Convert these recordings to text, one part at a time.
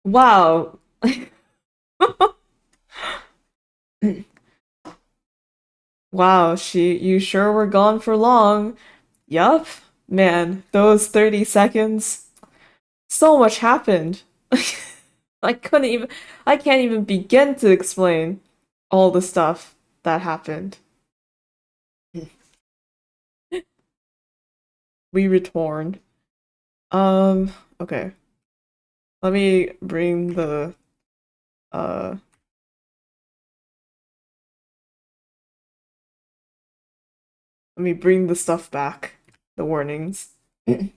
Wow. Wow, you sure were gone for long. Yup. Man, those 30 seconds, so much happened. I couldn't even, I can't even begin to explain all the stuff that happened. We returned. Okay. Let me bring uh let me bring the stuff back. The warnings. Wait,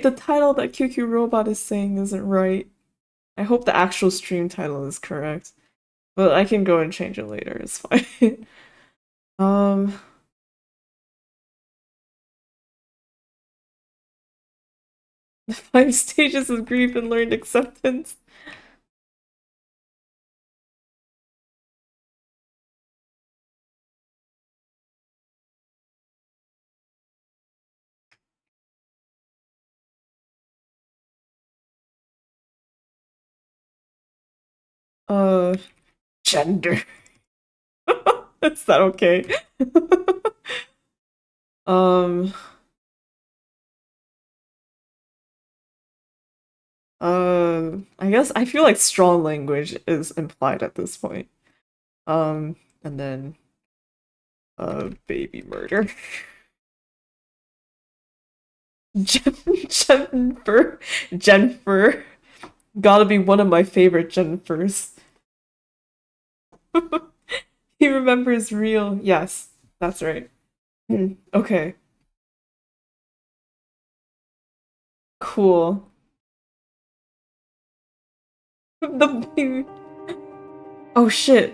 the title that QQ Robot is saying isn't right. I hope the actual stream title is correct. But I can go and change it later, it's fine. um the 5 stages of grief and learned acceptance. Uh Gender. Is that okay? um I guess I feel like strong language is implied at this point. And then baby murder. Jennifer. Jennifer. Gotta be one of my favorite Jennifers. He remembers real. Yes, that's right. Okay, cool. The baby. Oh shit.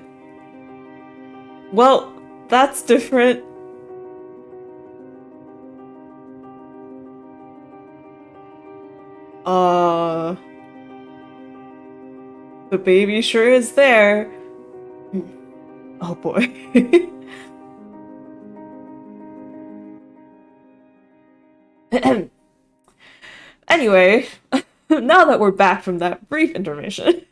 Well, that's different. Uh, the baby sure is there. Oh boy. Anyway, now that we're back from that brief intermission.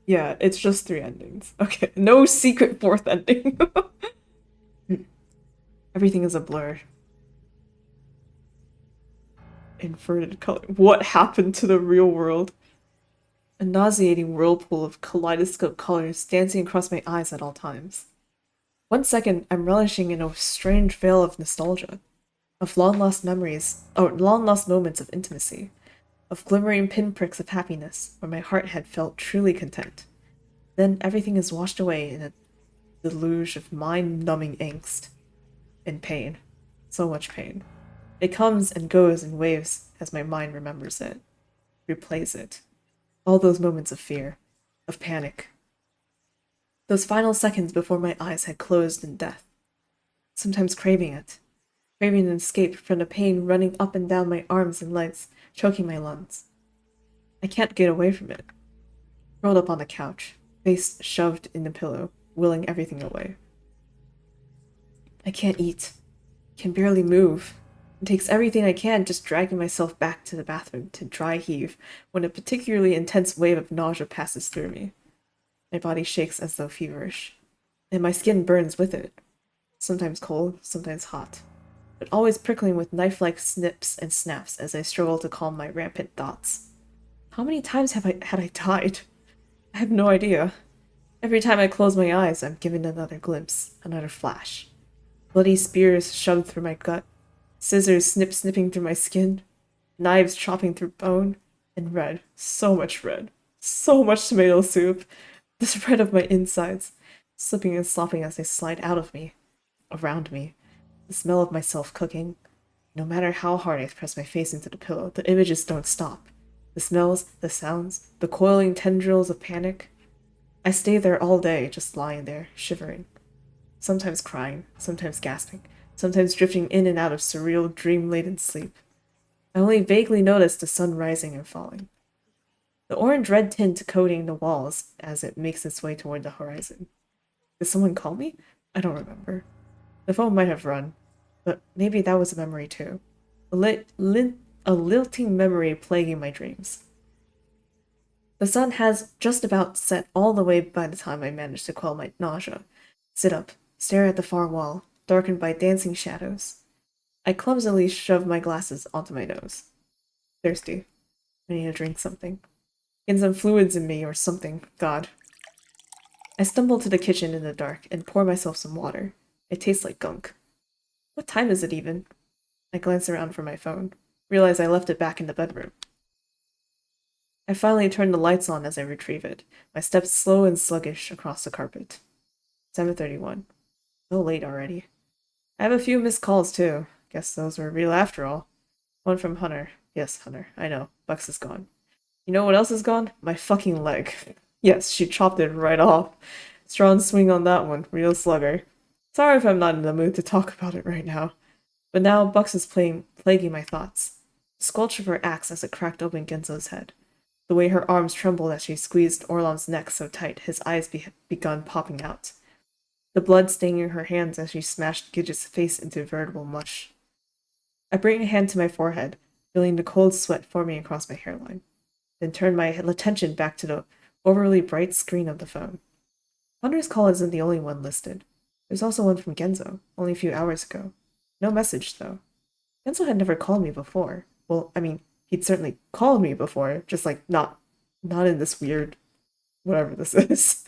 Yeah, it's just 3 endings. Okay, no secret fourth ending. Everything is a blur. Inverted color. What happened to the real world? A nauseating whirlpool of kaleidoscope colors dancing across my eyes at all times. One second, I'm relishing in a strange veil of nostalgia, of long lost memories, or long lost moments of intimacy, of glimmering pinpricks of happiness where my heart had felt truly content. Then everything is washed away in a deluge of mind numbing angst and pain. So much pain. It comes and goes in waves as my mind remembers it, replays it. All those moments of fear, of panic. Those final seconds before my eyes had closed in death. Sometimes craving it. Craving an escape from the pain running up and down my arms and legs, choking my lungs. I can't get away from it. Rolled up on the couch, face shoved in the pillow, willing everything away. I can't eat. Can barely move. It takes everything I can just dragging myself back to the bathroom to dry heave when a particularly intense wave of nausea passes through me. My body shakes as though feverish, and my skin burns with it. Sometimes cold, sometimes hot, but always prickling with knife-like snips and snaps as I struggle to calm my rampant thoughts. How many times had I died? I have no idea. Every time I close my eyes, I'm given another glimpse, another flash. Bloody spears shoved through my gut, scissors snipping through my skin, knives chopping through bone, and red, so much red, so much tomato soup, the red of my insides, slipping and slopping as they slide out of me, around me, the smell of myself cooking. No matter how hard I press my face into the pillow, the images don't stop. The smells, the sounds, the coiling tendrils of panic. I stay there all day, just lying there, shivering. Sometimes crying, sometimes gasping, sometimes drifting in and out of surreal, dream-laden sleep. I only vaguely notice the sun rising and falling. the orange-red tint coating the walls as it makes its way toward the horizon. Did someone call me? I don't remember. The phone might have run, but maybe that was a memory too. A lilting memory plaguing my dreams. The sun has just about set all the way by the time I manage to quell my nausea. Sit up, stare at the far wall, darkened by dancing shadows. I clumsily shove my glasses onto my nose. Thirsty. I need to drink something. Get some fluids in me or something. God. I stumble to the kitchen in the dark and pour myself some water. It tastes like gunk. What time is it even? I glance around for my phone. Realize I left it back in the bedroom. I finally turn the lights on as I retrieve it, my steps slow and sluggish across the carpet. 7:31. So late already. I have a few missed calls too. Guess those were real after all. One from Hunter. Yes, Hunter. I know. Bucks is gone. You know what else is gone? My fucking leg. Yes, she chopped it right off. Strong swing on that one. Real slugger. Sorry if I'm not in the mood to talk about it right now. But now Bucks is plaguing my thoughts. The squelch of her axe as it cracked open Genzo's head. The way her arms trembled as she squeezed Orlon's neck so tight his eyes begun popping out. The blood staining her hands as she smashed Gidget's face into veritable mush. I bring a hand to my forehead, feeling the cold sweat forming across my hairline, then turn my attention back to the overly bright screen of the phone. Hunter's call isn't the only one listed. There's also one from Genzo, only a few hours ago. No message, though. Genzo had never called me before. Well, I mean, he'd certainly called me before, just like not in this weird whatever this is.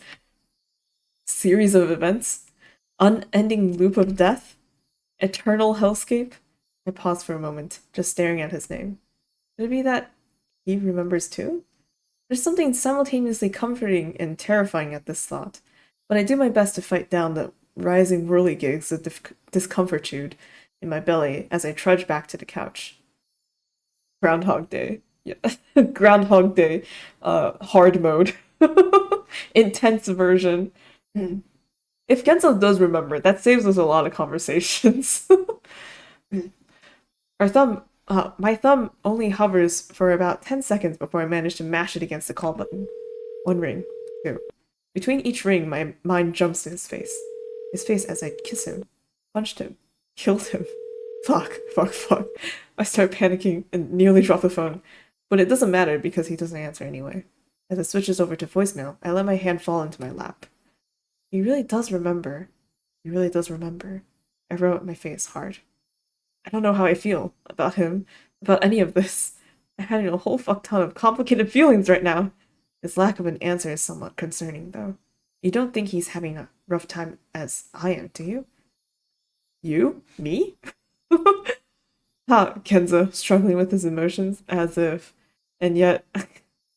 Series of events? Unending loop of death? Eternal hellscape? I pause for a moment, just staring at his name. Could it be that he remembers too? There's something simultaneously comforting and terrifying at this thought, but I do my best to fight down the rising whirligigs of discomfortude in my belly as I trudge back to the couch. Groundhog Day. Yeah. Groundhog Day. Hard mode. Intense version. If Genzo does remember, that saves us a lot of conversations. My thumb only hovers for about 10 seconds before I manage to mash it against the call button. One ring, two. Between each ring, my mind jumps to his face. His face as I kiss him, punched him, killed him. Fuck. I start panicking and nearly drop the phone, but it doesn't matter because he doesn't answer anyway. As it switches over to voicemail, I let my hand fall into my lap. He really does remember. He really does remember. I wrote my face hard. I don't know how I feel about him, about any of this. I'm having a whole fuck ton of complicated feelings right now. His lack of an answer is somewhat concerning, though. You don't think he's having a rough time as I am, do you? You? Me? Ha, Kenzo, struggling with his emotions, as if. And yet,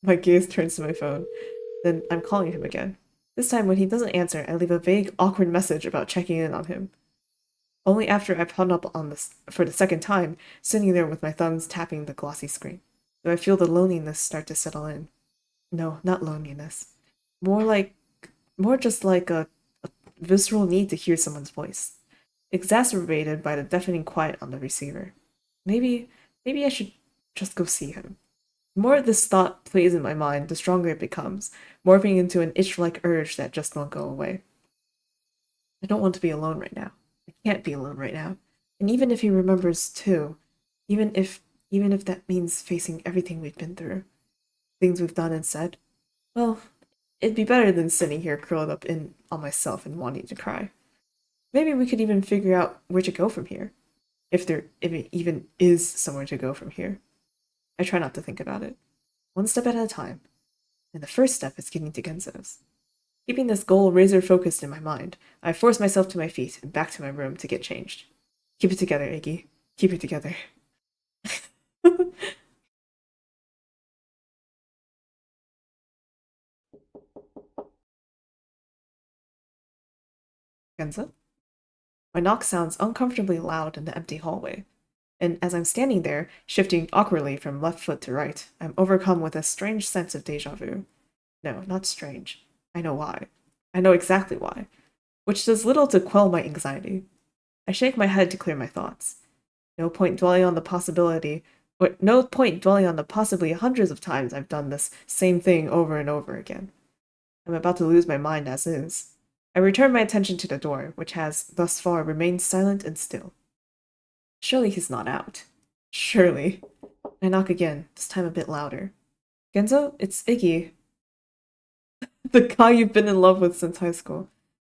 my gaze turns to my phone. Then I'm calling him again. This time, when he doesn't answer, I leave a vague, awkward message about checking in on him. Only after I've hung up on this for the second time, sitting there with my thumbs tapping the glossy screen, do I feel the loneliness start to settle in. No, not loneliness. More just like a visceral need to hear someone's voice, exacerbated by the deafening quiet on the receiver. Maybe I should just go see him. The more this thought plays in my mind, the stronger it becomes, morphing into an itch-like urge that just won't go away. I don't want to be alone right now. I can't be alone right now. And even if he remembers too, even if that means facing everything we've been through, things we've done and said, well, it'd be better than sitting here curled up in on myself and wanting to cry. Maybe we could even figure out where to go from here. If it even is somewhere to go from here. I try not to think about it. One step at a time. And the first step is getting to Genzo's. Keeping this goal razor-focused in my mind, I force myself to my feet and back to my room to get changed. Keep it together, Iggy. Keep it together. Genzo? My knock sounds uncomfortably loud in the empty hallway, and as I'm standing there, shifting awkwardly from left foot to right, I'm overcome with a strange sense of deja vu. No, not strange. I know why. I know exactly why, which does little to quell my anxiety. I shake my head to clear my thoughts. No point dwelling on the possibility But no point dwelling on the possibly hundreds of times I've done this same thing over and over again. I'm about to lose my mind as is. I return my attention to the door, which has, thus far, remained silent and still. Surely he's not out. Surely. I knock again, this time a bit louder. Genzo, it's Iggy. The guy you've been in love with since high school.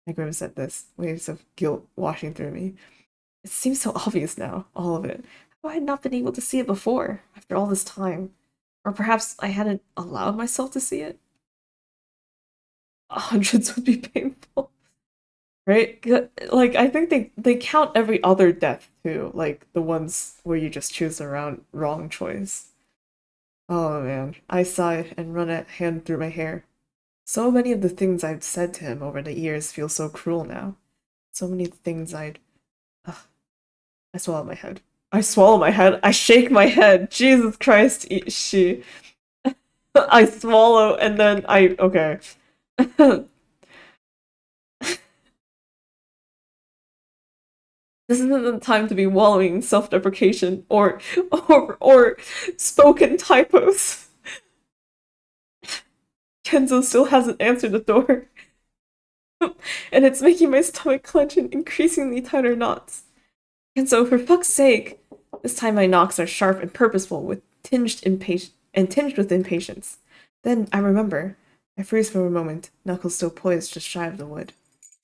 I grimace at this, waves of guilt washing through me. It seems so obvious now, all of it. How had I not been able to see it before, after all this time? Or perhaps I hadn't allowed myself to see it? Hundreds would be painful. Right? Like, I think they count every other death, too. Like, the ones where you just choose the wrong choice. Oh man. I sigh and run a hand through my hair. So many of the things I've said to him over the years feel so cruel now. So many things Ugh, I swallow my head. I swallow my head. I shake my head. Jesus Christ, she. I swallow and then okay. This isn't the time to be wallowing in self-deprecation or spoken typos. Kenzo still hasn't answered the door, and it's making my stomach clench in increasingly tighter knots. Kenzo, for fuck's sake! This time my knocks are sharp and purposeful, with tinged with impatience. Then I remember. I freeze for a moment, knuckles still poised just shy of the wood.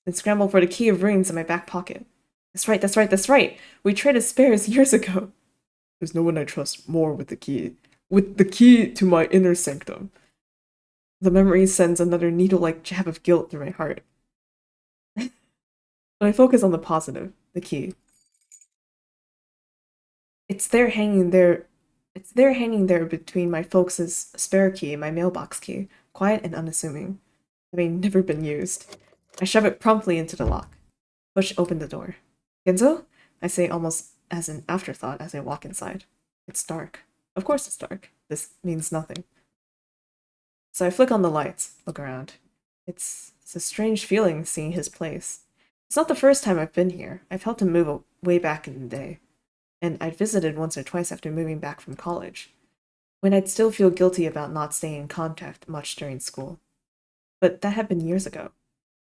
Then scramble for the key of rings in my back pocket. That's right, that's right, that's right! We traded spares years ago! There's no one I trust more with the key. With the key to my inner sanctum. The memory sends another needle-like jab of guilt through my heart. But I focus on the positive, the key. It's there hanging there. It's there hanging there between my folks' spare key and my mailbox key, quiet and unassuming, having never been used. I shove it promptly into the lock. Push open the door. Genzo? I say almost as an afterthought as I walk inside. It's dark. Of course it's dark. This means nothing. So I flick on the lights, look around. It's a strange feeling seeing his place. It's not the first time I've been here. I've helped him move way back in the day. And I'd visited once or twice after moving back from college, when I'd still feel guilty about not staying in contact much during school. But that had been years ago,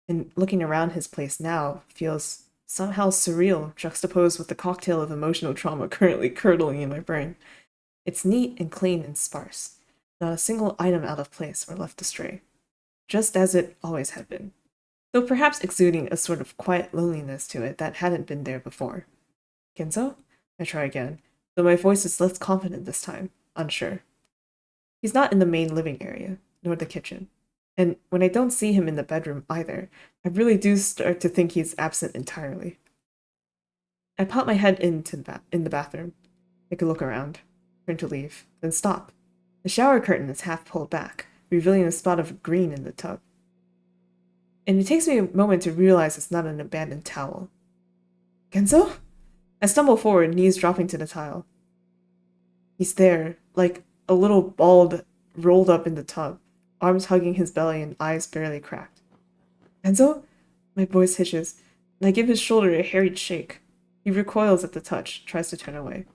and looking around his place now feels somehow surreal, juxtaposed with the cocktail of emotional trauma currently curdling in my brain. It's neat and clean and sparse, not a single item out of place or left astray, just as it always had been, though perhaps exuding a sort of quiet loneliness to it that hadn't been there before. Genzo? I try again, though my voice is less confident this time, unsure. He's not in the main living area, nor the kitchen. And when I don't see him in the bedroom either, I really do start to think he's absent entirely. I pop my head in the bathroom, take a look around, turn to leave, then stop. The shower curtain is half pulled back, revealing a spot of green in the tub. And it takes me a moment to realize it's not an abandoned towel. Genzo? I stumble forward, knees dropping to the tile. He's there, like a little ball rolled up in the tub, arms hugging his belly and eyes barely cracked. Genzo? My voice hitches, and I give his shoulder a harried shake. He recoils at the touch, tries to turn away.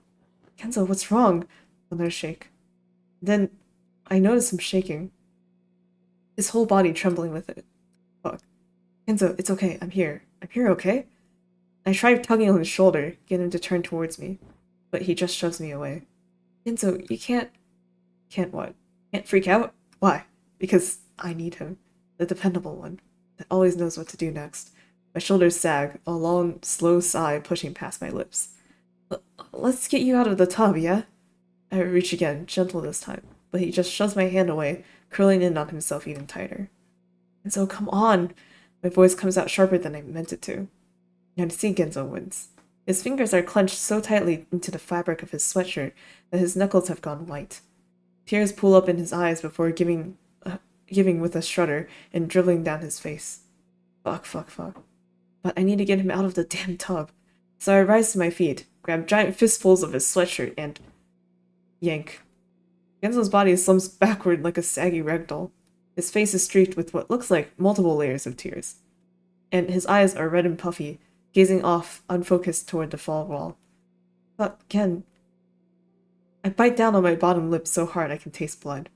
Genzo, what's wrong? Another shake. Then I notice him shaking, his whole body trembling with it. Fuck. Genzo, it's okay, I'm here. I'm here, okay? I try tugging on his shoulder, get him to turn towards me, but he just shoves me away. Genzo, you can't... Can't what? Can't freak out? Why? Because I need him. The dependable one. That always knows what to do next. My shoulders sag, a long, slow sigh pushing past my lips. Let's get you out of the tub, yeah? I reach again, gentle this time, but he just shoves my hand away, curling in on himself even tighter. Genzo, come on! My voice comes out sharper than I meant it to. And I see Genzo wins. His fingers are clenched so tightly into the fabric of his sweatshirt that his knuckles have gone white. Tears pool up in his eyes before giving with a shudder and dribbling down his face. Fuck. But I need to get him out of the damn tub. So I rise to my feet, grab giant fistfuls of his sweatshirt, and yank. Genzo's body slumps backward like a saggy ragdoll. His face is streaked with what looks like multiple layers of tears. And his eyes are red and puffy, gazing off, unfocused toward the fall wall. But, Ken... I bite down on my bottom lip so hard I can taste blood.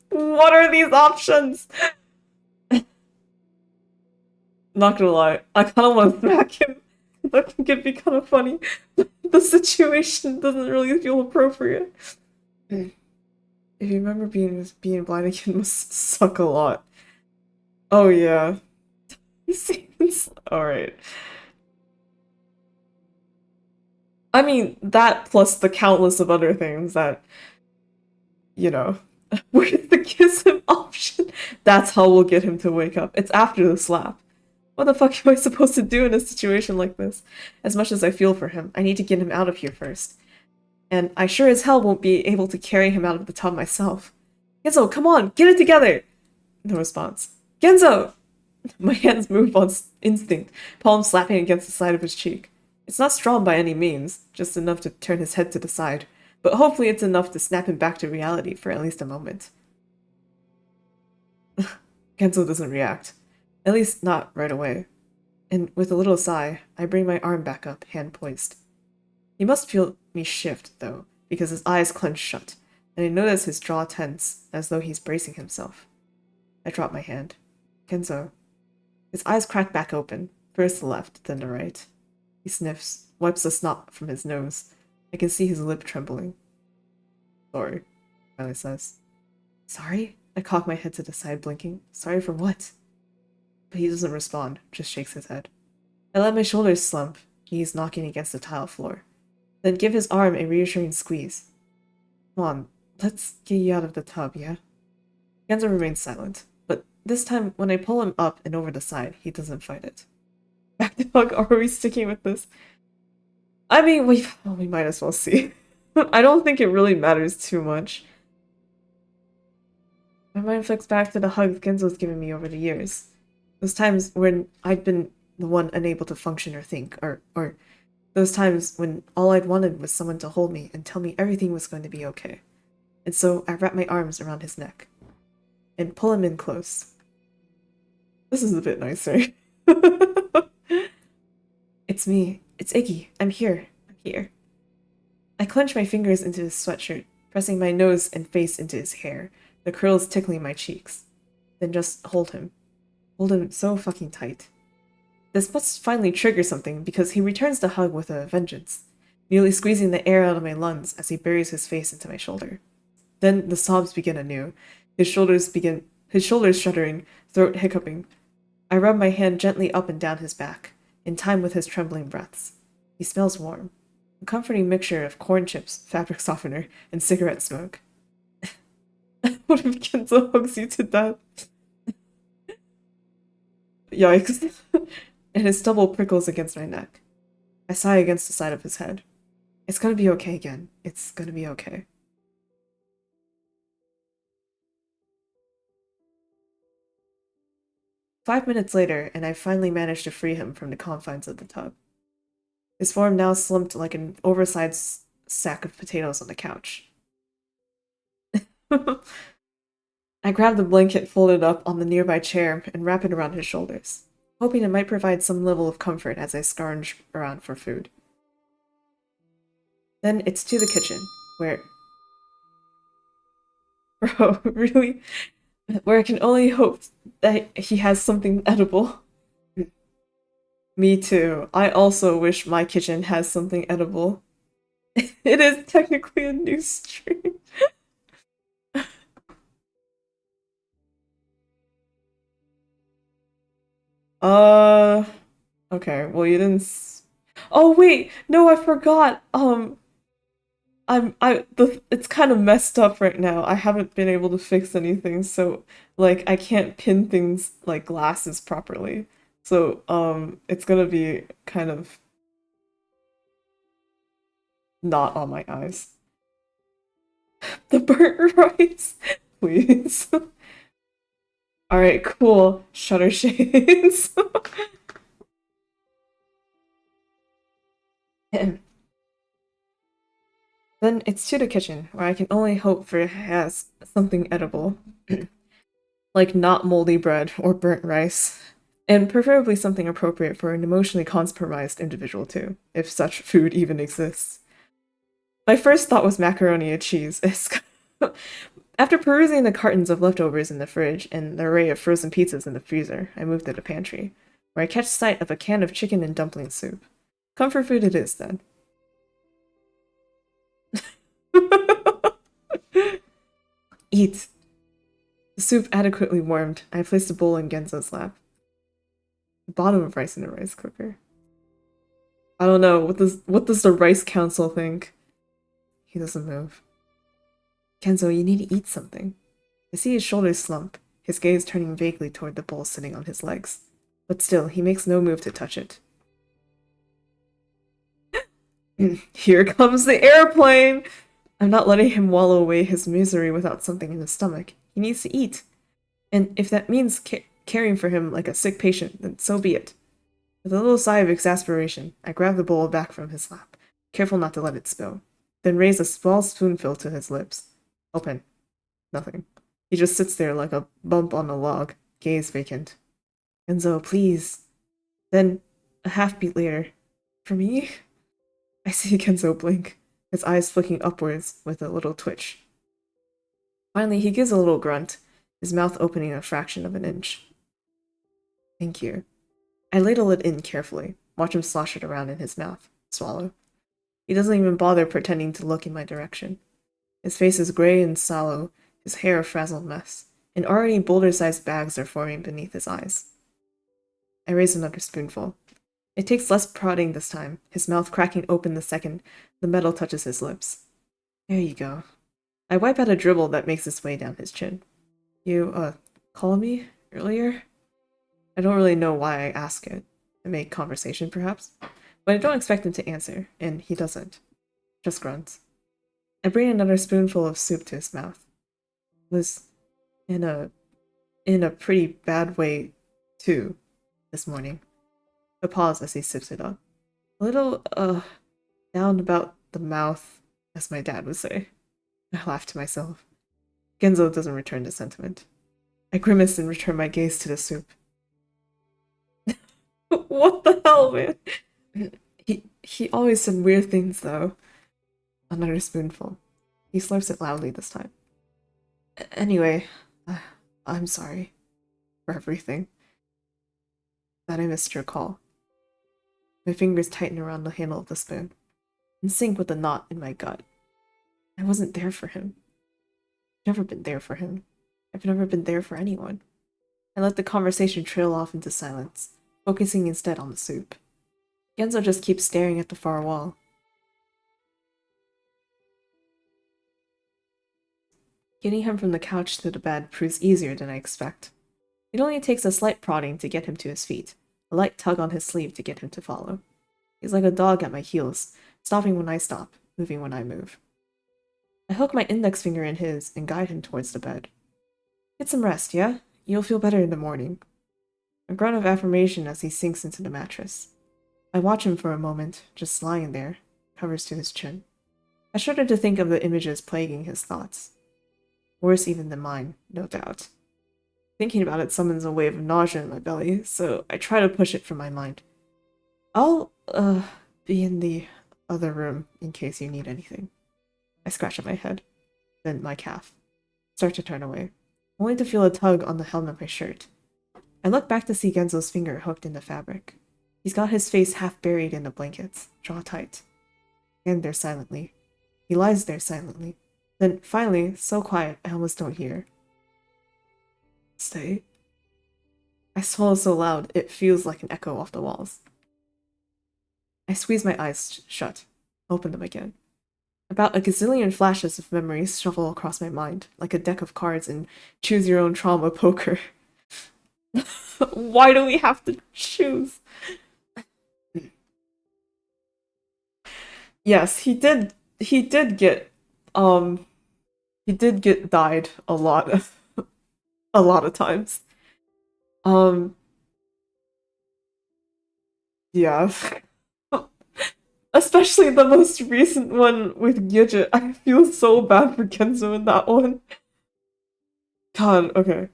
What are these options? Not gonna lie, I kind of want to smack him. I think it'd be kind of funny. The situation doesn't really feel appropriate. If you remember being blind again must suck a lot. Oh yeah. Alright. I mean, that plus the countless of other things that, you know, with the kiss him option, that's how we'll get him to wake up. It's after the slap. What the fuck am I supposed to do in a situation like this? As much as I feel for him, I need to get him out of here first. And I sure as hell won't be able to carry him out of the tub myself. Genzo, come on, get it together! No response. Genzo! My hands move on instinct, palm slapping against the side of his cheek. It's not strong by any means, just enough to turn his head to the side, but hopefully it's enough to snap him back to reality for at least a moment. Genzo doesn't react. At least not right away. And with a little sigh, I bring my arm back up, hand poised. He must feel me shift, though, because his eyes clench shut, and I notice his jaw tense, as though he's bracing himself. I drop my hand. Genzo. His eyes crack back open, first the left, then the right. He sniffs, wipes the snot from his nose. I can see his lip trembling. Sorry, Riley says. Sorry? I cock my head to the side, blinking. Sorry for what? But he doesn't respond, just shakes his head. I let my shoulders slump, knees knocking against the tile floor. Then give his arm a reassuring squeeze. Come on, let's get you out of the tub, yeah? Genzo remains silent, but this time when I pull him up and over the side, he doesn't fight it. Back to hug, are we sticking with this? I mean, we might as well see. I don't think it really matters too much. My mind flicks back to the hugs Genzo's given me over the years. Those times when I'd been the one unable to function or think, or those times when all I'd wanted was someone to hold me and tell me everything was going to be okay. And so I wrap my arms around his neck and pull him in close. This is a bit nicer. It's me. It's Iggy. I'm here. I'm here. I clench my fingers into his sweatshirt, pressing my nose and face into his hair, the curls tickling my cheeks. Then just hold him. Hold him so fucking tight. This must finally trigger something because he returns the hug with a vengeance, nearly squeezing the air out of my lungs as he buries his face into my shoulder. Then the sobs begin anew, his shoulders shuddering, throat hiccuping. I rub my hand gently up and down his back, in time with his trembling breaths. He smells warm, a comforting mixture of corn chips, fabric softener, and cigarette smoke. What if Kenzo hugs you to death? Yikes. And his stubble prickles against my neck. I sigh against the side of his head. It's gonna be okay again. It's gonna be okay. "5 minutes later, and I finally managed to free him from the confines of the tub. His form now slumped like an oversized sack of potatoes on the couch. I grab the blanket folded up on the nearby chair and wrap it around his shoulders, hoping it might provide some level of comfort as I scrounge around for food. Then it's to the kitchen, where... Bro, really? Where I can only hope that he has something edible. Me too. I also wish my kitchen has something edible. It is technically a new stream. Uh, okay. Well, you didn't. Oh wait, no, I forgot. It's kind of messed up right now. I haven't been able to fix anything, so like I can't pin things like glasses properly. So it's gonna be kind of not on my eyes. The burnt rice, please. All right, cool. Shutter shades. Then it's to the kitchen, where I can only hope for it has something edible. Like not moldy bread or burnt rice. And preferably something appropriate for an emotionally compromised individual too, if such food even exists. My first thought was macaroni and cheese. After perusing the cartons of leftovers in the fridge and the array of frozen pizzas in the freezer, I moved to the pantry, where I catch sight of a can of chicken and dumpling soup. Comfort food it is, then. Eat. The soup adequately warmed, I placed a bowl in Genzo's lap. The bottom of rice in a rice cooker. I don't know, what does the rice council think? He doesn't move. Kenzo, you need to eat something. I see his shoulders slump, his gaze turning vaguely toward the bowl sitting on his legs. But still, he makes no move to touch it. Here comes the airplane! I'm not letting him wallow away his misery without something in his stomach. He needs to eat. And if that means caring for him like a sick patient, then so be it. With a little sigh of exasperation, I grab the bowl back from his lap, careful not to let it spill, then raise a small spoonful to his lips. Open. Nothing. He just sits there like a bump on a log, gaze vacant. Enzo, please. Then, a half beat later, for me? I see Kenzo blink, his eyes flicking upwards with a little twitch. Finally, he gives a little grunt, his mouth opening a fraction of an inch. Thank you. I ladle it in carefully, watch him slosh it around in his mouth, swallow. He doesn't even bother pretending to look in my direction. His face is gray and sallow, his hair a frazzled mess, and already boulder-sized bags are forming beneath his eyes. I raise another spoonful. It takes less prodding this time, his mouth cracking open the second the metal touches his lips. There you go. I wipe out a dribble that makes its way down his chin. You, called me earlier? I don't really know why I ask it. To make conversation, perhaps? But I don't expect him to answer, and he doesn't. Just grunts. I bring another spoonful of soup to his mouth. Was in a pretty bad way, too, this morning. A pause as he sips it up. A little, down about the mouth, as my dad would say. I laugh to myself. Genzo doesn't return the sentiment. I grimace and return my gaze to the soup. What the hell, man? He always said weird things, though. Another spoonful. He slurps it loudly this time. Anyway, I'm sorry for everything. That I missed your call. My fingers tighten around the handle of the spoon, in sync with the knot in my gut. I wasn't there for him. I've never been there for him. I've never been there for anyone. I let the conversation trail off into silence, focusing instead on the soup. Genzo just keeps staring at the far wall. Getting him from the couch to the bed proves easier than I expect. It only takes a slight prodding to get him to his feet, a light tug on his sleeve to get him to follow. He's like a dog at my heels, stopping when I stop, moving when I move. I hook my index finger in his and guide him towards the bed. Get some rest, yeah? You'll feel better in the morning. A grunt of affirmation as he sinks into the mattress. I watch him for a moment, just lying there, covers to his chin. I shudder to think of the images plaguing his thoughts. Worse even than mine, no doubt. Thinking about it summons a wave of nausea in my belly, so I try to push it from my mind. I'll, be in the other room in case you need anything. I scratch at my head, then my calf. Start to turn away, only to feel a tug on the hem of my shirt. I look back to see Genzo's finger hooked in the fabric. He's got his face half buried in the blankets, jaw tight. And there silently. He lies there silently. Then, finally, so quiet I almost don't hear. Stay. I swallow so loud, it feels like an echo off the walls. I squeeze my eyes shut, open them again. About a gazillion flashes of memories shuffle across my mind, like a deck of cards in choose-your-own-trauma poker. Why do we have to choose? Yes, he did get, died a lot of times. Yeah. Especially the most recent one with Gidget. I feel so bad for Kenzo in that one. God, okay.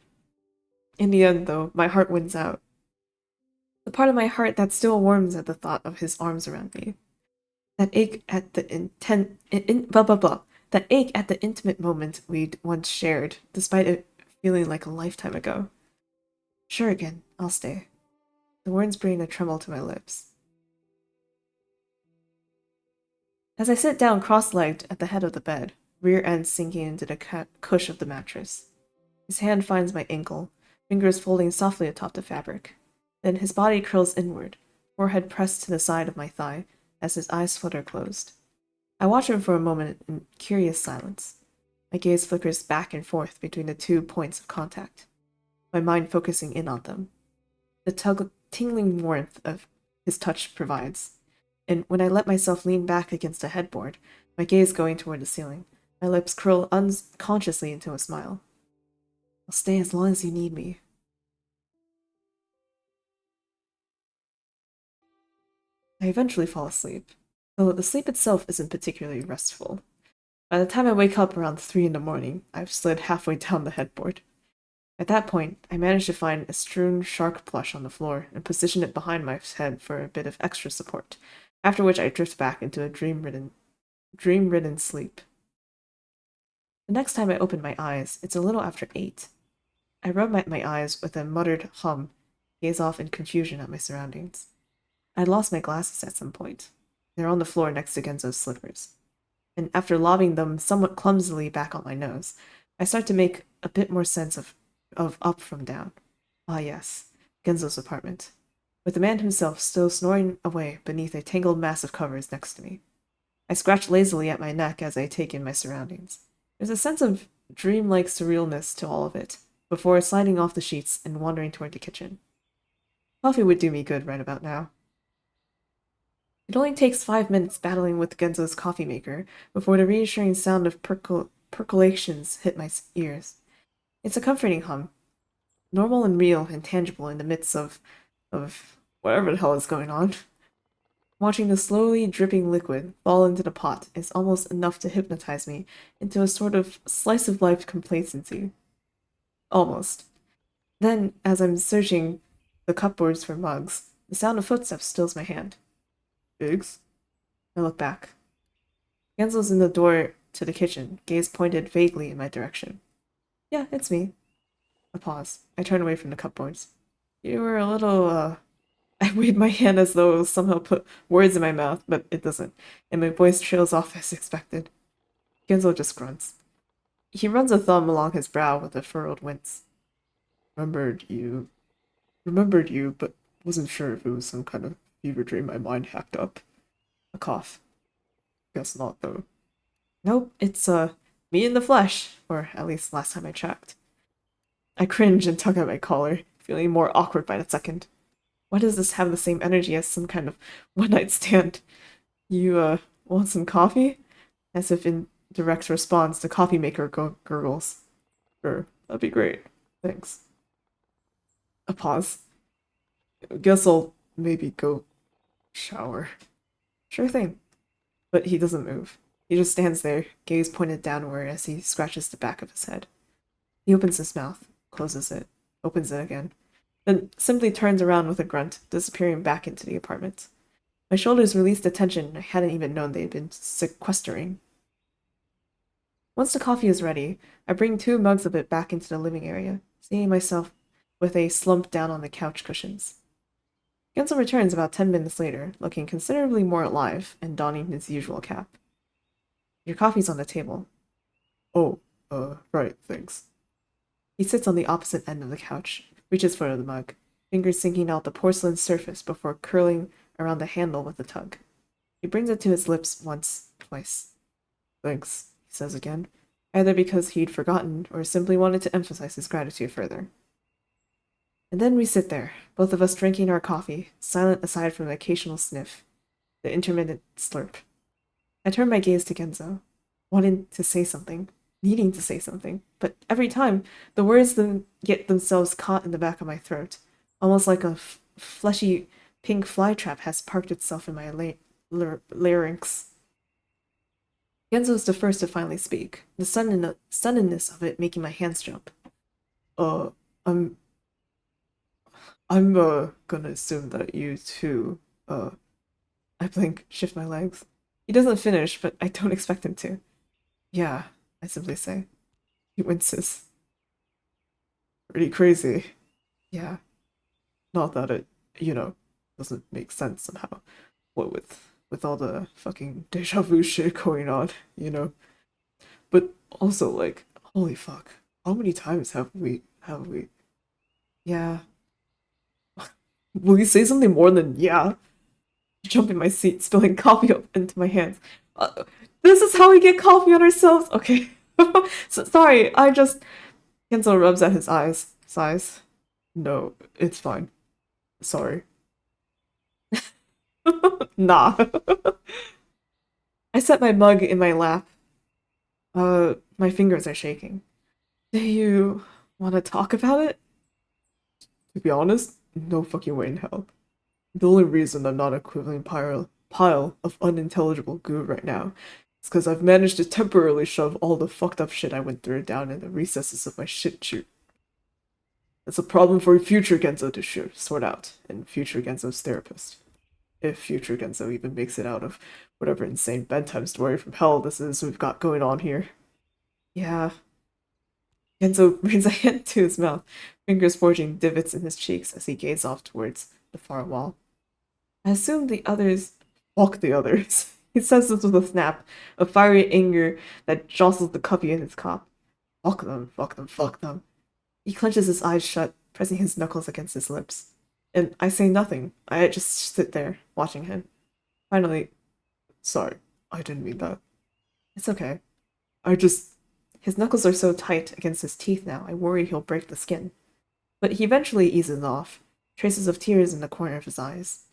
In the end, though, my heart wins out. The part of my heart that still warms at the thought of his arms around me. That ache at the blah blah blah. That ache at the intimate moment we'd once shared, despite it feeling like a lifetime ago. Sure again, I'll stay. The words bring a tremble to my lips. As I sit down cross-legged at the head of the bed, rear end sinking into the cush of the mattress. His hand finds my ankle, fingers folding softly atop the fabric. Then his body curls inward, forehead pressed to the side of my thigh as his eyes flutter closed. I watch him for a moment in curious silence. My gaze flickers back and forth between the 2 points of contact, my mind focusing in on them. The tingling warmth of his touch provides, and when I let myself lean back against the headboard, my gaze going toward the ceiling, my lips curl unconsciously into a smile. I'll stay as long as you need me. I eventually fall asleep, though the sleep itself isn't particularly restful. By the time I wake up around 3 in the morning, I've slid halfway down the headboard. At that point, I manage to find a strewn shark plush on the floor and position it behind my head for a bit of extra support, after which I drift back into a dream-ridden sleep. The next time I open my eyes, it's a little after 8. I rub my eyes with a muttered hum, gaze off in confusion at my surroundings. I'd lost my glasses at some point. They're on the floor next to Genzo's slippers. And after lobbing them somewhat clumsily back on my nose, I start to make a bit more sense of up from down. Ah yes, Genzo's apartment, with the man himself still snoring away beneath a tangled mass of covers next to me. I scratch lazily at my neck as I take in my surroundings. There's a sense of dreamlike surrealness to all of it, before sliding off the sheets and wandering toward the kitchen. Coffee would do me good right about now. It only takes 5 minutes battling with Genzo's coffee maker before the reassuring sound of percolations hit my ears. It's a comforting hum, normal and real and tangible in the midst of whatever the hell is going on. Watching the slowly dripping liquid fall into the pot is almost enough to hypnotize me into a sort of slice of life complacency. Almost. Then, as I'm searching the cupboards for mugs, the sound of footsteps stills my hand. Biggs? I look back. Genzo's in the door to the kitchen, gaze pointed vaguely in my direction. Yeah, it's me. A pause. I turn away from the cupboards. You were a little, I wave my hand as though it will somehow put words in my mouth, but it doesn't, and my voice trails off as expected. Genzo just grunts. He runs a thumb along his brow with a furrowed wince. Remembered you. Remembered you, but wasn't sure if it was some kind of fever dream my mind hacked up. A cough. Guess not, though. Nope, it's, me in the flesh, or at least last time I checked. I cringe and tug at my collar, feeling more awkward by the second. Why does this have the same energy as some kind of one-night stand? You, want some coffee? As if in direct response, the coffee maker gurgles. Sure, that'd be great. Thanks. A pause. Guess I'll maybe go shower. Sure thing. But he doesn't move. He just stands there, gaze pointed downward as he scratches the back of his head. He opens his mouth, closes it, opens it again, then simply turns around with a grunt, disappearing back into the apartment. My shoulders released the tension I hadn't even known they'd been sequestering. Once the coffee is ready, I bring 2 mugs of it back into the living area, seeing myself with a slump down on the couch cushions. Genzo returns about 10 minutes later, looking considerably more alive and donning his usual cap. Your coffee's on the table. Oh, right, thanks. He sits on the opposite end of the couch, reaches for the mug, fingers sinking out the porcelain surface before curling around the handle with a tug. He brings it to his lips once, twice. Thanks, he says again, either because he'd forgotten or simply wanted to emphasize his gratitude further. And then we sit there, both of us drinking our coffee, silent aside from the occasional sniff, the intermittent slurp. I turn my gaze to Genzo, wanting to say something, needing to say something, but every time, the words get themselves caught in the back of my throat, almost like a fleshy pink flytrap has parked itself in my larynx. Genzo's the first to finally speak, the suddenness of it making my hands jump. Uh, I'm gonna assume that you too, I blink, shift my legs. He doesn't finish, but I don't expect him to. Yeah, I simply say. He winces. Pretty crazy. Yeah. Not that it, you know, doesn't make sense somehow. What with all the fucking deja vu shit going on, you know? But also like, holy fuck. How many times have we yeah. Will you say something more than yeah? Jump in my seat, spilling coffee up into my hands. Uh, this is how we get coffee on ourselves? Okay. Sorry, I just Kenzo rubs at his eyes. Sighs. No, it's fine. Sorry. Nah. I set my mug in my lap. My fingers are shaking. Do you want to talk about it? To be honest, no fucking way in hell. The only reason I'm not a quivering pile of unintelligible goo right now is because I've managed to temporarily shove all the fucked up shit I went through down in the recesses of my shit chute. It's a problem for future Genzo to sort out, and future Genzo's therapist. If future Genzo even makes it out of whatever insane bedtime story from hell this is we've got going on here. Yeah. Genzo brings a hand to his mouth, fingers forging divots in his cheeks as he gazes off towards the far wall. I assume the others. Fuck the others. He says this with a snap, a fiery anger that jostles the cubby in his cock. Fuck them, fuck them, fuck them. He clenches his eyes shut, pressing his knuckles against his lips. And I say nothing. I just sit there, watching him. Finally, sorry, I didn't mean that. It's okay. I just. His knuckles are so tight against his teeth now, I worry he'll break the skin. But he eventually eases off, traces of tears in the corner of his eyes.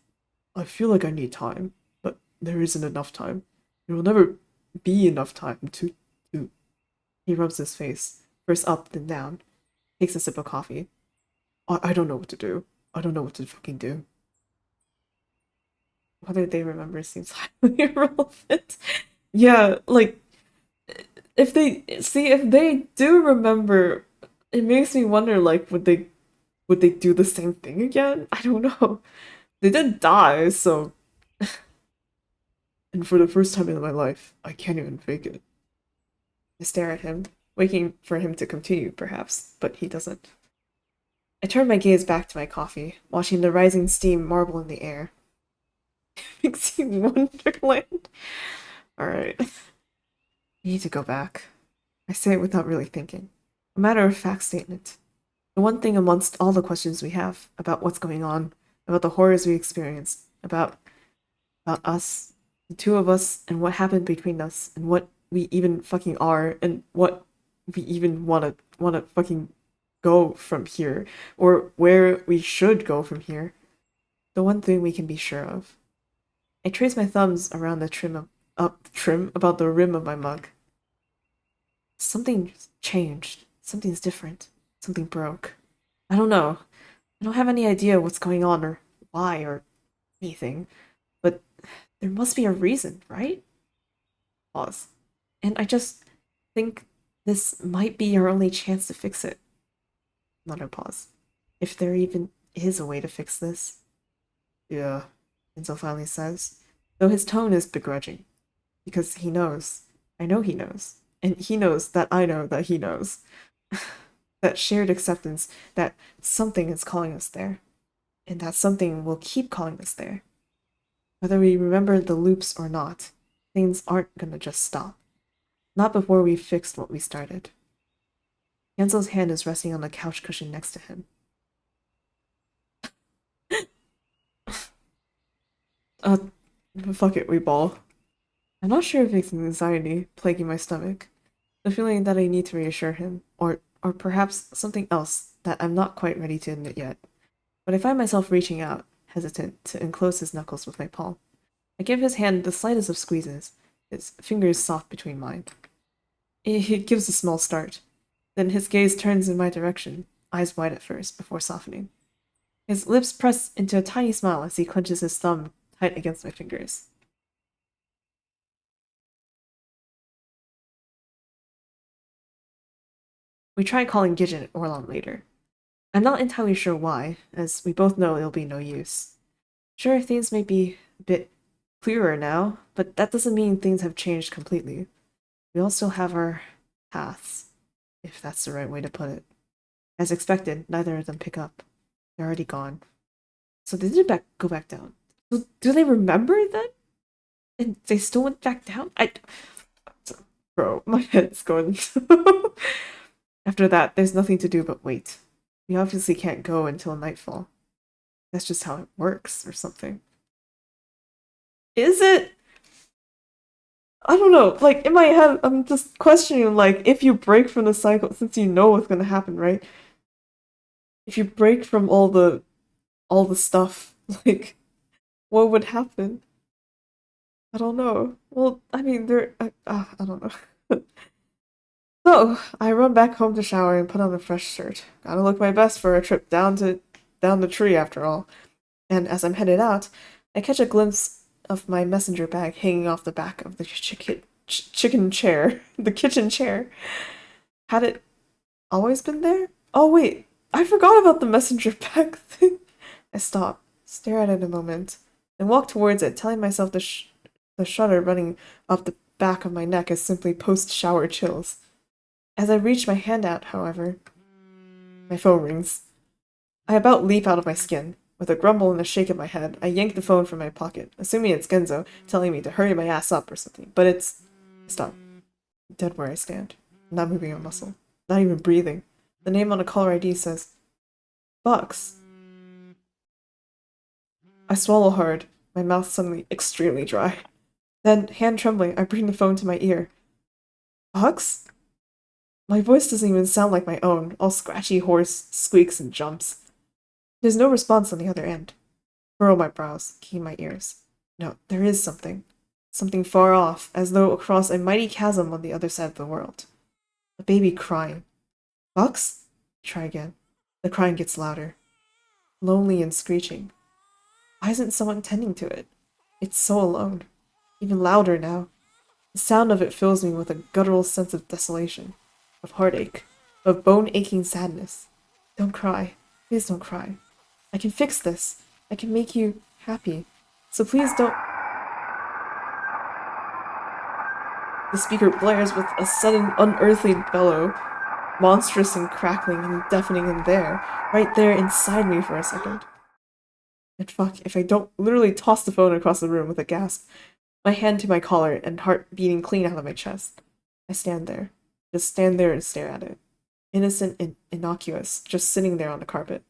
I feel like I need time, but there isn't enough time. There will never be enough time to. He rubs his face, first up, then down, takes a sip of coffee. I don't know what to do. I don't know what to fucking do. Whether they remember seems highly irrelevant. Yeah, like, if they do remember, it makes me wonder, like, would they do the same thing again? I don't know. They did die, so. And for the first time in my life, I can't even fake it. I stare at him, waiting for him to continue, perhaps, but he doesn't. I turn my gaze back to my coffee, watching the rising steam marble in the air. Makes you Wonderland. Alright. I need to go back. I say it without really thinking. A matter-of-fact statement. The one thing amongst all the questions we have about what's going on, about the horrors we experienced, about us, the two of us, and what happened between us, and what we even fucking are, and what we even wanna fucking go from here, or where we should go from here. The one thing we can be sure of. I trace my thumbs around the trim about the rim of my mug. Something changed. Something's different. Something broke. I don't know. I don't have any idea what's going on or why or anything, but there must be a reason, right? Pause. And I just think this might be our only chance to fix it. Another pause. If there even is a way to fix this. Yeah, Enzo finally says, though his tone is begrudging. Because he knows. I know he knows. And he knows that I know that he knows. That shared acceptance that something is calling us there. And that something will keep calling us there. Whether we remember the loops or not, things aren't gonna just stop. Not before we've fixed what we started. Genzo's hand is resting on the couch cushion next to him. Uh, fuck it, we bawl. I'm not sure if it's anxiety plaguing my stomach, the feeling that I need to reassure him, or perhaps something else that I'm not quite ready to admit yet. But I find myself reaching out, hesitant to enclose his knuckles with my palm. I give his hand the slightest of squeezes, his fingers soft between mine. He gives a small start. Then his gaze turns in my direction, eyes wide at first, before softening. His lips press into a tiny smile as he clenches his thumb tight against my fingers. We try calling Gidget and Orlon later. I'm not entirely sure why, as we both know it'll be no use. Sure, things may be a bit clearer now, but that doesn't mean things have changed completely. We all still have our paths, if that's the right way to put it. As expected, neither of them pick up. They're already gone. So they did go back down. So do they remember then? And they still went back down? Bro, my head's going. After that, there's nothing to do but wait. We obviously can't go until nightfall. That's just how it works, or something. Is it? I don't know. Like, in my head, I'm just questioning, like, if you break from the cycle, since you know what's gonna happen, right? If you break from all the stuff, like, what would happen? I don't know. Well, I mean, I don't know. So, I run back home to shower and put on a fresh shirt. Gotta look my best for a trip down the tree after all. And as I'm headed out, I catch a glimpse of my messenger bag hanging off the back of the chicken chair, the kitchen chair. Had it always been there? Oh wait, I forgot about the messenger bag thing. I stop, stare at it a moment, and walk towards it, telling myself the shudder running up the back of my neck is simply post-shower chills. As I reach my hand out, however, my phone rings. I about leap out of my skin. With a grumble and a shake of my head, I yank the phone from my pocket, assuming it's Genzo telling me to hurry my ass up or something. But it's... Stop. Dead where I stand. Not moving a muscle. Not even breathing. The name on a caller ID says... Bucks. I swallow hard, my mouth suddenly extremely dry. Then, hand trembling, I bring the phone to my ear. Bucks? My voice doesn't even sound like my own, all scratchy, hoarse, squeaks and jumps. There's no response on the other end. Furrow my brows, keen my ears. No, there is something. Something far off, as though across a mighty chasm on the other side of the world. A baby crying. Bucks? Try again. The crying gets louder. Lonely and screeching. Why isn't someone tending to it? It's so alone. Even louder now. The sound of it fills me with a guttural sense of desolation, of heartache, of bone-aching sadness. Don't cry. Please don't cry. I can fix this. I can make you happy. So please don't... The speaker blares with a sudden unearthly bellow, monstrous and crackling and deafening in there, right there inside me for a second. And fuck, if I don't literally toss the phone across the room with a gasp, my hand to my collar and heart beating clean out of my chest. I stand there. Just stand there and stare at it. Innocent and innocuous, just sitting there on the carpet.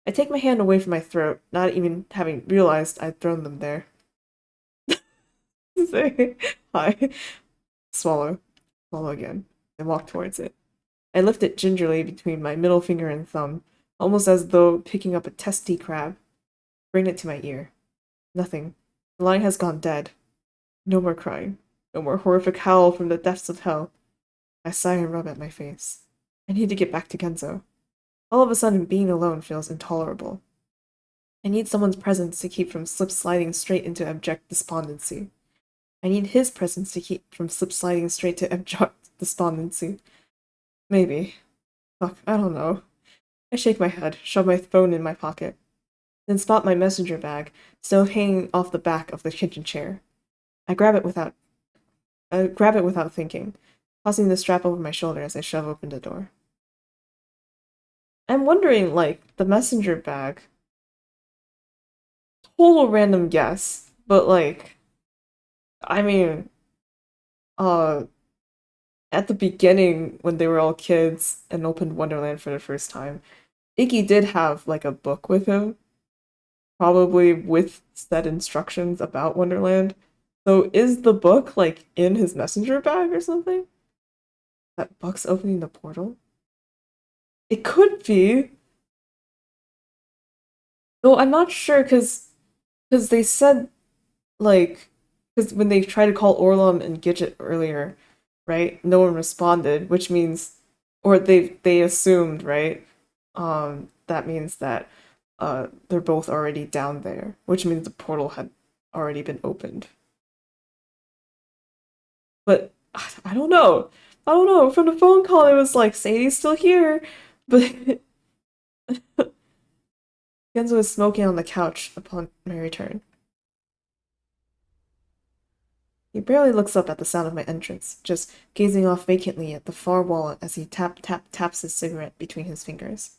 I take my hand away from my throat, not even having realized I'd thrown them there. Say hi. Swallow. Swallow again. And walk towards it. I lift it gingerly between my middle finger and thumb, almost as though picking up a testy crab. Bring it to my ear. Nothing. The line has gone dead. No more crying. No more horrific howl from the depths of hell. I sigh and rub at my face. I need to get back to Genzo. All of a sudden, being alone feels intolerable. I need someone's presence to keep from slip-sliding straight into abject despondency. I need his presence to keep from slip-sliding straight to abject despondency. Maybe. Fuck, I don't know. I shake my head, shove my phone in my pocket, then spot my messenger bag, still hanging off the back of the kitchen chair. I grab it without thinking, tossing the strap over my shoulder as I shove open the door. I'm wondering, like, the messenger bag. Total random guess, but like, I mean, uh, at the beginning when they were all kids and opened Wonderland for the first time, Iggy did have like a book with him, probably with set instructions about Wonderland. So is the book like in his messenger bag or something? That book's opening the portal? It could be. Though I'm not sure because they said like because when they tried to call Orlum and Gidget earlier, right? No one responded, which means or they assumed, right? That means that they're both already down there, which means the portal had already been opened. But I don't know. I don't know. From the phone call, it was like Sadie's still here, but Genzo is smoking on the couch upon my return. He barely looks up at the sound of my entrance, just gazing off vacantly at the far wall as he taps his cigarette between his fingers.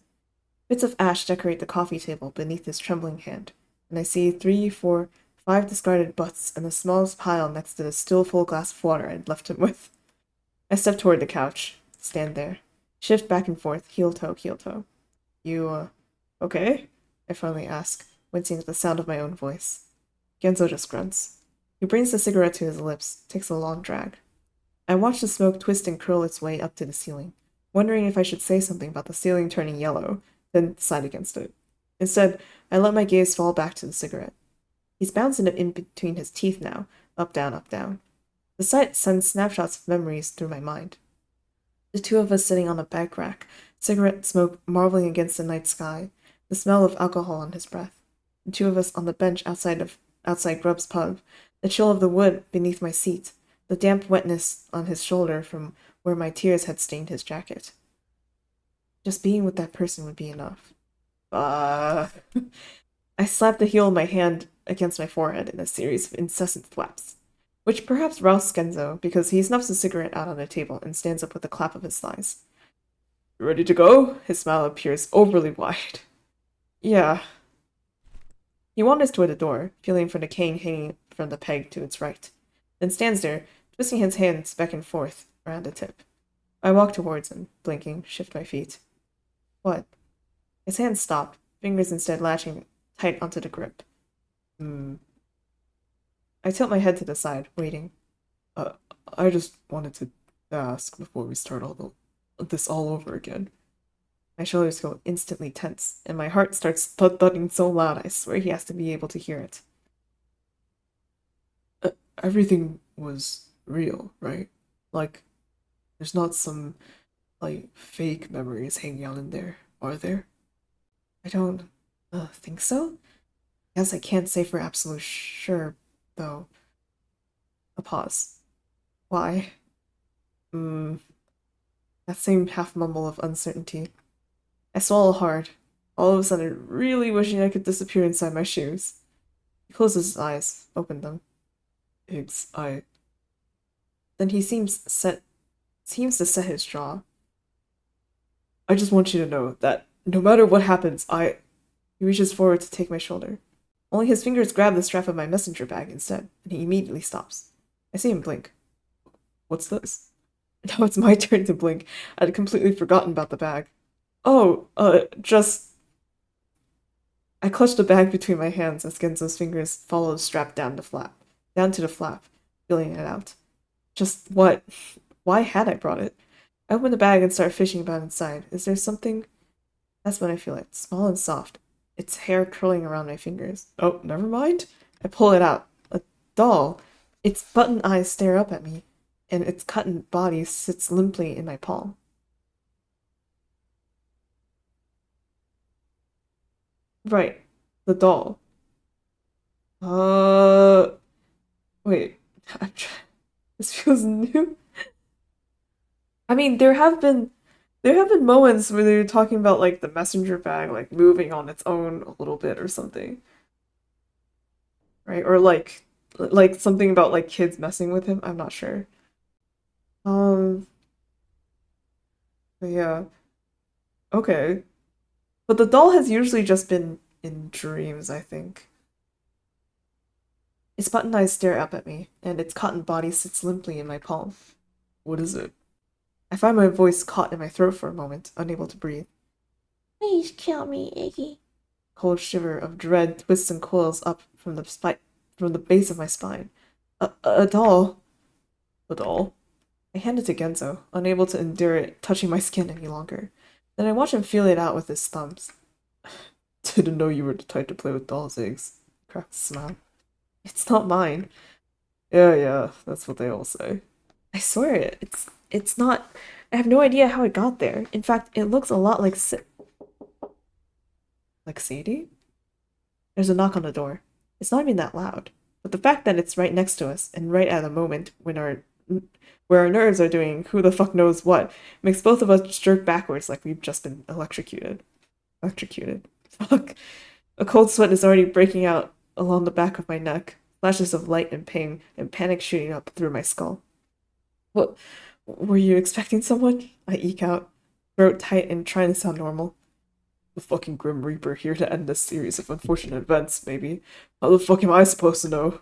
Bits of ash decorate the coffee table beneath his trembling hand, and I see 3, 4, 5 discarded butts and the smallest pile next to the still full glass of water I'd left him with. I step toward the couch, stand there, shift back and forth, heel toe, heel toe. You, okay? I finally ask, wincing at the sound of my own voice. Genzo just grunts. He brings the cigarette to his lips, takes a long drag. I watch the smoke twist and curl its way up to the ceiling, wondering if I should say something about the ceiling turning yellow, then decide against it. Instead, I let my gaze fall back to the cigarette. He's bouncing it in between his teeth now, up, down, up, down. The sight sends snapshots of memories through my mind. The two of us sitting on a bag rack, cigarette smoke marbling against the night sky, the smell of alcohol on his breath. The two of us on the bench outside Grubb's pub, the chill of the wood beneath my seat, the damp wetness on his shoulder from where my tears had stained his jacket. Just being with that person would be enough. I slapped the heel of my hand against my forehead in a series of incessant thwaps, which perhaps roused Genzo because he snuffs a cigarette out on the table and stands up with a clap of his thighs. Ready to go? His smile appears overly wide. Yeah. He wanders toward the door, feeling for the cane hanging from the peg to its right, then stands there, twisting his hands back and forth around the tip. I walk towards him, blinking, shift my feet. What? His hands stop, fingers instead latching tight onto the grip. I tilt my head to the side, waiting. I just wanted to ask before we start this all over again. My shoulders go instantly tense, and my heart starts thudding so loud I swear he has to be able to hear it. Everything was real, right? Like, there's not some, fake memories hanging out in there, are there? I don't, think so? Guess I can't say for absolute sure, though. A pause. Why? That same half mumble of uncertainty. I swallow hard, all of a sudden really wishing I could disappear inside my shoes. He closes his eyes, opened them. Then he seems to set his jaw. I just want you to know that no matter what happens, He reaches forward to take my shoulder. Only his fingers grab the strap of my messenger bag instead, and he immediately stops. I see him blink. What's this? Now it's my turn to blink. I'd completely forgotten about the bag. Oh, just... I clutch the bag between my hands as Genzo's fingers follow the strap down to the flap, feeling it out. Just what? Why had I brought it? I open the bag and start fishing about inside. Is there something? That's when I feel it, small and soft. Its hair curling around my fingers. Oh, never mind. I pull it out. A doll. Its button eyes stare up at me, and its cut body sits limply in my palm. Right. The doll. Wait. This feels new. I mean, there have been moments where they're talking about like the messenger bag like moving on its own a little bit or something, right? Or like something about like kids messing with him. I'm not sure. Um, but yeah. Okay. But the doll has usually just been in dreams, I think. Its button eyes stare up at me, and its cotton body sits limply in my palm. What is it? I find my voice caught in my throat for a moment, unable to breathe. Please kill me, Iggy. Cold shiver of dread twists and coils up from the base of my spine. A doll. A doll? I hand it to Genzo, unable to endure it touching my skin any longer. Then I watch him feel it out with his thumbs. Didn't know you were the type to play with dolls' eggs. Cracked a smile. It's not mine. Yeah, that's what they all say. I swear it's not. I have no idea how it got there. In fact, it looks a lot like like Sadie? There's a knock on the door. It's not even that loud. But the fact that it's right next to us and right at a moment where our nerves are doing who the fuck knows what makes both of us jerk backwards like we've just been electrocuted. Electrocuted. Fuck. A cold sweat is already breaking out along the back of my neck. flashes of light and pain, and panic shooting up through my skull. What? Were you expecting someone? I eke out, throat tight and trying to sound normal. The fucking Grim Reaper here to end this series of unfortunate events, maybe. How the fuck am I supposed to know?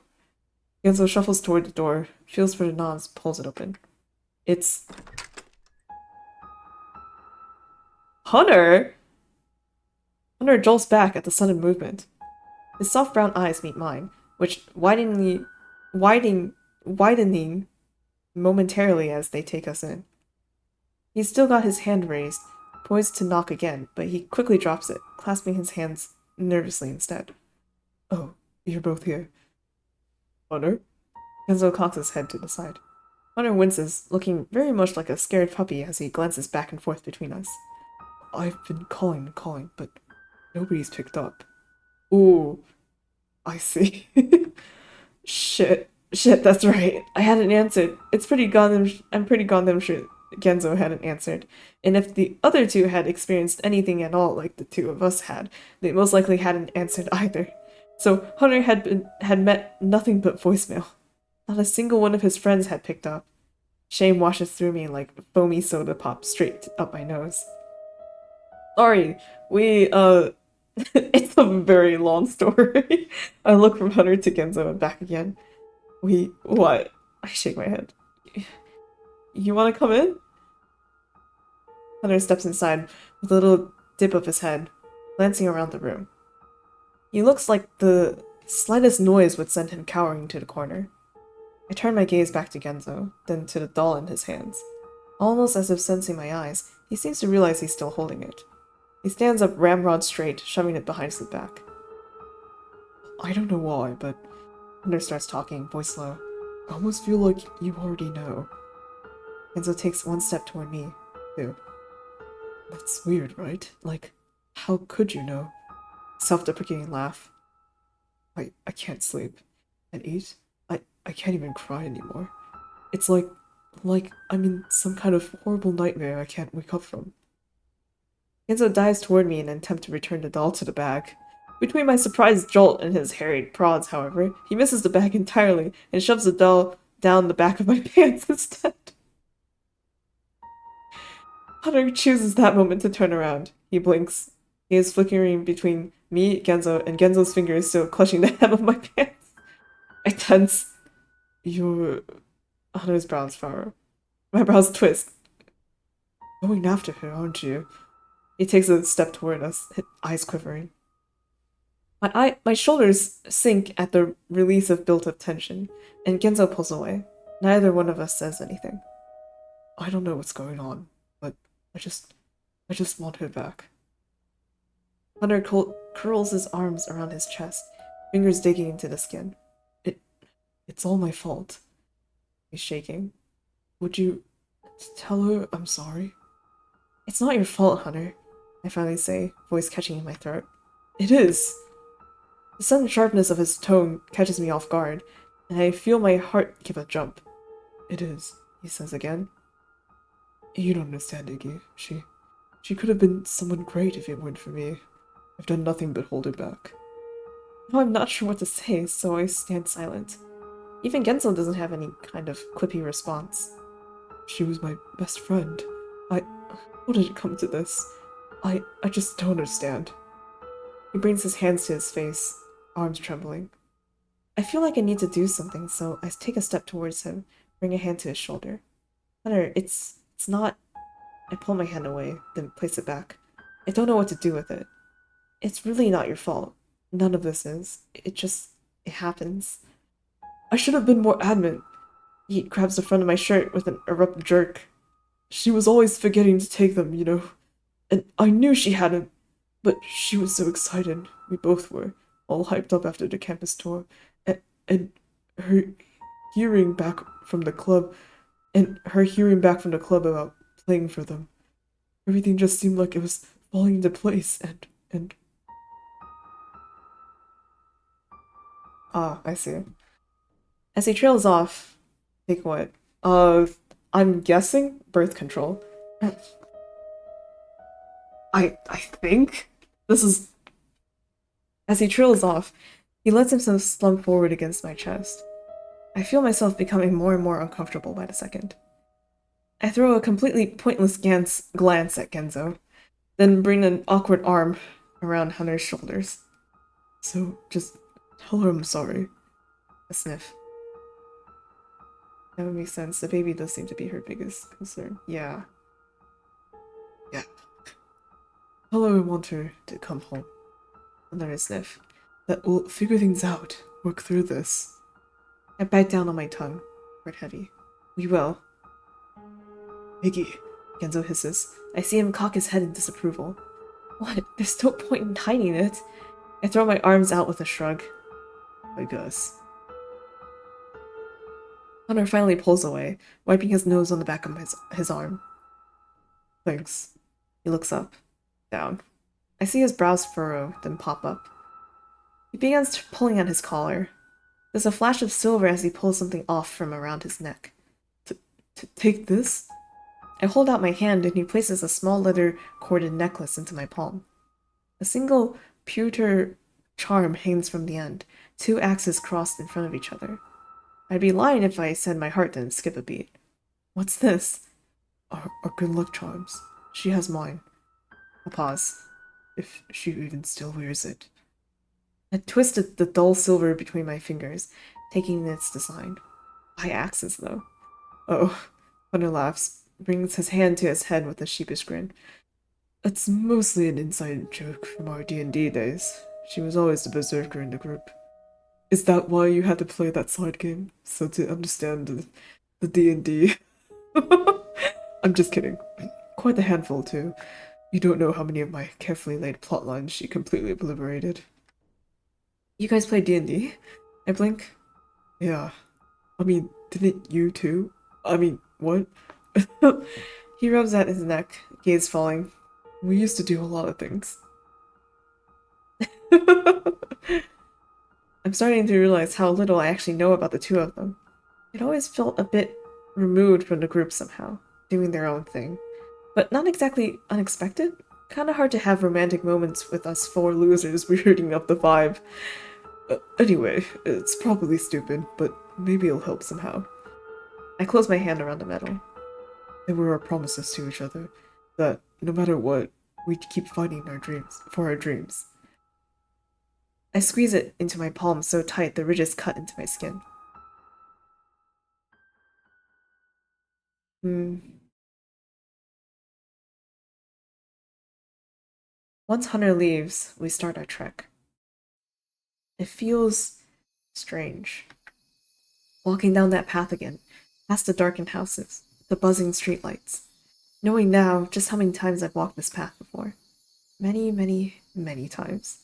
Genzo shuffles toward the door, feels for the knobs, pulls it open. It's... Hunter! Hunter jolts back at the sudden movement. His soft brown eyes meet mine, which widening momentarily as they take us in. He's still got his hand raised, poised to knock again, but he quickly drops it, clasping his hands nervously instead. Oh, you're both here. Hunter? Genzo cocks his head to the side. Hunter winces, looking very much like a scared puppy as he glances back and forth between us. I've been calling and calling, but nobody's picked up. Ooh, I see. Shit, that's right. I hadn't answered. I'm pretty goddamn sure Genzo hadn't answered. And if the other two had experienced anything at all like the two of us had, they most likely hadn't answered either. So Hunter had met nothing but voicemail. Not a single one of his friends had picked up. Shame washes through me like foamy soda pop straight up my nose. Sorry, it's a very long story. I look from Hunter to Genzo and back again. What? I shake my head. You want to come in? Hunter steps inside with a little dip of his head, glancing around the room. He looks like the slightest noise would send him cowering to the corner. I turn my gaze back to Genzo, then to the doll in his hands. Almost as if sensing my eyes, he seems to realize he's still holding it. He stands up ramrod straight, shoving it behind his back. I don't know why, but Hunter starts talking, voice low. I almost feel like you already know. Genzo takes one step toward me, too. That's weird, right? Like, how could you know? Self-deprecating laugh. I can't sleep. At 8? I can't even cry anymore. It's like I'm in some kind of horrible nightmare I can't wake up from. Genzo dives toward me in an attempt to return the doll to the bag. Between my surprised jolt and his harried prods, however, he misses the bag entirely and shoves the doll down the back of my pants instead. Hunter chooses that moment to turn around. He blinks. He is flickering between me, Genzo, and Genzo's fingers still clutching the hem of my pants. I tense. You're... Hunter's brows furrow. My brows twist. Going after her, aren't you? He takes a step toward us, his eyes quivering. My shoulders sink at the release of built-up tension, and Genzo pulls away. Neither one of us says anything. I don't know what's going on, but I just want her back. Hunter curls his arms around his chest, fingers digging into the skin. It's all my fault. He's shaking. Would you tell her I'm sorry? It's not your fault, Hunter, I finally say, voice catching in my throat. It is. The sudden sharpness of his tone catches me off guard, and I feel my heart give a jump. It is, he says again. You don't understand, Iggy. She could have been someone great if it weren't for me. I've done nothing but hold her back. Now I'm not sure what to say, so I stand silent. Even Genzo doesn't have any kind of quippy response. She was my best friend. How did it come to this? I just don't understand. He brings his hands to his face, arms trembling. I feel like I need to do something, so I take a step towards him, bring a hand to his shoulder. Hunter, it's not... I pull my hand away, then place it back. I don't know what to do with it. It's really not your fault. None of this is. It happens. I should have been more adamant. He grabs the front of my shirt with an abrupt jerk. She was always forgetting to take them, you know. And I knew she hadn't. But she was so excited. We both were. All hyped up after the campus tour. And her hearing back from the club. About playing for them. Everything just seemed like it was falling into place and... Ah, I see. As he trails off, take what? I'm guessing birth control. I think this is... As he trails off, He lets himself slump forward against my chest. I feel myself becoming more and more uncomfortable by the second. I throw a completely pointless glance at Genzo, then bring an awkward arm around Hunter's shoulders. So, just tell her I'm sorry. A sniff. That would make sense. The baby does seem to be her biggest concern. Yeah. Yeah. Tell her I want her to come home. Another sniff. That we'll figure things out. Work through this. I bite down on my tongue. Quite heavy. We will. Miggy, Genzo hisses. I see him cock his head in disapproval. What? There's no point in hiding it. I throw my arms out with a shrug. I guess. Hunter finally pulls away, wiping his nose on the back of his arm. Thanks. He looks up. Down. I see his brows furrow, then pop up. He begins pulling at his collar. There's a flash of silver as he pulls something off from around his neck. Take this? I hold out my hand and he places a small leather-corded necklace into my palm. A single pewter charm hangs from the end, 2 axes crossed in front of each other. I'd be lying if I said my heart didn't skip a beat. What's this? Our good luck charms. She has mine. A pause. If she even still wears it. I twisted the dull silver between my fingers, taking its design. Why axes, though? Oh, Hunter laughs, brings his hand to his head with a sheepish grin. It's mostly an inside joke from our D&D days. She was always the berserker in the group. Is that why you had to play that side game? So to understand the D&D? I'm just kidding. Quite the handful, too. You don't know how many of my carefully laid plot lines she completely obliterated. You guys play D&D? I blink. Yeah. I mean, didn't you too? I mean, what? He rubs at his neck, gaze falling. We used to do a lot of things. I'm starting to realize how little I actually know about the two of them. It always felt a bit removed from the group somehow, doing their own thing. But not exactly unexpected. Kinda hard to have romantic moments with us 4 losers weirding up the vibe. Anyway, it's probably stupid, but maybe it'll help somehow. I close my hand around the metal. There were our promises to each other, that no matter what, we'd keep fighting for our dreams. I squeeze it into my palm so tight the ridges cut into my skin. Once Hunter leaves, we start our trek. It feels strange. Walking down that path again, past the darkened houses, the buzzing streetlights. Knowing now just how many times I've walked this path before. Many, many, many times.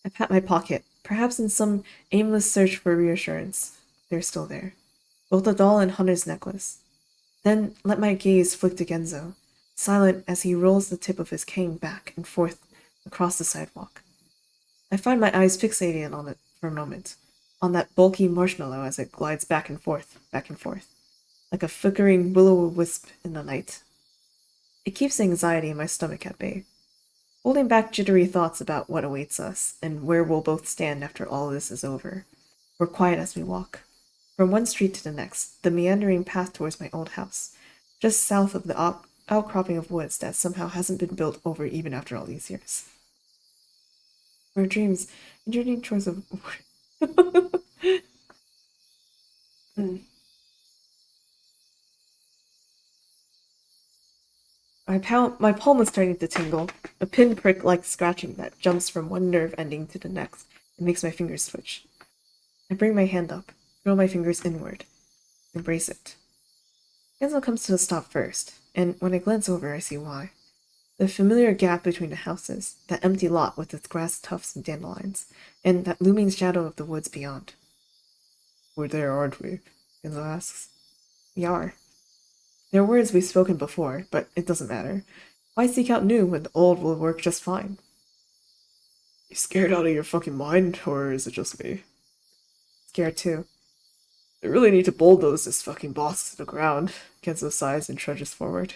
I pat my pocket, perhaps in some aimless search for reassurance. They're still there. Both the doll and Hunter's necklace. Then let my gaze flick to Genzo, silent as he rolls the tip of his cane back and forth across the sidewalk. I find my eyes fixated on it for a moment, on that bulky marshmallow as it glides back and forth, like a flickering will-o'-wisp in the night. It keeps the anxiety in my stomach at bay, holding back jittery thoughts about what awaits us and where we'll both stand after all this is over. We're quiet as we walk. From one street to the next, the meandering path towards my old house, just south of the outcropping of woods that somehow hasn't been built over even after all these years. Our dreams, enduring choice of... My palm is starting to tingle, a pinprick-like scratching that jumps from one nerve ending to the next and makes my fingers twitch. I bring my hand up, roll my fingers inward, embrace it. Genzo comes to a stop first, and when I glance over, I see why. The familiar gap between the houses, that empty lot with its grass tufts and dandelions, and that looming shadow of the woods beyond. We're there, aren't we? Genzo asks. We are. There are words we've spoken before, but it doesn't matter. Why seek out new when the old will work just fine? You scared out of your fucking mind, or is it just me? Scared too. I really need to bulldoze this fucking boss to the ground. Genzo sighs and trudges forward.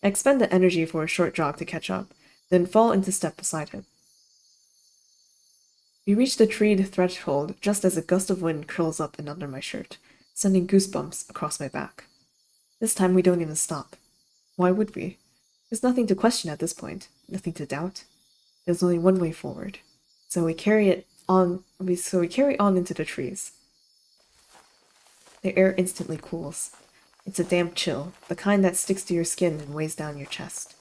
I expend the energy for a short jog to catch up, then fall into step beside him. We reach the treed threshold just as a gust of wind curls up and under my shirt, sending goosebumps across my back. This time we don't even stop. Why would we? There's nothing to question at this point, nothing to doubt. There's only one way forward. So we carry on into the trees. The air instantly cools. It's a damp chill, the kind that sticks to your skin and weighs down your chest.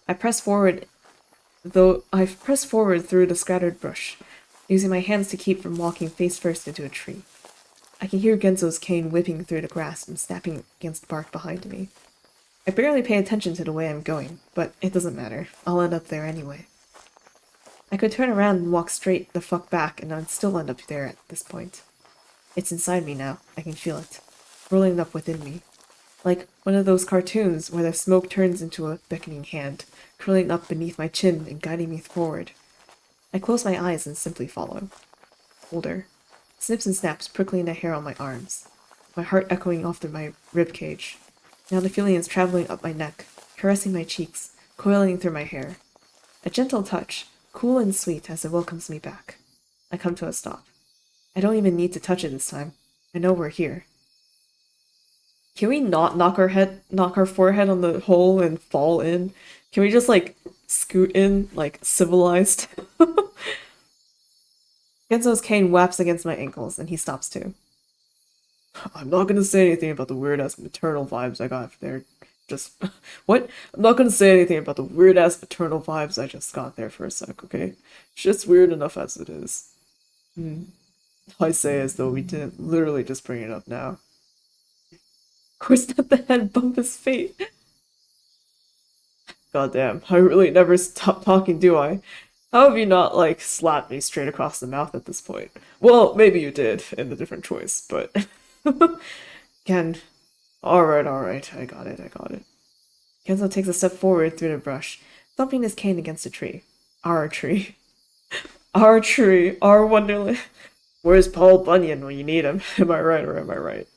I press forward through the scattered brush, using my hands to keep from walking face first into a tree. I can hear Genzo's cane whipping through the grass and snapping against bark behind me. I barely pay attention to the way I'm going, but it doesn't matter. I'll end up there anyway. I could turn around and walk straight the fuck back, and I'd still end up there at this point. It's inside me now. I can feel it, rolling up within me. Like one of those cartoons where the smoke turns into a beckoning hand, curling up beneath my chin and guiding me forward. I close my eyes and simply follow. Older. Snips and snaps prickling the hair on my arms. My heart echoing off through my rib cage. Now the feeling is traveling up my neck, caressing my cheeks, coiling through my hair. A gentle touch, cool and sweet as it welcomes me back. I come to a stop. I don't even need to touch it this time. I know we're here. Can we not knock our forehead on the hole and fall in? Can we just, like, scoot in, like, civilized? Genzo's cane whaps against my ankles, and he stops too. I'm not gonna say anything about the weird-ass maternal vibes I got there. What? I'm not gonna say anything about the weird-ass maternal vibes I just got there for a sec, okay? It's just weird enough as it is. I say as though we didn't literally just bring it up now. Of course not the head bump his fate. Goddamn, I really never stop talking, do I? How have you not, like, slapped me straight across the mouth at this point? Well, maybe you did, in the different choice, but... Again, alright, I got it. Genzo takes a step forward through the brush, thumping his cane against a tree. Our tree. Our tree, our Wonderland. Where's Paul Bunyan when you need him? Am I right or am I right?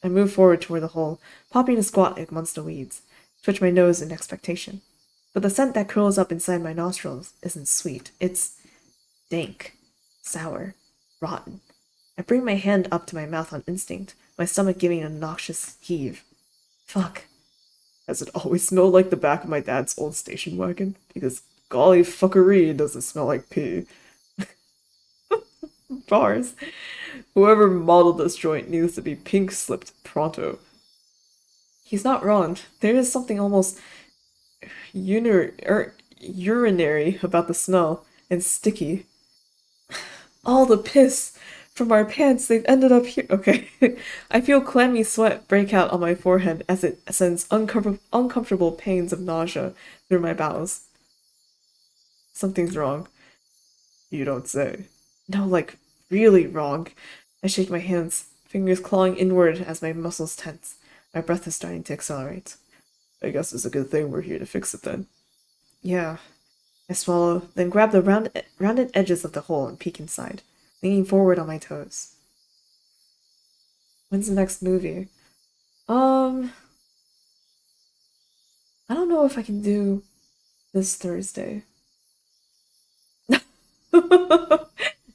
I move forward toward the hole, popping a squat amongst the weeds, twitch my nose in expectation. But the scent that curls up inside my nostrils isn't sweet. It's dank, sour, rotten. I bring my hand up to my mouth on instinct, my stomach giving a noxious heave. Fuck. Does it always smell like the back of my dad's old station wagon? Because golly fuckery doesn't smell like pee. Bars. Whoever modeled this joint needs to be pink-slipped pronto. He's not wrong. There is something almost urinary about the smell, and sticky. All the piss from our pants, they've ended up here. Okay. I feel clammy sweat break out on my forehead as it sends uncomfortable pains of nausea through my bowels. Something's wrong. You don't say. No, like, really wrong. I shake my hands, fingers clawing inward as my muscles tense. My breath is starting to accelerate. I guess it's a good thing we're here to fix it then. Yeah. I swallow, then grab the rounded edges of the hole and peek inside, leaning forward on my toes. When's the next movie? I don't know if I can do this Thursday.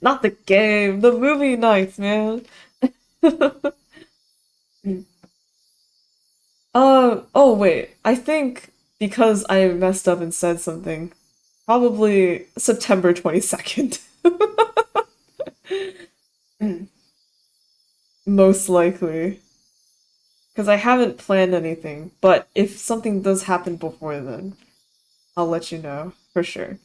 Not the game, the movie nights, man. Oh wait, I think because I messed up and said something, probably September 22nd. Most likely. Because I haven't planned anything, but if something does happen before then, I'll let you know, for sure.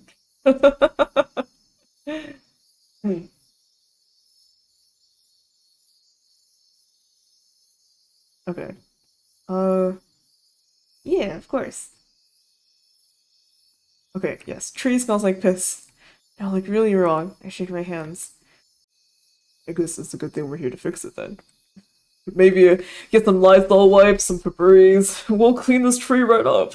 Okay. Uh, yeah, of course. Okay, yes, tree smells like piss. No, like really wrong. I shake my hands. I guess it's a good thing we're here to fix it then. Maybe get some Lysol wipes, some Febreze. We'll clean this tree right up.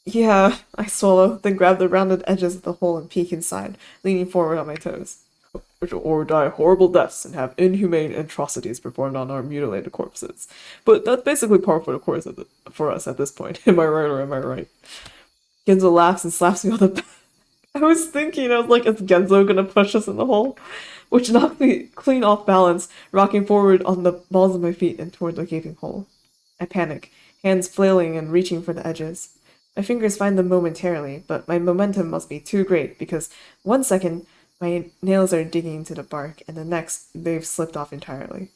Yeah, I swallow, then grab the rounded edges of the hole and peek inside, leaning forward on my toes. Which or die horrible deaths and have inhumane atrocities performed on our mutilated corpses. But that's basically par for the course for us at this point. Am I right or am I right? Genzo laughs and slaps me on the back. I was thinking, I was like, is Genzo gonna push us in the hole? Which knocked me clean off balance, rocking forward on the balls of my feet and toward the gaping hole. I panic, hands flailing and reaching for the edges. My fingers find them momentarily, but my momentum must be too great because 1 second my nails are digging into the bark, and the next they've slipped off entirely.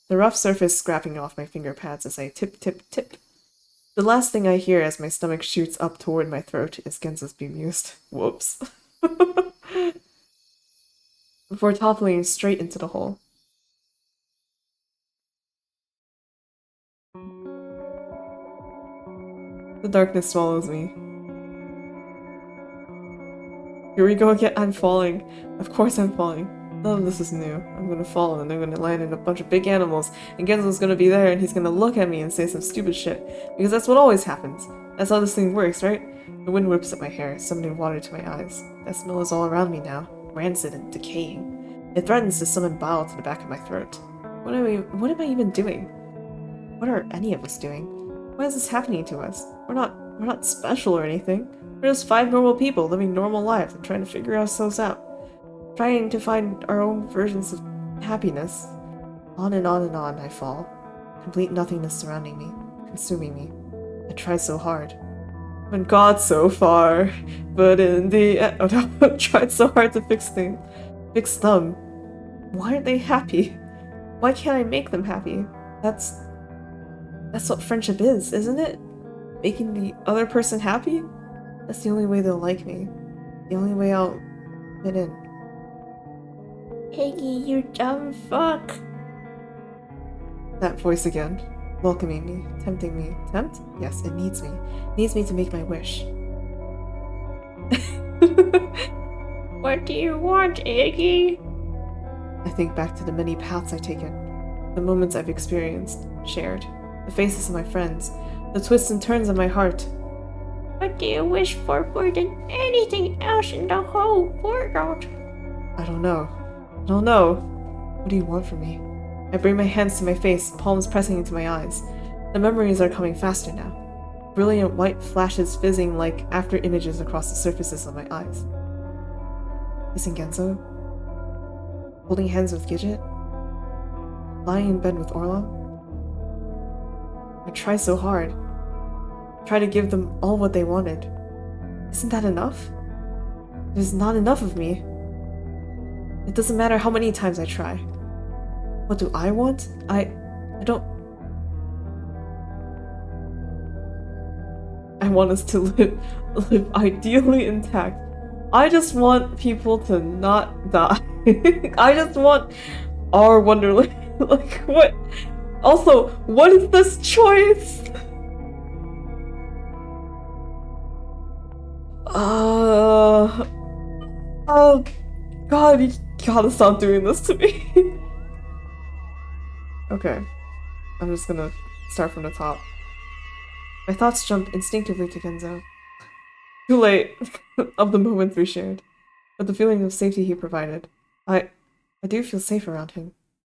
The rough surface scraping off my finger pads as I tip, tip, tip. The last thing I hear as my stomach shoots up toward my throat is Genzo's bemused whoops before toppling straight into the hole. The darkness swallows me. Here we go again. I'm falling. Of course I'm falling. None of this is new. I'm gonna fall and I'm gonna land in a bunch of big animals, and Genzo's gonna be there and he's gonna look at me and say some stupid shit. Because that's what always happens. That's how this thing works, right? The wind whips at my hair, summoning water to my eyes. That smell is all around me now, rancid and decaying. It threatens to summon bile to the back of my throat. What am I even doing? What are any of us doing? Why is this happening to us? We're not special or anything. We're just five normal people living normal lives and trying to figure ourselves out. Trying to find our own versions of happiness. On and on I fall. Complete nothingness surrounding me, consuming me. I tried so hard. Went got so far, but in the end, oh no, tried so hard to fix them. Why aren't they happy? Why can't I make them happy? That's what friendship is, isn't it? Making the other person happy? That's the only way they'll like me. The only way I'll fit in. Piggy, you dumb fuck. That voice again. Welcoming me, tempting me. Tempt? Yes, it needs me. It needs me to make my wish. What do you want, Iggy? I think back to the many paths I've taken, the moments I've experienced, shared, the faces of my friends, the twists and turns of my heart. What do you wish for more than anything else in the whole world? I don't know. I don't know. What do you want from me? I bring my hands to my face, palms pressing into my eyes. The memories are coming faster now. Brilliant white flashes fizzing like after images across the surfaces of my eyes. Kissing Genzo? Holding hands with Gidget? Lying in bed with Orlon? I try so hard. Try to give them all what they wanted. Isn't that enough? There's not enough of me. It doesn't matter how many times I try. What do I want? I don't... I want us to live ideally intact. I just want people to not die. I just want our Wonderland. Like, what? Also, what is this choice? Oh, God, you gotta stop doing this to me. Okay, I'm just gonna start from the top. My thoughts jump instinctively to Genzo. Too late of the moments we shared, but the feeling of safety he provided. I do feel safe around him.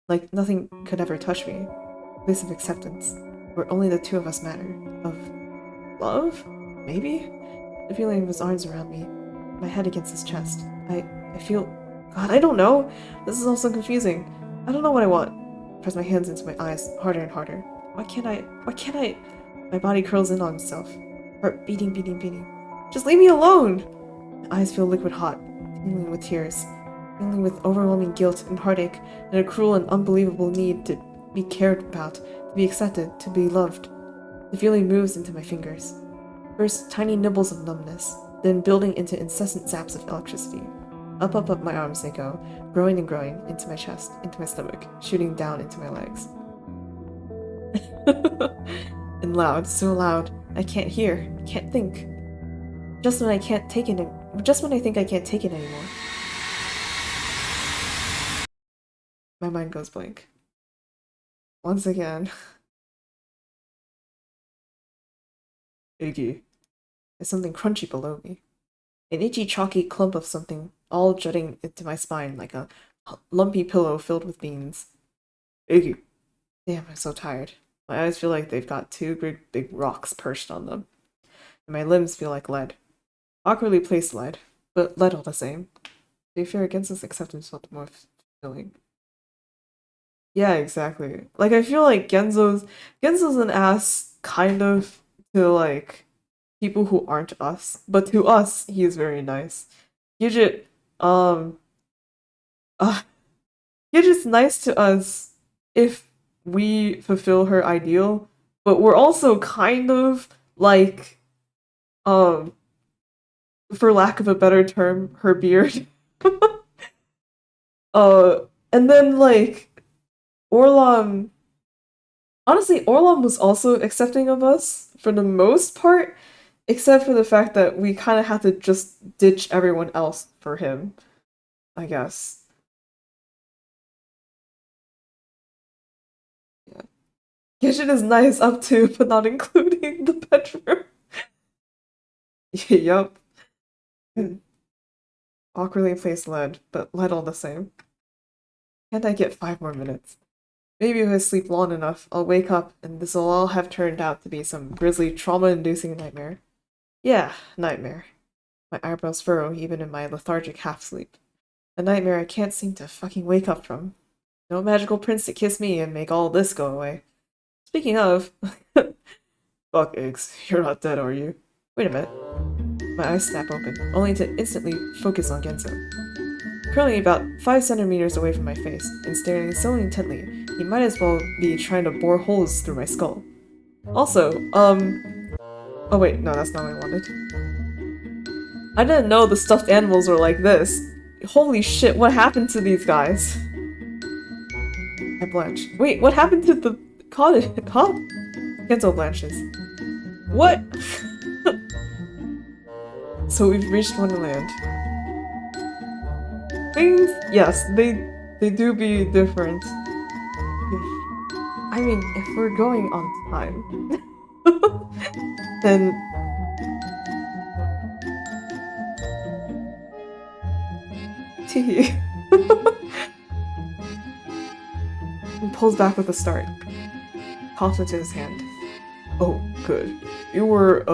Like nothing could ever touch me. A place of acceptance, where only the two of us matter. Of love? Maybe? The feeling of his arms around me, my head against his chest. I feel... God, I don't know! This is all so confusing. I don't know what I want. I press my hands into my eyes, harder and harder. Why can't I? My body curls in on itself. Heart beating, beating, beating. Just leave me alone! My eyes feel liquid hot, tingling with tears. Feeling with overwhelming guilt and heartache, and a cruel and unbelievable need to be cared about, to be accepted, to be loved. The feeling moves into my fingers. First, tiny nibbles of numbness, then building into incessant zaps of electricity. Up, up, up my arms they go, growing and growing, into my chest, into my stomach, shooting down into my legs. And loud, so loud, I can't hear, I can't think. Just when I think I can't take it anymore. My mind goes blank. Once again. Iggy. There's something crunchy below me. An itchy, chalky clump of something, all jutting into my spine like a lumpy pillow filled with beans. Iggy. Damn, I'm so tired. My eyes feel like they've got two great big rocks perched on them. And my limbs feel like lead. Awkwardly placed lead. but let all the same. To be fair, Genzo's acceptance felt more fulfilling. Yeah, exactly. Like I feel like Genzo's an ass kind of to like people who aren't us, but to us he is very nice. Gidget, um, uh, Gidget's nice to us if we fulfill her ideal, but we're also kind of like, um, for lack of a better term, her beard. uh, and then like Orlam. Honestly, Orlam was also accepting of us for the most part, except for the fact that we kind of had to just ditch everyone else for him, I guess. Yeah. Gidget is nice up to, but not including the bedroom. Yup. Awkwardly placed lead, but lead all the same. Can't I get 5 more minutes? Maybe if I sleep long enough, I'll wake up and this'll all have turned out to be some grisly, trauma-inducing nightmare. Yeah, nightmare. My eyebrows furrow even in my lethargic half-sleep. A nightmare I can't seem to fucking wake up from. No magical prince to kiss me and make all this go away. Speaking of... Fuck eggs, you're not dead, are you? Wait a minute. My eyes snap open, only to instantly focus on Genzo. Currently about 5 centimeters away from my face, and staring so intently, he might as well be trying to bore holes through my skull. Also, oh wait, no, that's not what I wanted. I didn't know the stuffed animals were like this. Holy shit, what happened to these guys? I blanch. Wait, what happened to the cottage? Huh? Genzo blanches. What? So we've reached Wonderland. Things, yes, they do be different. I mean, if we're going on time, then Tee. He pulls back with a start. Coughs into his hand. Oh, good. You were,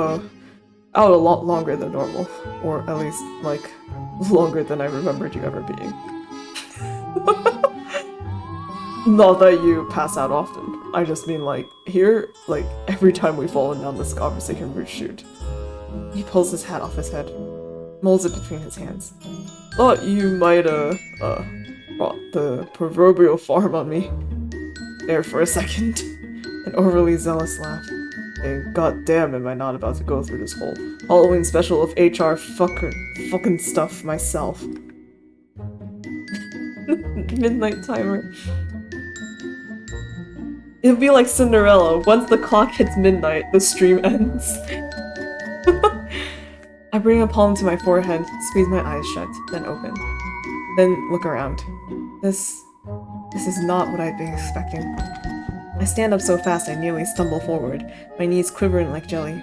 out a lot longer than normal. Or at least, like, longer than I remembered you ever being. Not that you pass out often. I just mean, like, here, like, every time we've fallen down this godforsaken root chute. He pulls his hat off his head, molds it between his hands. Thought you might, brought the proverbial farm on me. There for a second. An overly zealous laugh. And goddamn am I not about to go through this whole Halloween special of HR fucking stuff myself. Midnight timer. It'll be like Cinderella. Once the clock hits midnight, the stream ends. I bring a palm to my forehead, squeeze my eyes shut, then open. Then look around. This is not what I'd been expecting. I stand up so fast I nearly stumble forward, my knees quivering like jelly.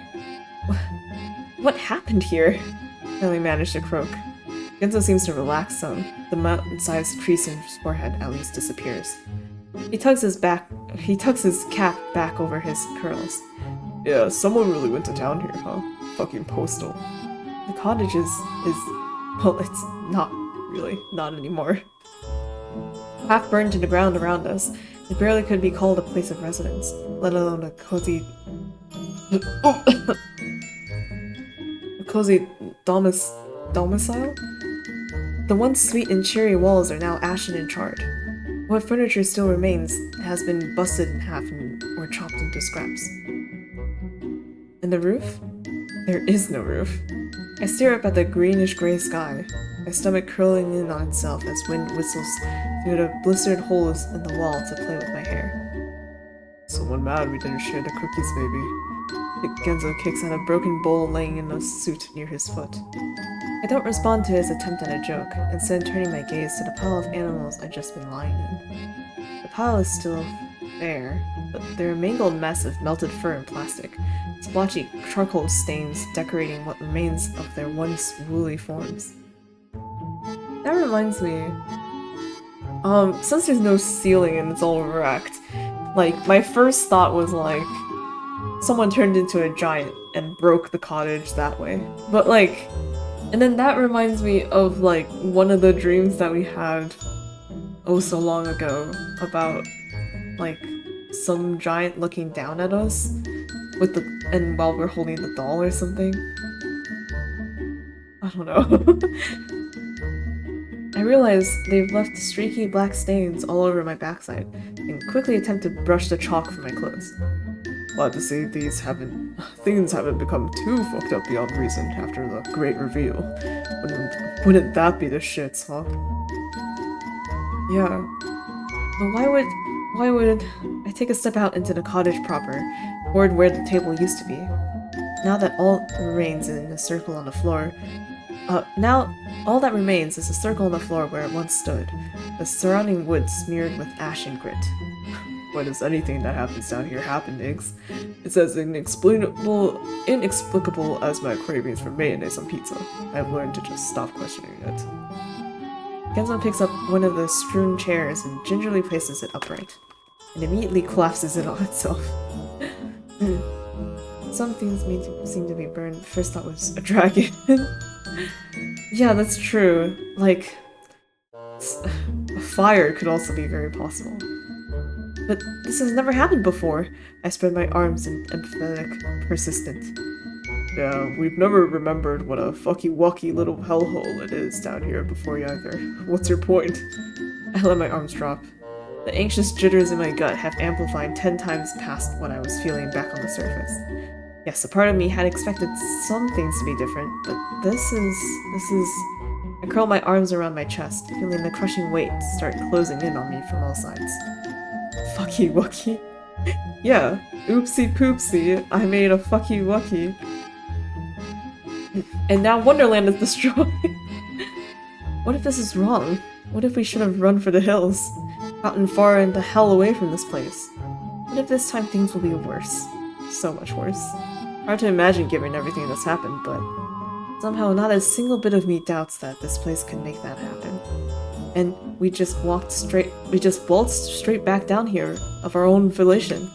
What happened here? I only managed to croak. Genzo seems to relax some. The mountain-sized crease in his forehead at least disappears. He tugs his cap back over his curls. Yeah, someone really went to town here, huh? Fucking postal. The cottage is well, it's not really, not anymore. Half burned to the ground around us, it barely could be called a place of residence, let alone a cozy... a cozy domicile? The once sweet and cheery walls are now ashen and charred. What furniture still remains has been busted in half or chopped into scraps. And the roof? There is no roof. I stare up at the greenish-gray sky, my stomach curling in on itself as wind whistles through the blistered holes in the wall to play with my hair. Someone mad we didn't share the cookies, baby. Genzo kicks at a broken bowl laying in a suit near his foot. I don't respond to his attempt at a joke, instead turning my gaze to the pile of animals I'd just been lying in. The pile is still there, but they're a mangled mess of melted fur and plastic, splotchy charcoal stains decorating what remains of their once woolly forms. That reminds me, since there's no ceiling and it's all wrecked, like, my first thought was like, someone turned into a giant and broke the cottage that way. But like, And then that reminds me of like one of the dreams that we had oh so long ago about like some giant looking down at us with the and while we're holding the doll or something. I don't know. I realize they've left streaky black stains all over my backside and quickly attempt to brush the chalk from my clothes. Glad to see things haven't become too fucked up beyond reason after the great reveal. Wouldn't that be the shits, huh? Yeah. But why would I take a step out into the cottage proper, toward where the table used to be? Now that all remains in a circle on the floor, now all that remains is a circle on the floor where it once stood, the surrounding wood smeared with ash and grit. Why does anything that happens down here happen, Niggs? It's as inexplicable as my cravings for mayonnaise on pizza. I've learned to just stop questioning it. Genzo picks up one of the strewn chairs and gingerly places it upright, and immediately collapses it on itself. Some things seem to be burned. First thought was a dragon. Yeah, that's true. Like, a fire could also be very possible. But this has never happened before. I spread my arms in empathetic, persistent. Yeah, we've never remembered what a fucky-wucky little hellhole it is down here before you either. What's your point? I let my arms drop. The anxious jitters in my gut have amplified 10 times past what I was feeling back on the surface. Yes, a part of me had expected some things to be different, but this is... I curl my arms around my chest, feeling the crushing weight start closing in on me from all sides. Fucky wucky. Yeah, oopsie poopsie, I made a fucky wucky. And now Wonderland is destroyed. What if this is wrong? What if we should have run for the hills? Gotten far and the hell away from this place? What if this time things will be worse? So much worse. Hard to imagine given everything that's happened, but somehow not a single bit of me doubts that this place can make that happen. And we just waltzed straight back down here of our own volition.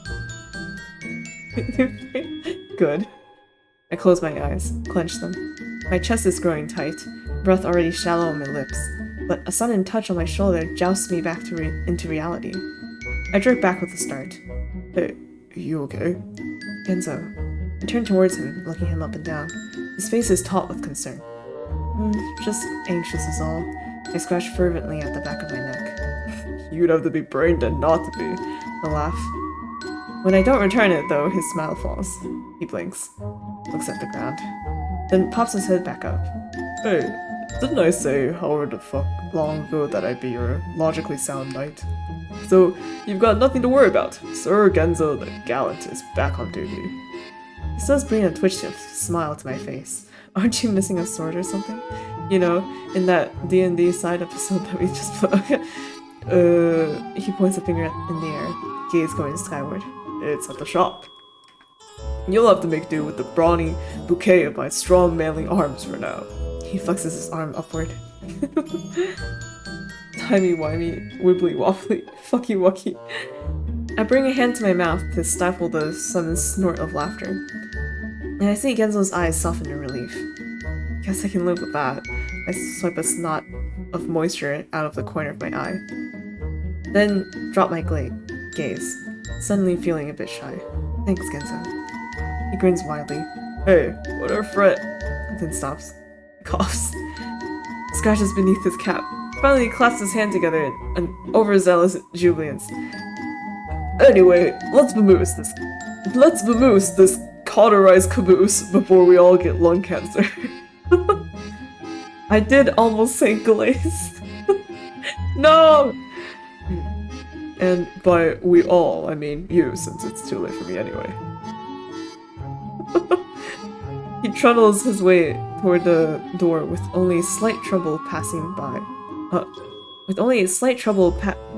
Good. I close my eyes, clench them. My chest is growing tight, breath already shallow on my lips, but a sudden touch on my shoulder jousts me back into reality. I jerk back with a start. Hey, you okay? Genzo. I turn towards him, looking him up and down. His face is taut with concern. Just anxious is all. I scratch fervently at the back of my neck. You'd have to be brain dead not to be. I laugh. When I don't return it, though, his smile falls. He blinks, looks at the ground, then pops his head back up. Hey, didn't I say however the fuck long ago that I'd be your logically sound knight? So, you've got nothing to worry about. Sir Genzo the Gallant is back on duty. This does bring a twitched smile to my face. Aren't you missing a sword or something? You know, in that D&D side episode that we just put. He points a finger in the air, gaze going skyward. It's at the shop. You'll have to make do with the brawny bouquet of my strong manly arms for now. He flexes his arm upward. Timey-wimey, wibbly-wobbly, fucky-wucky. I bring a hand to my mouth to stifle the sudden snort of laughter. And I see Genzo's eyes soften in relief. Guess I can live with that. I swipe a snot of moisture out of the corner of my eye. Then drop my gaze, suddenly feeling a bit shy. Thanks, Genzo. He grins widely. Hey, what a fret! And then stops. Coughs. Scratches beneath his cap. Finally clasps his hand together in an overzealous jubilance. Anyway, let's vamoose this cauterized caboose before we all get lung cancer. I did almost say glaze. No! And by we all, I mean you, since it's too late for me anyway. He trundles his way toward the door with only slight trouble passing by.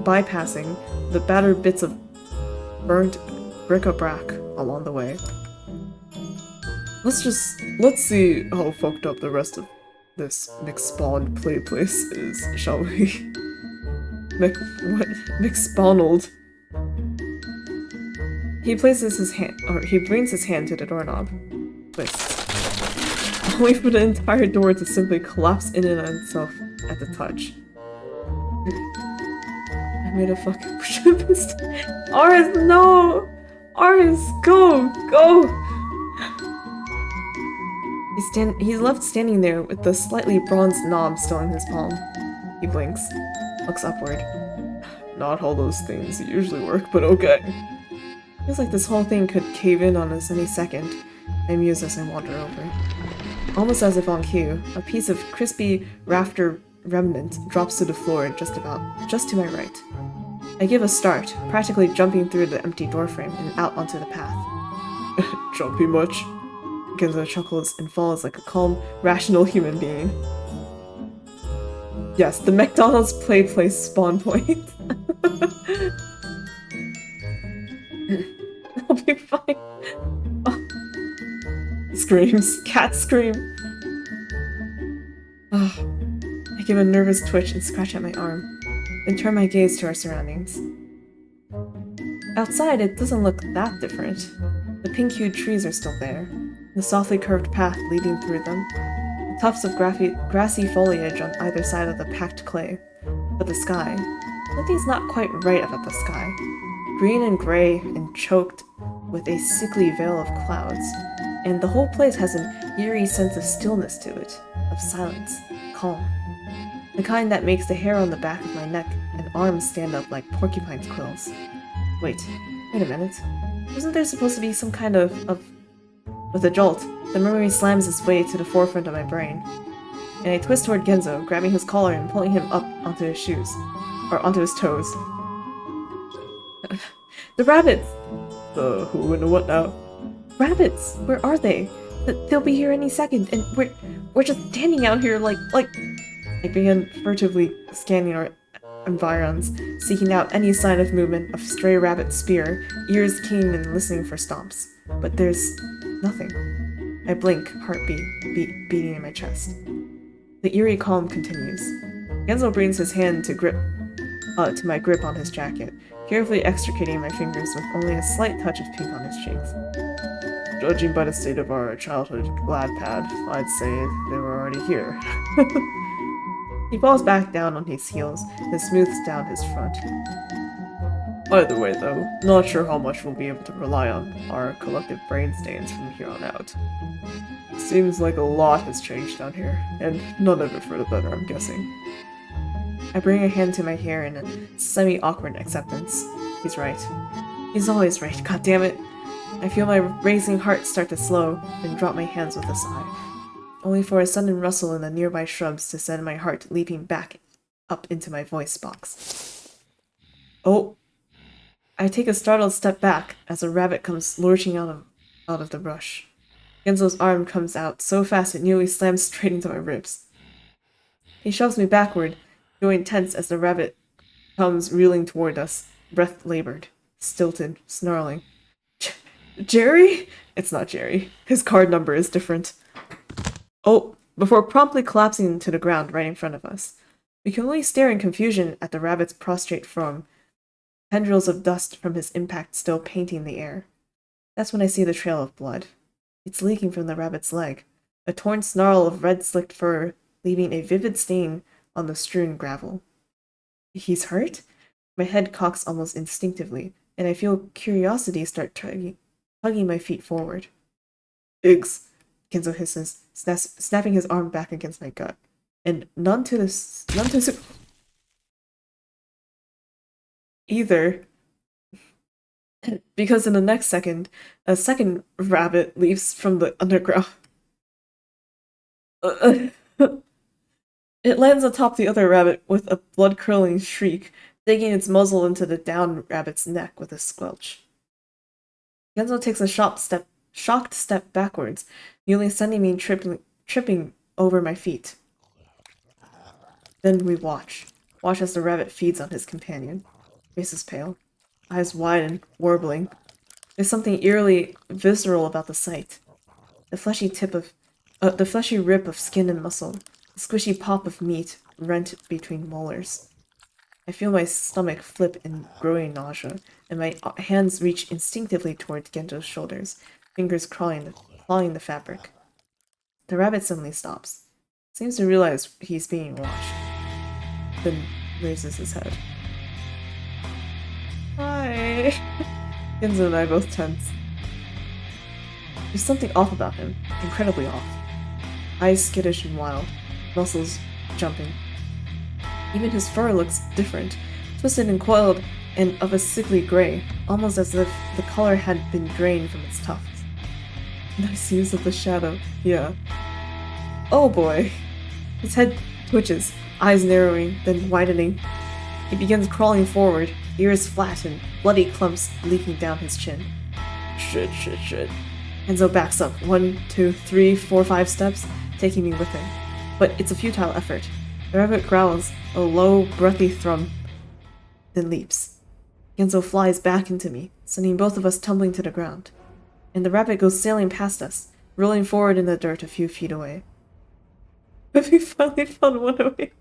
Bypassing the battered bits of burnt bric-a-brac along the way. Let's see how fucked up the rest of this McSpawned place is, shall we? McSpawned. He brings his hand to the doorknob. Twist. only for the entire door to simply collapse in and on itself at the touch. I made a fucking push-up mistake. Aris, no! Aris, go! Go! He's left standing there with the slightly bronzed knob still in his palm. He blinks, looks upward. Not all those things usually work, but okay. Feels like this whole thing could cave in on us any second. I muse as I wander over. Almost as if on cue, a piece of crispy rafter remnant drops to the floor just to my right. I give a start, practically jumping through the empty doorframe and out onto the path. Jumpy much? Genzo chuckles and follows like a calm, rational human being. Yes, the McDonald's play place spawn point. I'll be fine. Oh. Screams. Cat scream. Oh. I give a nervous twitch and scratch at my arm, then turn my gaze to our surroundings. Outside, it doesn't look that different. The pink-hued trees are still there, the softly curved path leading through them, the tufts of grassy foliage on either side of the packed clay. But the sky, something's not quite right about the sky. Green and gray and choked with a sickly veil of clouds, and the whole place has an eerie sense of stillness to it, of silence, calm. The kind that makes the hair on the back of my neck and arms stand up like porcupine's quills. Wait a minute. Wasn't there supposed to be some kind of... With a jolt, the memory slams its way to the forefront of my brain, and I twist toward Genzo, grabbing his collar and pulling him up onto his shoes. Or onto his toes. The rabbits! Who and what now? Rabbits! Where are they? They'll be here any second, and we're just standing out here like... I began furtively scanning our environs, seeking out any sign of movement of stray rabbit spear, ears keen and listening for stomps. But there's nothing. I blink, heartbeat beating in my chest. The eerie calm continues. Genzo brings his hand to my grip on his jacket, carefully extricating my fingers with only a slight touch of pink on his cheeks. Judging by the state of our childhood glad pad, I'd say they were already here. He falls back down on his heels and smooths down his front. Either way though, not sure how much we'll be able to rely on our collective brain stains from here on out. Seems like a lot has changed down here, and none of it for the better, I'm guessing. I bring a hand to my hair in a semi-awkward acceptance. He's right. He's always right, goddammit! I feel my racing heart start to slow, then drop my hands with a sigh. Only for a sudden rustle in the nearby shrubs to send my heart leaping back up into my voice box. Oh! I take a startled step back as a rabbit comes lurching out of the brush. Genzo's arm comes out so fast it nearly slams straight into my ribs. He shoves me backward, growing tense as the rabbit comes reeling toward us, breath labored, stilted, snarling. Jerry? It's not Jerry. His card number is different. Oh, before promptly collapsing to the ground right in front of us. We can only stare in confusion at the rabbit's prostrate form, tendrils of dust from his impact still painting the air. That's when I see the trail of blood. It's leaking from the rabbit's leg, a torn snarl of red slicked fur leaving a vivid stain on the strewn gravel. He's hurt? My head cocks almost instinctively, and I feel curiosity start tugging my feet forward. Iggs! Genzo hisses, snapping his arm back against my gut. And none to either. Because in the next second, a second rabbit leaps from the underground. It lands atop the other rabbit with a blood-curdling shriek, digging its muzzle into the downed rabbit's neck with a squelch. Genzo takes a shocked step backwards, nearly sending me tripping over my feet. Then we watch as the rabbit feeds on his companion. Face is pale, eyes wide and warbling. There's something eerily visceral about the sight. The fleshy rip of skin and muscle, the squishy pop of meat rent between molars. I feel my stomach flip in growing nausea, and my hands reach instinctively toward Gento's shoulders, fingers clawing the fabric. The rabbit suddenly stops. Seems to realize he's being watched. Then raises his head. Hi. Genzo and I both tense. There's something off about him. Incredibly off. Eyes skittish and wild. Muscles jumping. Even his fur looks different. Twisted and coiled and of a sickly gray. Almost as if the color had been drained from its tufts. Nice use of the shadow. Yeah. Oh boy. His head twitches. Eyes narrowing, then widening. He begins crawling forward. Ears flat and bloody clumps leaking down his chin. Shit. Enzo backs up 1, 2, 3, 4, 5 steps, taking me with him. But it's a futile effort. The rabbit growls, a low, breathy thrum, then leaps. Genzo flies back into me, sending both of us tumbling to the ground. And the rabbit goes sailing past us, rolling forward in the dirt a few feet away. We finally found 108.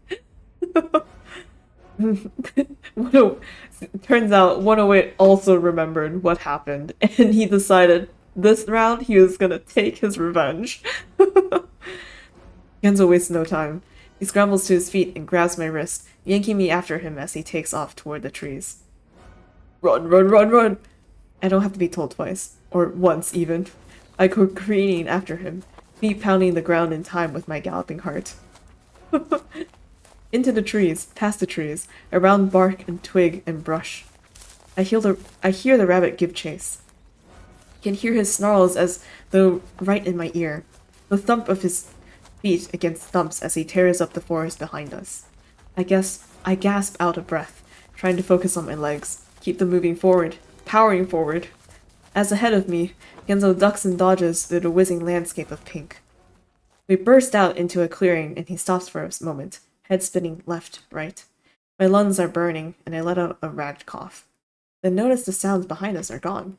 Turns out 108 also remembered what happened, and he decided this round he was gonna take his revenge. Genzo wastes no time. He scrambles to his feet and grabs my wrist, yanking me after him as he takes off toward the trees. Run! I don't have to be told twice, or once even. I go careening after him, feet pounding the ground in time with my galloping heart. Into the trees, past the trees, around bark and twig and brush. I hear the rabbit give chase. I can hear his snarls as though right in my ear, the thump of his feet against stumps as he tears up the forest behind us. I gasp out of breath, trying to focus on my legs, keep them moving forward, powering forward. As ahead of me, Genzo ducks and dodges through the whizzing landscape of pink. We burst out into a clearing and he stops for a moment, head spinning left, right. My lungs are burning and I let out a ragged cough. Then notice the sounds behind us are gone.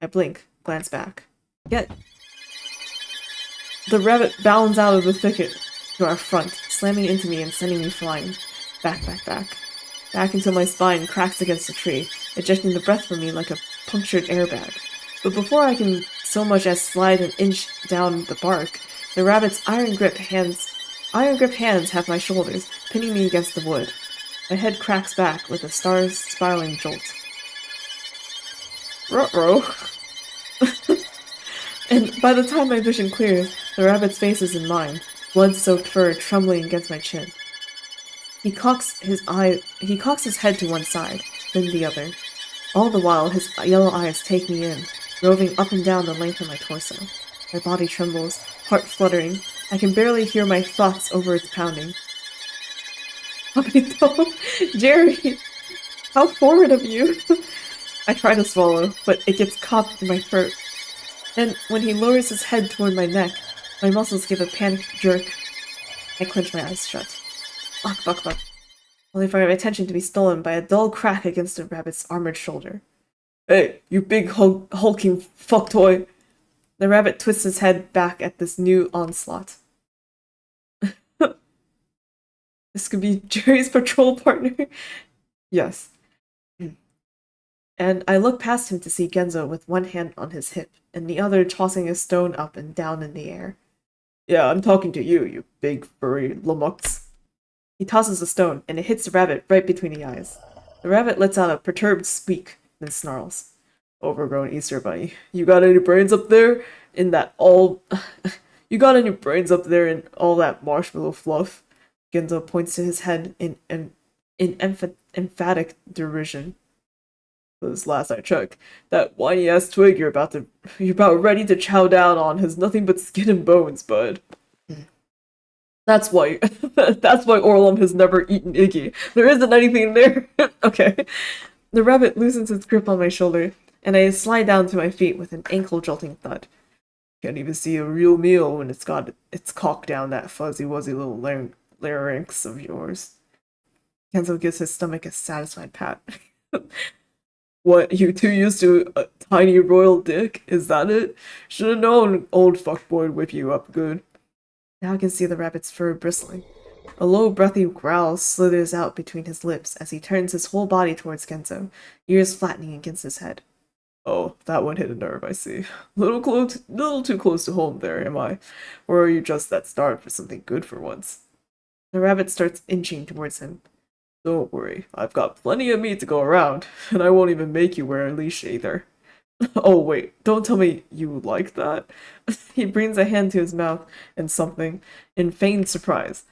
I blink, glance back. Yet the rabbit bounds out of the thicket to our front, slamming into me and sending me flying. Back. Back until my spine cracks against a tree, ejecting the breath from me like a punctured airbag. But before I can so much as slide an inch down the bark, the rabbit's iron grip hands have my shoulders, pinning me against the wood. My head cracks back with a star's spiraling jolt. Ruh-roh. And by the time my vision clears, the rabbit's face is in mine, blood-soaked fur trembling against my chin. He cocks his head to one side, then the other. All the while, his yellow eyes take me in, roving up and down the length of my torso. My body trembles, heart fluttering. I can barely hear my thoughts over its pounding. Jerry! How forward of you! I try to swallow, but it gets caught in my throat. Then, when he lowers his head toward my neck, my muscles give a panicked jerk. I clench my eyes shut. Fuck. Only for my attention to be stolen by a dull crack against the rabbit's armored shoulder. Hey, you big hulking fuck toy! The rabbit twists his head back at this new onslaught. This could be Jerry's patrol partner. Yes. And I look past him to see Genzo with one hand on his hip, and the other tossing a stone up and down in the air. Yeah, I'm talking to you, you big furry lummox. He tosses a stone, and it hits the rabbit right between the eyes. The rabbit lets out a perturbed squeak, then snarls. Overgrown Easter Bunny, you got any brains up there in that all... You got any brains up there in all that marshmallow fluff? Genzo points to his head in emphatic derision. This last I checked, that whiny-ass twig you're about ready to chow down on has nothing but skin and bones, bud. That's why Orlum has never eaten Iggy. There isn't anything there. Okay. The rabbit loosens its grip on my shoulder, and I slide down to my feet with an ankle-jolting thud. Can't even see a real meal when it's got its cock down that fuzzy-wuzzy little larynx of yours. Kenzo gives his stomach a satisfied pat. What, you two used to a tiny royal dick? Is that it? Should've known old fuckboy'd whip you up good. Now I can see the rabbit's fur bristling. A low, breathy growl slithers out between his lips as he turns his whole body towards Genzo, ears flattening against his head. Oh, that one hit a nerve, I see. Little too close to home there, am I? Or are you just that starved for something good for once? The rabbit starts inching towards him. Don't worry, I've got plenty of meat to go around, and I won't even make you wear a leash either. Oh wait, don't tell me you like that. He brings a hand to his mouth and something, in feigned surprise,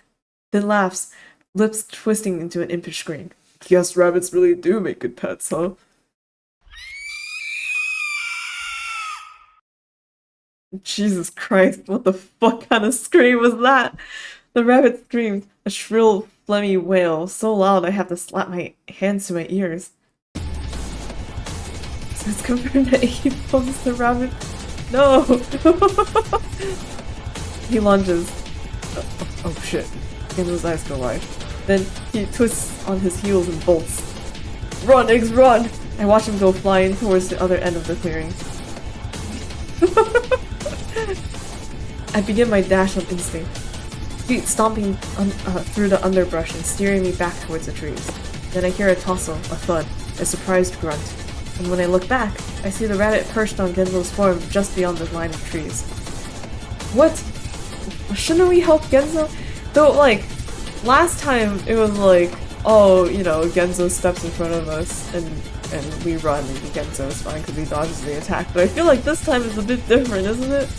then laughs, lips twisting into an impish grin. Guess rabbits really do make good pets, huh? Jesus Christ, what the fuck kind of scream was that? The rabbit screamed, a shrill, phlegmy wail, so loud I have to slap my hands to my ears. So it's confirmed that he pumps the rabbit. No! He lunges. Oh shit. Genzo's eyes go wide. Then he twists on his heels and bolts. Run, eggs, run! I watch him go flying towards the other end of the clearing. I begin my dash on instinct, feet stomping through the underbrush and steering me back towards the trees. Then I hear a tussle, a thud, a surprised grunt, and when I look back, I see the rabbit perched on Genzo's form just beyond the line of trees. What? Shouldn't we help Genzo? Though, like, last time it was like, oh, you know, Genzo steps in front of us and we run and Genzo is fine because he dodges the attack, but I feel like this time is a bit different, isn't it?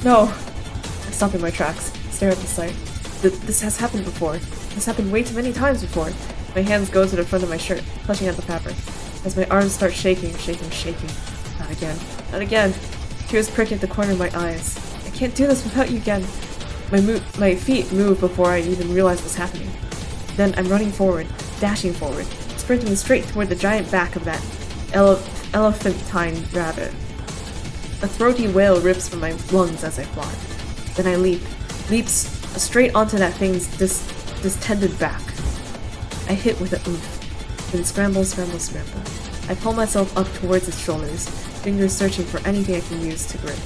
No! I stop in my tracks, stare at the sight. This has happened before. This happened way too many times before. My hands go to the front of my shirt, clutching at the fabric. As my arms start shaking. Not again. Not again! Tears prick at the corner of my eyes. I can't do this without you again. My feet move before I even realize what's happening. Then I'm running forward, dashing forward, sprinting straight toward the giant back of that elephantine rabbit. A throaty wail rips from my lungs as I fly. Then I leaps straight onto that thing's distended back. I hit with an oomph, then scramble. I pull myself up towards its shoulders, fingers searching for anything I can use to grip,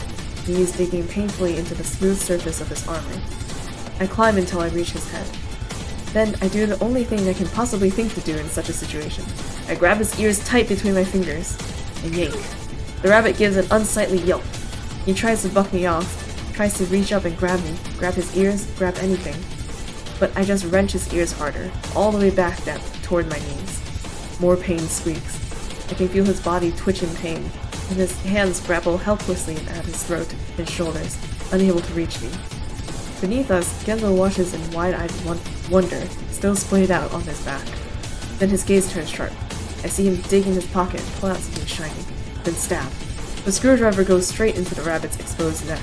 knees digging painfully into the smooth surface of his armor. I climb until I reach his head. Then I do the only thing I can possibly think to do in such a situation. I grab his ears tight between my fingers and yank. The rabbit gives an unsightly yelp. He tries to buck me off, tries to reach up and grab me, grab his ears, grab anything. But I just wrench his ears harder, all the way back down toward my knees. More pain squeaks. I can feel his body twitch in pain, and his hands grapple helplessly at his throat and shoulders, unable to reach me. Beneath us, Genzo watches in wide-eyed wonder, still splayed out on his back. Then his gaze turns sharp. I see him dig in his pocket and pull out something shiny. Then stab. The screwdriver goes straight into the rabbit's exposed neck.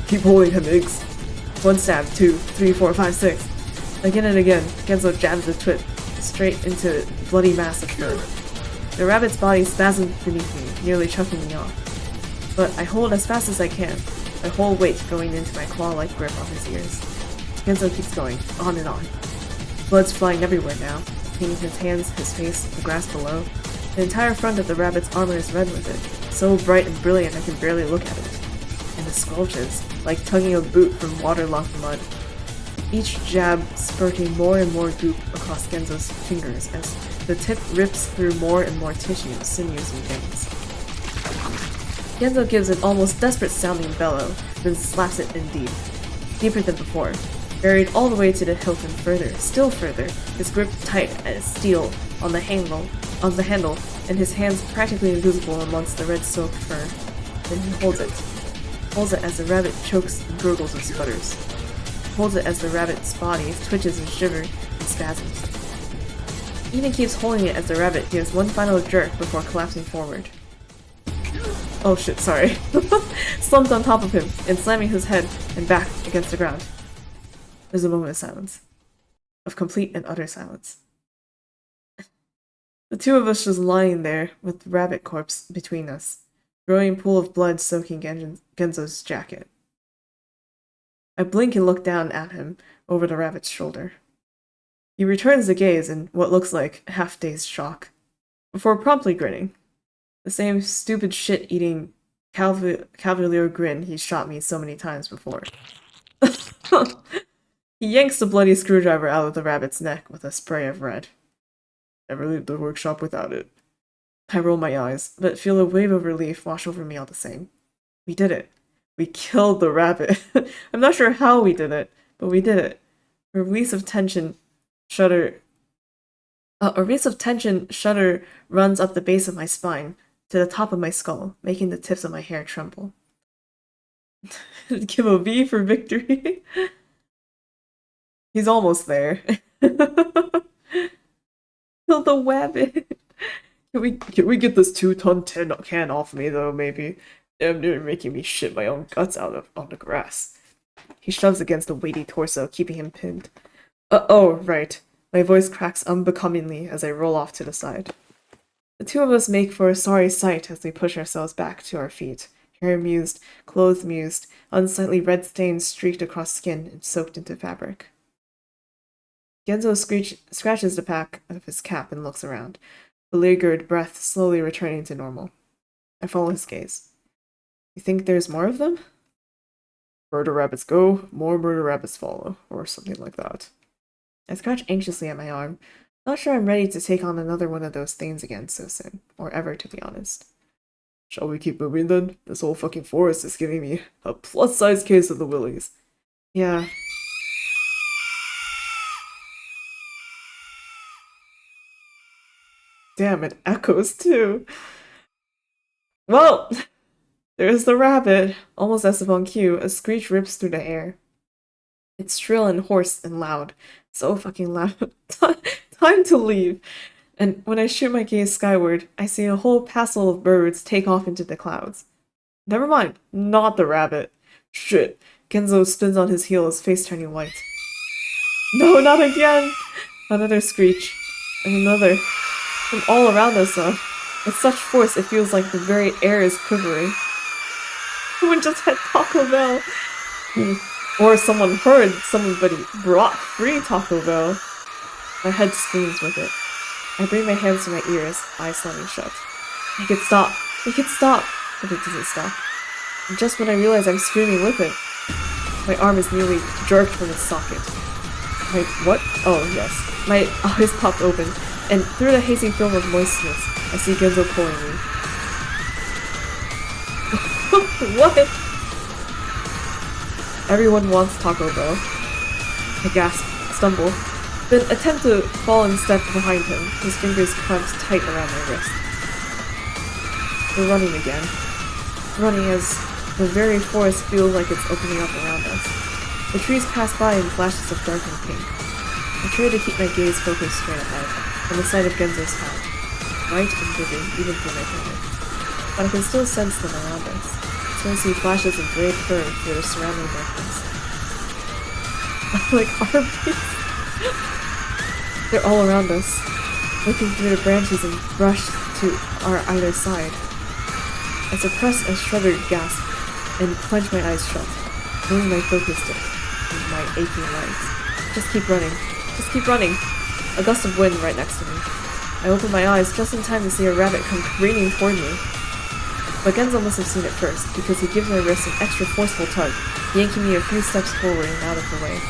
Keep holding him, Iggs. 1 stab, 2, 3, 4, 5, 6. Again and again, Genzo jabs the twit straight into the bloody mass of fur. The rabbit's body spasms beneath me, nearly choking me off. But I hold as fast as I can, my whole weight going into my claw-like grip on his ears. Genzo keeps going, on and on. Blood's flying everywhere now, painting his hands, his face, the grass below. The entire front of the rabbit's armor is red with it, so bright and brilliant I can barely look at it. And the squelches, like tugging a boot from waterlogged mud. Each jab spurting more and more goop across Genzo's fingers as the tip rips through more and more tissue, sinews, and veins. Genzo gives an almost desperate-sounding bellow, then slaps it in deep. Deeper than before. Buried all the way to the hilt and further, still further, his grip tight as steel on the handle, and his hands practically invisible amongst the red silk fur. Then he holds it as the rabbit chokes and gurgles and sputters. Holds it as the rabbit's body twitches and shivers and spasms. Even keeps holding it as the rabbit gives one final jerk before collapsing forward. Oh shit, sorry. Slumped on top of him and slamming his head and back against the ground. There's a moment of silence. Of complete and utter silence. The two of us just lying there with the rabbit corpse between us, growing pool of blood soaking Genzo's jacket. I blink and look down at him over the rabbit's shoulder. He returns the gaze in what looks like half-dazed shock, before promptly grinning. The same stupid shit-eating cavalier grin he shot me so many times before. He yanks the bloody screwdriver out of the rabbit's neck with a spray of red. Never leave the workshop without it. I roll my eyes, but feel a wave of relief wash over me all the same. We did it. We killed the rabbit. I'm not sure how we did it, but we did it. A release of tension shudder runs up the base of my spine to the top of my skull, making the tips of my hair tremble. Give a V for victory. He's almost there. Kill the rabbit. Can we get this 2-ton tin can off me though, maybe? Damn near making me shit my own guts out on the grass. He shoves against the weighty torso, keeping him pinned. Oh, right. My voice cracks unbecomingly as I roll off to the side. The two of us make for a sorry sight as we push ourselves back to our feet. Hair amused, clothes mused, unsightly red stains streaked across skin and soaked into fabric. Genzo scratches the back of his cap and looks around, beleaguered breath slowly returning to normal. I follow his gaze. You think there's more of them? Murder rabbits go, more murder rabbits follow, or something like that. I scratch anxiously at my arm, not sure I'm ready to take on another one of those things again so soon, or ever, to be honest. Shall we keep moving then? This whole fucking forest is giving me a plus-size case of the willies. Yeah. Damn, it echoes too. Well, there's the rabbit. Almost as if on cue, a screech rips through the air. It's shrill and hoarse and loud. So fucking loud. Time to leave. And when I shoot my gaze skyward, I see a whole passel of birds take off into the clouds. Never mind, not the rabbit. Shit. Genzo spins on his heel, his face turning white. No, not again! Another screech. And another. From all around us, though. With such force, it feels like the very air is quivering. Someone just had Taco Bell. Or somebody brought free Taco Bell. My head screams with it. I bring my hands to my ears, eyes slamming shut. Make it stop! Make it stop! But it doesn't stop. And just when I realize I'm screaming with it, my arm is nearly jerked from its socket. What? Oh, yes. My eyes popped open, and through the hazy film of moistness, I see Genzo pulling me. What? Everyone wants Taco Bell. I gasp, stumble, then attempt to fall in step behind him, his fingers clamped tight around my wrist. We're running again. Running as the very forest feels like it's opening up around us. The trees pass by in flashes of dark and pink. I try to keep my gaze focused straight ahead, on the sight of Genzo's hat, bright and vivid even through my helmet. But I can still sense them around us. Still see flashes of gray fur through the surrounding darkness. Like armies. They're all around us, looking through the branches and brush to our either side. I suppress a shuddered gasp and clench my eyes shut, moving my focus to my aching legs. Just keep running. Just keep running. A gust of wind right next to me. I open my eyes just in time to see a rabbit come careening toward me. But Genzo must have seen it first, because he gives my wrist an extra forceful tug, yanking me a few steps forward and out of the way.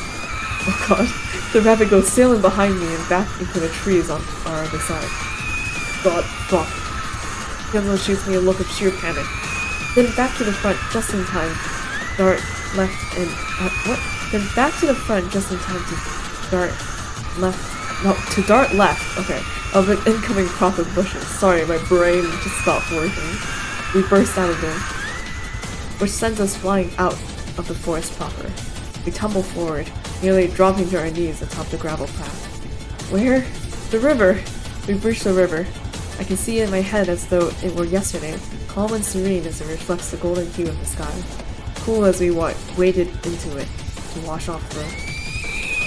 Oh god, the rabbit goes sailing behind me and back into the trees on our other side. God, fuck. Genzo shoots me a look of sheer panic. Then back to the front, just in time. Dart left and... what? Then back to the front, just in time to dart left... No, to dart left, okay, of an incoming crop of bushes. Sorry, my brain just stopped working. We burst out of them, which sends us flying out of the forest proper. We tumble forward, nearly dropping to our knees atop the gravel path. Where? The river! We've reached the river. I can see it in my head as though it were yesterday, calm and serene as it reflects the golden hue of the sky, cool as we waded into it to wash off the...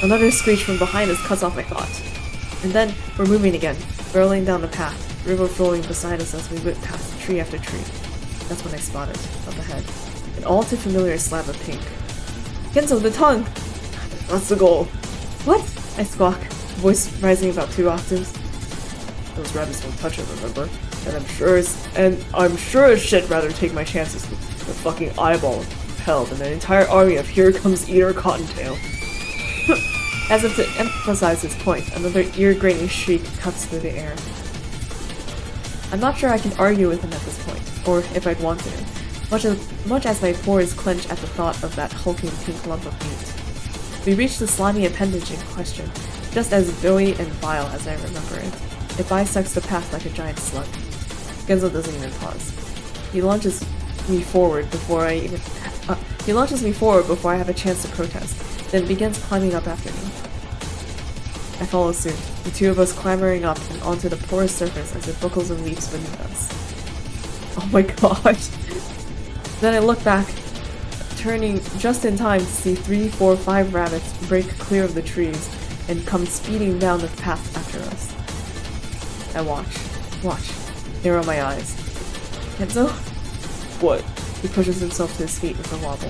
Another screech from behind us cuts off my thought. And then, we're moving again, barreling down the path, the river flowing beside us as we whip past tree after tree. That's when I spotted, up ahead, an all too familiar slab of pink. Genzo, the tongue! That's the goal. What? I squawk, voice rising about 2 octaves. Those rabbits don't touch it, remember? And I'm sure as shit rather take my chances with the fucking eyeball of hell than an entire army of Here Comes Eater Cottontail. As if to emphasize his point, another ear-graining shriek cuts through the air. I'm not sure I can argue with him at this point, or if I'd want to, much as my pores clench at the thought of that hulking pink lump of meat. We reach the slimy appendage in question, just as doughy and vile as I remember it. It bisects the path like a giant slug. Genzo doesn't even pause. He launches me forward before I have a chance to protest, then begins climbing up after me. I follow suit, the two of us clambering up and onto the porous surface as it buckles and leaps beneath us. Oh my god. Then I look back, turning just in time to see 3, 4, 5 rabbits break clear of the trees and come speeding down the path after us. I watch, narrow my eyes. Kenzo? What? He pushes himself to his feet with a wobble.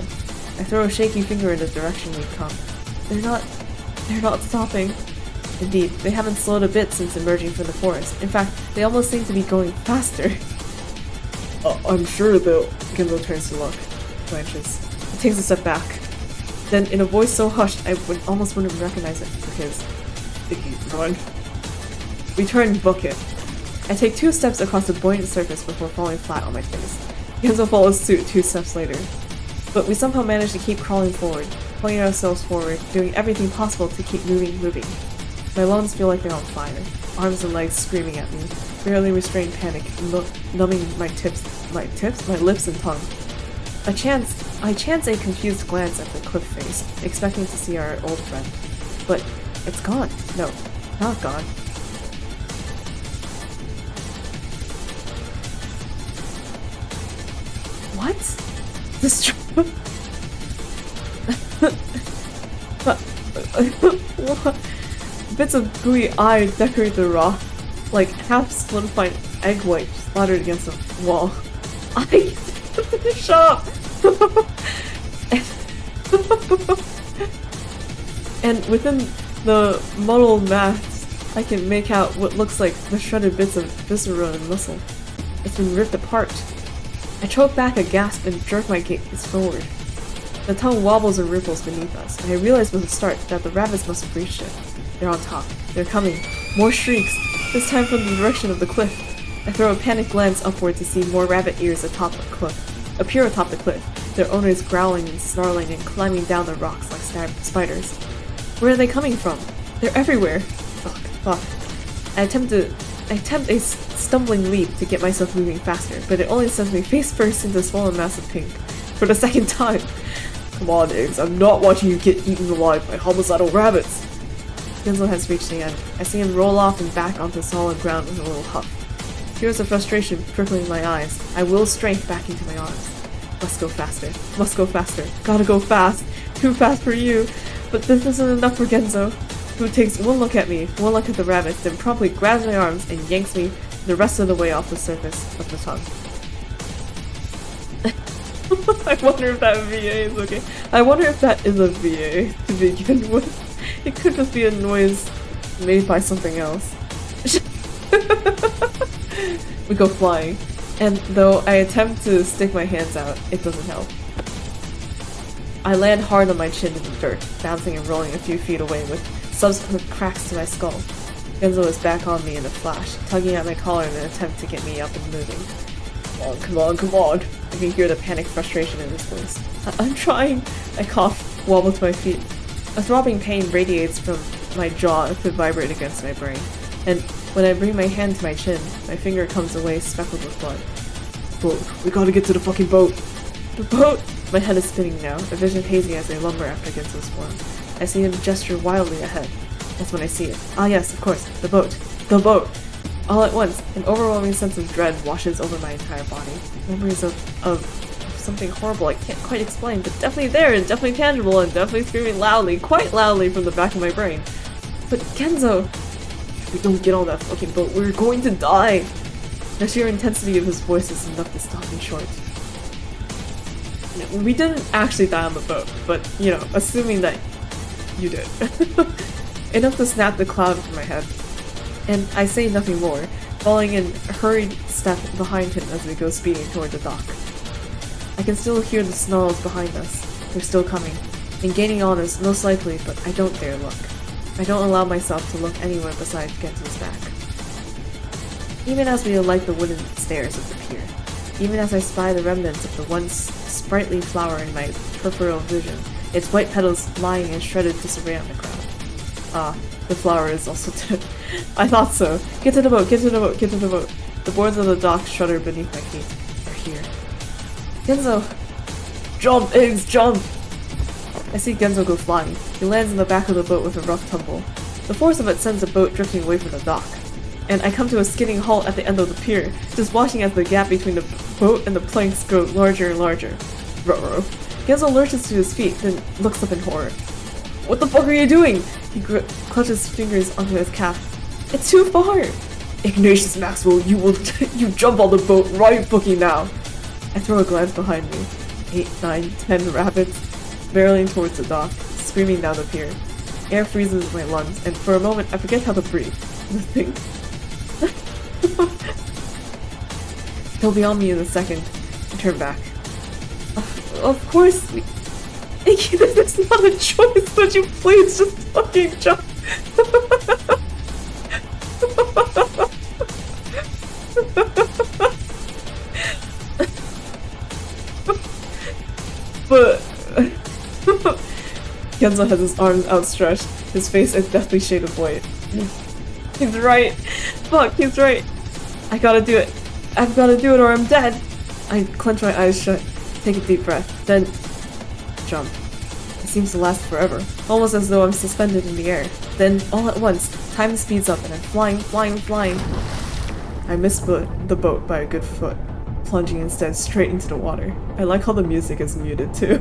I throw a shaky finger in the direction we'd come. They're not stopping. Indeed, they haven't slowed a bit since emerging from the forest. In fact, they almost seem to be going faster. I'm sure they'll... Genzo turns to look. Blanches. He takes a step back. Then, in a voice so hushed, I almost wouldn't recognize it for his. Run. We turn and book it. I take 2 steps across the buoyant surface before falling flat on my face. Genzo follows suit 2 steps later. But we somehow manage to keep crawling forward, pulling ourselves forward, doing everything possible to keep moving. My lungs feel like they're on fire, arms and legs screaming at me, barely restrained panic numbing my lips and tongue. I chance a confused glance at the cliff face, expecting to see our old friend. But it's gone. No, not gone. What? What? Bits of gooey eye decorate the rock, like half-solidified egg white splattered against the wall. Shut up! And within the muddled mass, I can make out what looks like the shredded bits of viscera and muscle. It's been ripped apart. I choke back a gasp and jerk my gaze forward. The tongue wobbles and ripples beneath us, and I realize with a start that the rabbits must have reached it. They're on top. They're coming. More shrieks, this time from the direction of the cliff. I throw a panicked glance upward to see more rabbit ears atop the cliff. Appear atop the cliff, their owners growling and snarling and climbing down the rocks like spiders. Where are they coming from? They're everywhere. Fuck. I attempt a stumbling leap to get myself moving faster, but it only sends me face first into a swollen mass of pink. For the second time. Come on, Eggs, I'm not watching you get eaten alive by homicidal rabbits. Genzo has reached the end. I see him roll off and back onto solid ground with a little huff. Tears of frustration prickling my eyes. I will strength back into my arms. Must go faster. Must go faster. Gotta go fast. Too fast for you. But this isn't enough for Genzo, who takes one look at me, one look at the rabbits, then promptly grabs my arms and yanks me the rest of the way off the surface of the tongue. I wonder if that VA is okay. I wonder if that is a VA to begin with. It could just be a noise made by something else. We go flying, and though I attempt to stick my hands out, it doesn't help. I land hard on my chin in the dirt, bouncing and rolling a few feet away with subsequent cracks to my skull. Genzo is back on me in a flash, tugging at my collar in an attempt to get me up and moving. Come on. I can hear the panic frustration in his voice. I'm trying. I cough, wobble to my feet. A throbbing pain radiates from my jaw if it vibrate against my brain, and when I bring my hand to my chin, my finger comes away speckled with blood. Boat. We gotta get to the fucking boat. The boat! My head is spinning now, a vision hazy as I lumber after Genzo's form. I see him gesture wildly ahead. That's when I see it. Ah yes, of course, the boat. The boat! All at once, an overwhelming sense of dread washes over my entire body. Memories of something horrible I can't quite explain, but definitely there and definitely tangible and definitely screaming loudly, quite loudly from the back of my brain. But Genzo! If we don't get on that fucking boat, we're going to die! The sheer intensity of his voice is enough to stop me short. We didn't actually die on the boat, but, you know, assuming that you did. Enough to snap the cloud from my head. And I say nothing more, following in a hurried step behind him as we go speeding toward the dock. I can still hear the snarls behind us. They're still coming, and gaining on us most likely, but I don't dare look. I don't allow myself to look anywhere besides Genzo's back. Even as we alight the wooden stairs of the pier, even as I spy the remnants of the once sprightly flower in my peripheral vision, its white petals lying in shredded disarray on the ground. Ah, the flower is also dead. I thought so. Get to the boat, get to the boat, get to the boat. The boards of the dock shudder beneath my feet. They're here. Genzo! Jump, eggs, jump! I see Genzo go flying. He lands in the back of the boat with a rough tumble. The force of it sends the boat drifting away from the dock. And I come to a skidding halt at the end of the pier, just watching as the gap between the boat and the planks grows larger and larger. Ruh-roh. Genzo lurches to his feet, then looks up in horror. What the fuck are you doing? He clutches fingers onto his calf. It's too far! Ignatius Maxwell, you jump on the boat right fucking now! I throw a glance behind me. 8, 9, 10 rabbits, barreling towards the dock, screaming down the pier. Air freezes in my lungs, and for a moment I forget how to breathe. Think. He'll be on me in a second. I turn back. Of course we... Iggy, this is not a choice, would you please just fucking jump? But... Genzo has his arms outstretched, his face a deathly shade of white. He's right. Fuck, he's right. I gotta do it. I've gotta do it or I'm dead. I clench my eyes shut, take a deep breath, then jump. It seems to last forever, almost as though I'm suspended in the air. Then, all at once, time speeds up and I'm flying, flying, flying. I miss the boat by a good foot, plunging instead straight into the water. I like how the music is muted too.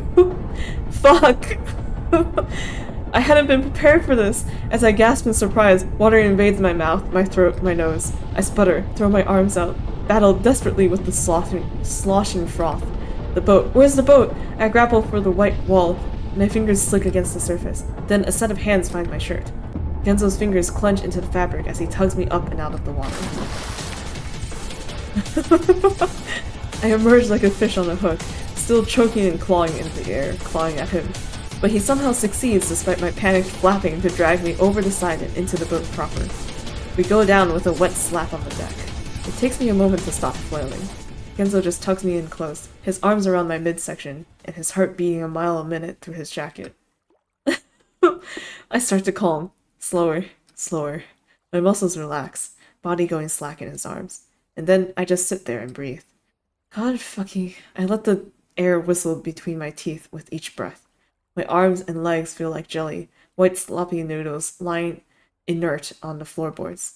Fuck! I hadn't been prepared for this. As I gasp in surprise, water invades my mouth, my throat, my nose. I sputter, throw my arms out, battle desperately with the sloshing froth. The boat. Where's the boat? I grapple for the white wall. My fingers slick against the surface. Then a set of hands find my shirt. Genzo's fingers clench into the fabric as he tugs me up and out of the water. I emerge like a fish on a hook, still choking and clawing into the air, clawing at him. But he somehow succeeds despite my panicked flapping to drag me over the side and into the boat proper. We go down with a wet slap on the deck. It takes me a moment to stop flailing. Genzo just tugs me in close, his arms around my midsection, and his heart beating a mile a minute through his jacket. I start to calm. Slower, slower. My muscles relax, body going slack in his arms. And then I just sit there and breathe. God fucking... I let the air whistle between my teeth with each breath. My arms and legs feel like jelly, white sloppy noodles lying inert on the floorboards.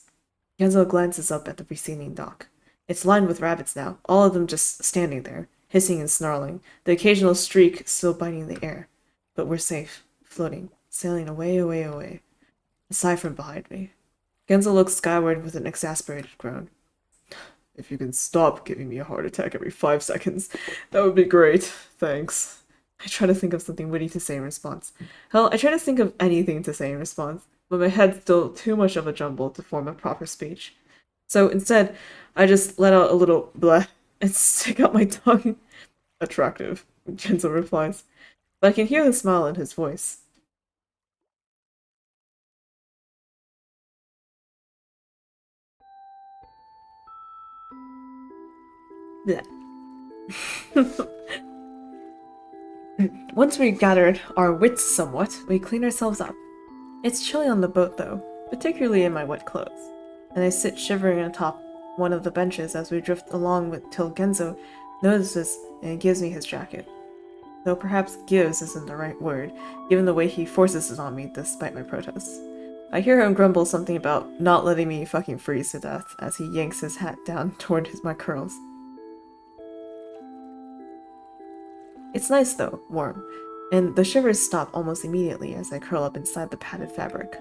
Genzo glances up at the receding dock. It's lined with rabbits now, all of them just standing there, hissing and snarling, the occasional streak still biting the air. But we're safe, floating, sailing away, away, away. Aside from behind me. Genzo looks skyward with an exasperated groan. If you can stop giving me a heart attack every 5 seconds, that would be great. Thanks. I try to think of something witty to say in response. Hell, I try to think of anything to say in response, but my head's still too much of a jumble to form a proper speech. So instead, I just let out a little bleh and stick out my tongue. Attractive, Genzo replies. But I can hear the smile in his voice. Bleh. Once we gathered our wits somewhat, we clean ourselves up. It's chilly on the boat though, particularly in my wet clothes, and I sit shivering atop one of the benches as we drift along till Genzo notices and gives me his jacket. Though perhaps gives isn't the right word, given the way he forces it on me despite my protests. I hear him grumble something about not letting me fucking freeze to death as he yanks his hat down toward my curls. It's nice though, warm, and the shivers stop almost immediately as I curl up inside the padded fabric.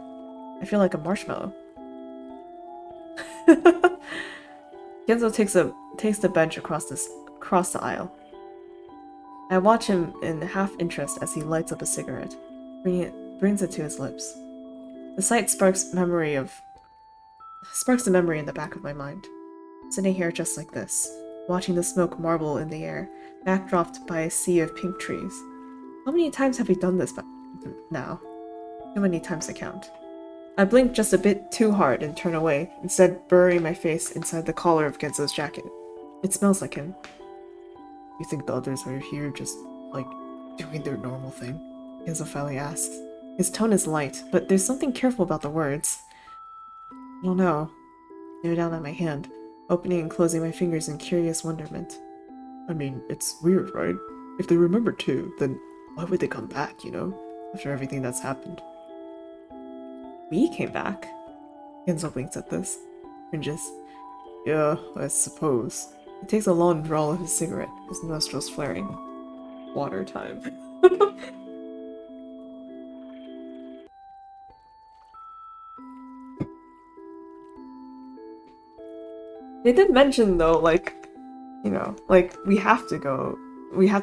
I feel like a marshmallow. Genzo takes the bench across the aisle. I watch him in half interest as he lights up a cigarette, brings it to his lips. The sight sparks the memory in the back of my mind. Sitting here just like this, watching the smoke marble in the air, backdropped by a sea of pink trees. How many times have we done this now? Too many times to count. I blinked just a bit too hard and turned away, instead burying my face inside the collar of Genzo's jacket. It smells like him. You think the others are here just, like, doing their normal thing? Genzo finally asks. His tone is light, but there's something careful about the words. I don't know. I stare down at my hand, opening and closing my fingers in curious wonderment. I mean, it's weird, right? If they remember too, then why would they come back, you know? After everything that's happened. We came back? Genzo blinks at this. Cringes. Yeah, I suppose. He takes a long draw of his cigarette, his nostrils flaring. Water time. They did mention though, like, you know, like, we have to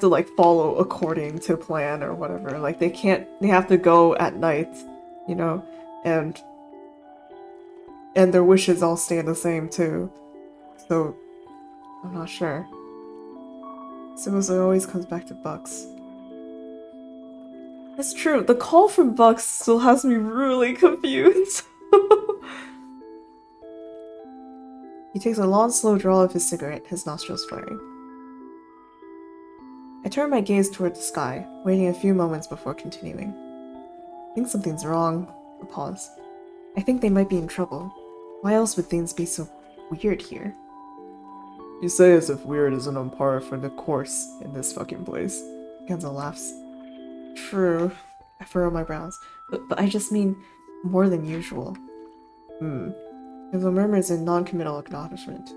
like follow according to plan or whatever. Like, they have to go at night, you know, and their wishes all stay the same too. So, I'm not sure. Suppose it always comes back to Bucks. That's true, the call from Bucks still has me really confused. He takes a long, slow draw of his cigarette, his nostrils flaring. I turn my gaze toward the sky, waiting a few moments before continuing. I think something's wrong. A pause. I think they might be in trouble. Why else would things be so weird here? You say as if weird isn't on par for the course in this fucking place. Genzo laughs. True. I furrow my brows. But I just mean more than usual. Genzo murmurs in non-committal acknowledgement.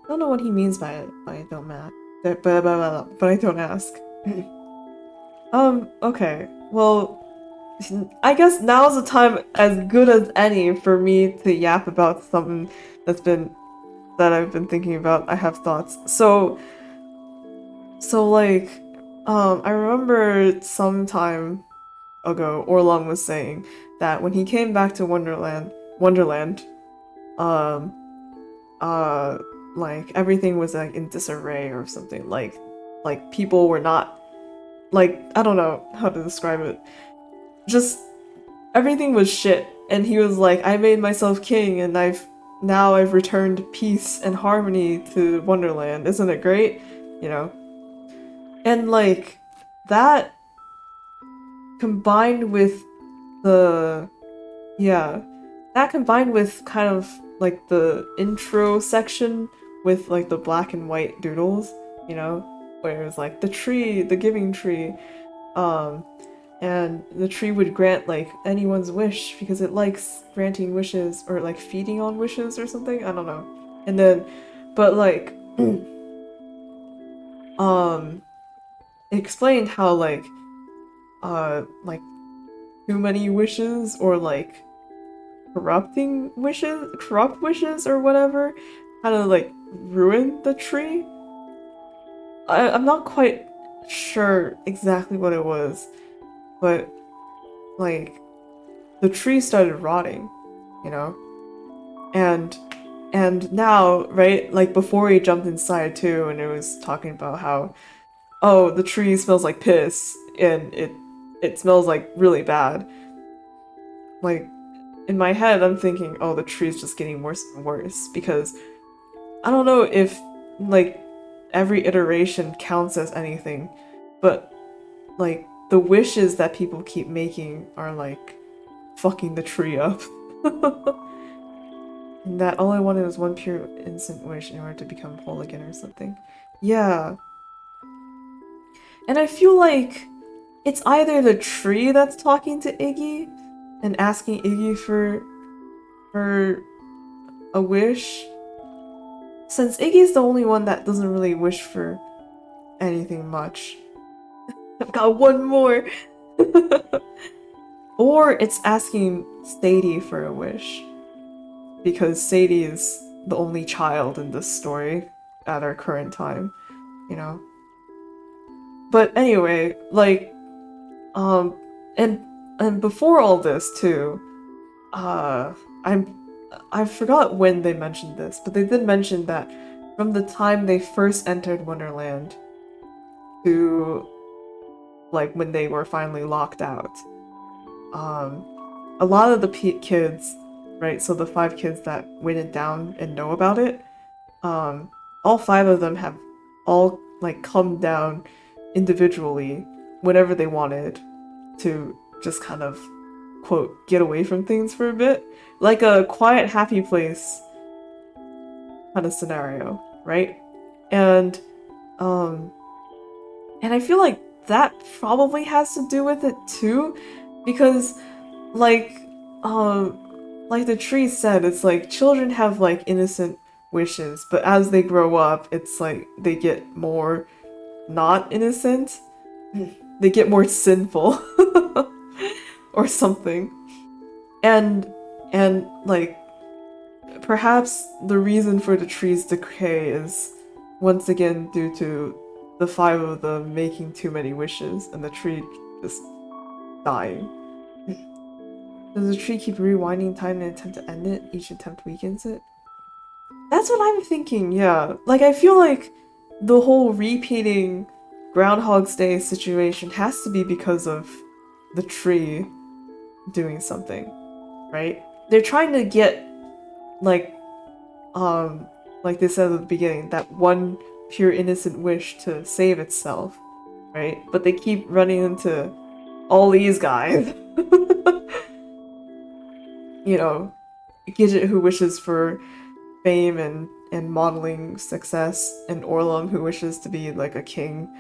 I don't know what he means by it, but I don't but I don't ask. Okay. Well, I guess now's the time as good as any for me to yap about something that I've been thinking about. I have thoughts. So like, I remember some time ago, Orlong was saying that when he came back to Wonderland, like everything was like in disarray or something. Like people were not, like, I don't know how to describe it. Just everything was shit, and he was like, I made myself king, and now I've returned peace and harmony to Wonderland. Isn't it great? You know? And like that combined with the that combined with kind of like the intro section with like the black and white doodles, you know, where it was like the tree, the giving tree, and the tree would grant like anyone's wish because it likes granting wishes or like feeding on wishes or something. I don't know. And then, but like, it explained how like too many wishes or like corrupt wishes or whatever, kind of like ruin the tree. I'm not quite sure exactly what it was, but like the tree started rotting, you know, and now, right, like before he jumped inside too, and it was talking about how, oh, the tree smells like piss and it smells like really bad. Like in my head, I'm thinking, oh, the tree's just getting worse and worse because I don't know if like every iteration counts as anything, but like the wishes that people keep making are like fucking the tree up. And that all I wanted was one pure innocent wish in order to become whole again or something. Yeah. And I feel like it's either the tree that's talking to Iggy and asking Iggy for a wish. Since Iggy's the only one that doesn't really wish for anything much. I've got one more! Or it's asking Sadie for a wish. Because Sadie is the only child in this story at our current time, you know? But anyway, like, and before all this too, I forgot when they mentioned this, but they did mention that from the time they first entered Wonderland to like when they were finally locked out, a lot of the kids, right? So the 5 kids that waited down and know about it, all 5 of them have all like come down individually whenever they wanted to just kind of quote get away from things for a bit, like a quiet, happy place kind of scenario, right? And um, and I feel like that probably has to do with it too, because like like the tree said, it's like children have like innocent wishes, but as they grow up, it's like they get more not innocent. They get more sinful or something. And like perhaps the reason for the tree's decay is once again due to the 5 of them making too many wishes and the tree just dying. Does the tree keep rewinding time in an attempt to end it? Each attempt weakens it? That's what I'm thinking, yeah. Like, I feel like the whole repeating Groundhog's Day situation has to be because of the tree doing something, right? They're trying to get, like they said at the beginning, that one pure innocent wish to save itself, right? But they keep running into all these guys. You know, Gidget who wishes for fame and modeling success, and Orlum who wishes to be like a king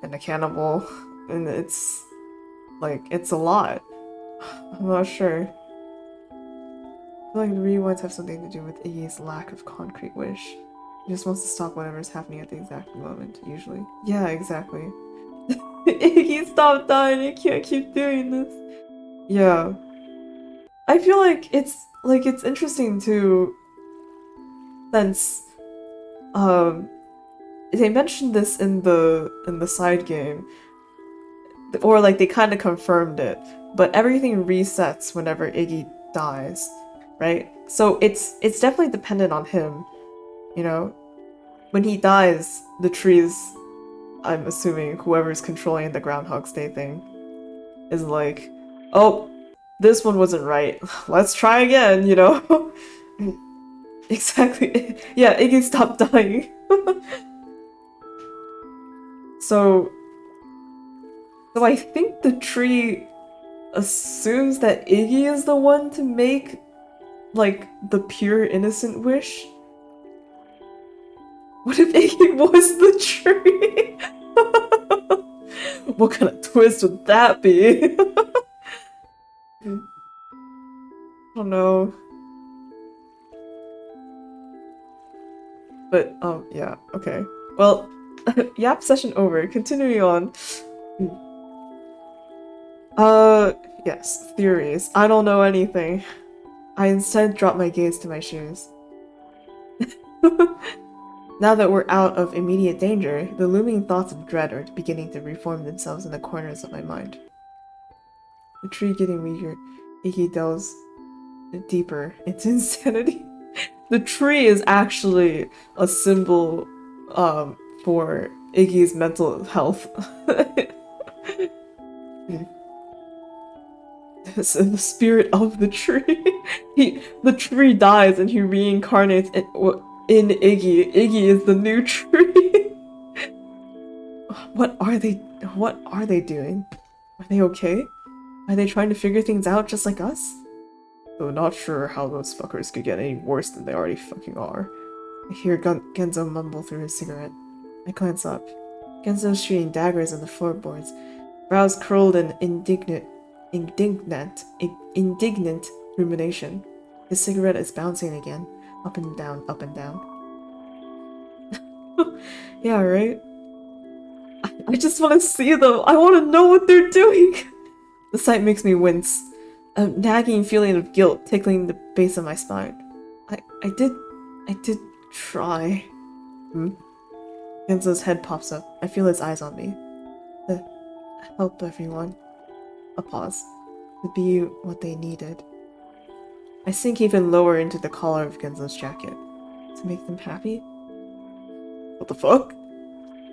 and a cannibal, and it's like it's a lot. I'm not sure. I feel like the rewinds have something to do with Iggy's lack of concrete wish. He just wants to stop whatever's happening at the exact moment, usually. Yeah, exactly. Iggy, stop dying, you can't keep doing this. Yeah. I feel like it's interesting too, since they mentioned this in the side game, or like they kind of confirmed it, but everything resets whenever Iggy dies, right? So it's definitely dependent on him, you know? When he dies, the trees, I'm assuming whoever's controlling the Groundhog's Day thing, is like, oh, this one wasn't right. Let's try again, you know? Exactly. Yeah, Iggy stopped dying. So I think the tree assumes that Iggy is the one to make, like, the pure innocent wish. What if Iggy was the tree? What kind of twist would that be? I don't know. But, yeah, okay. Well, yap session over. Continuing on. Yes, theories. I don't know anything. I instead drop my gaze to my shoes. Now that we're out of immediate danger, the looming thoughts of dread are beginning to reform themselves in the corners of my mind. The tree getting weaker, Iggy delves deeper into insanity. The tree is actually a symbol, for Iggy's mental health. The spirit of the tree. The tree dies and he reincarnates in Iggy. Iggy is the new tree. What are they doing? Are they okay? Are they trying to figure things out just like us? Though not sure how those fuckers could get any worse than they already fucking are. I hear Genzo mumble through his cigarette. I glance up. Genzo's shooting daggers on the floorboards, brows curled in indignant rumination. His cigarette is bouncing again, up and down, up and down. Yeah, right? I just want to see them. I want to know what they're doing. The sight makes me wince, a nagging feeling of guilt tickling the base of my spine. I did try. Genzo's head pops up. I feel his eyes on me. To help everyone. A pause. To be what they needed. I sink even lower into the collar of Genzo's jacket. To make them happy? What the fuck?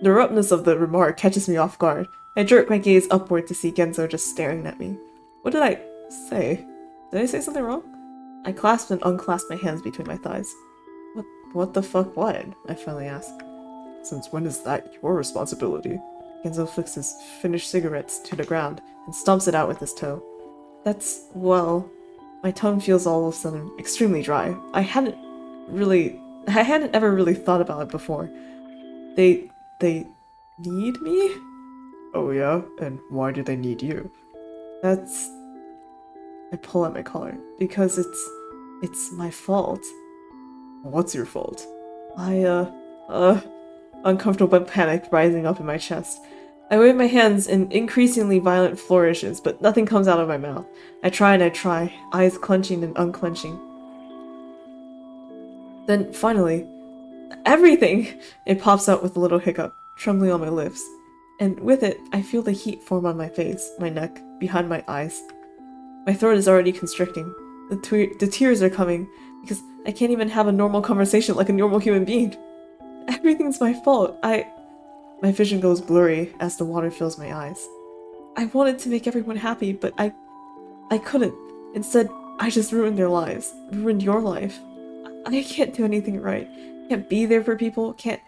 The abruptness of the remark catches me off guard. I jerk my gaze upward to see Genzo just staring at me. What did I say? Did I say something wrong? I clasped and unclasped my hands between my thighs. What the fuck what? I finally asked. Since when is that your responsibility? Genzo flicks his finished cigarettes to the ground and stomps it out with his toe. That's, well, my tongue feels all of a sudden extremely dry. I hadn't ever really thought about it before. They need me? Oh yeah? And why do they need you? That's... I pull at my collar. Because it's my fault. What's your fault? Uncomfortable panic rising up in my chest. I wave my hands in increasingly violent flourishes, but nothing comes out of my mouth. I try and I try, eyes clenching and unclenching. Then, finally, everything! It pops out with a little hiccup, trembling on my lips. And with it, I feel the heat form on my face, my neck, behind my eyes. My throat is already constricting. The tears are coming, because I can't even have a normal conversation like a normal human being. Everything's my fault. My vision goes blurry as the water fills my eyes. I wanted to make everyone happy, but I couldn't. Instead, I just ruined their lives. Ruined your life. I can't do anything right. Can't be there for people. Can't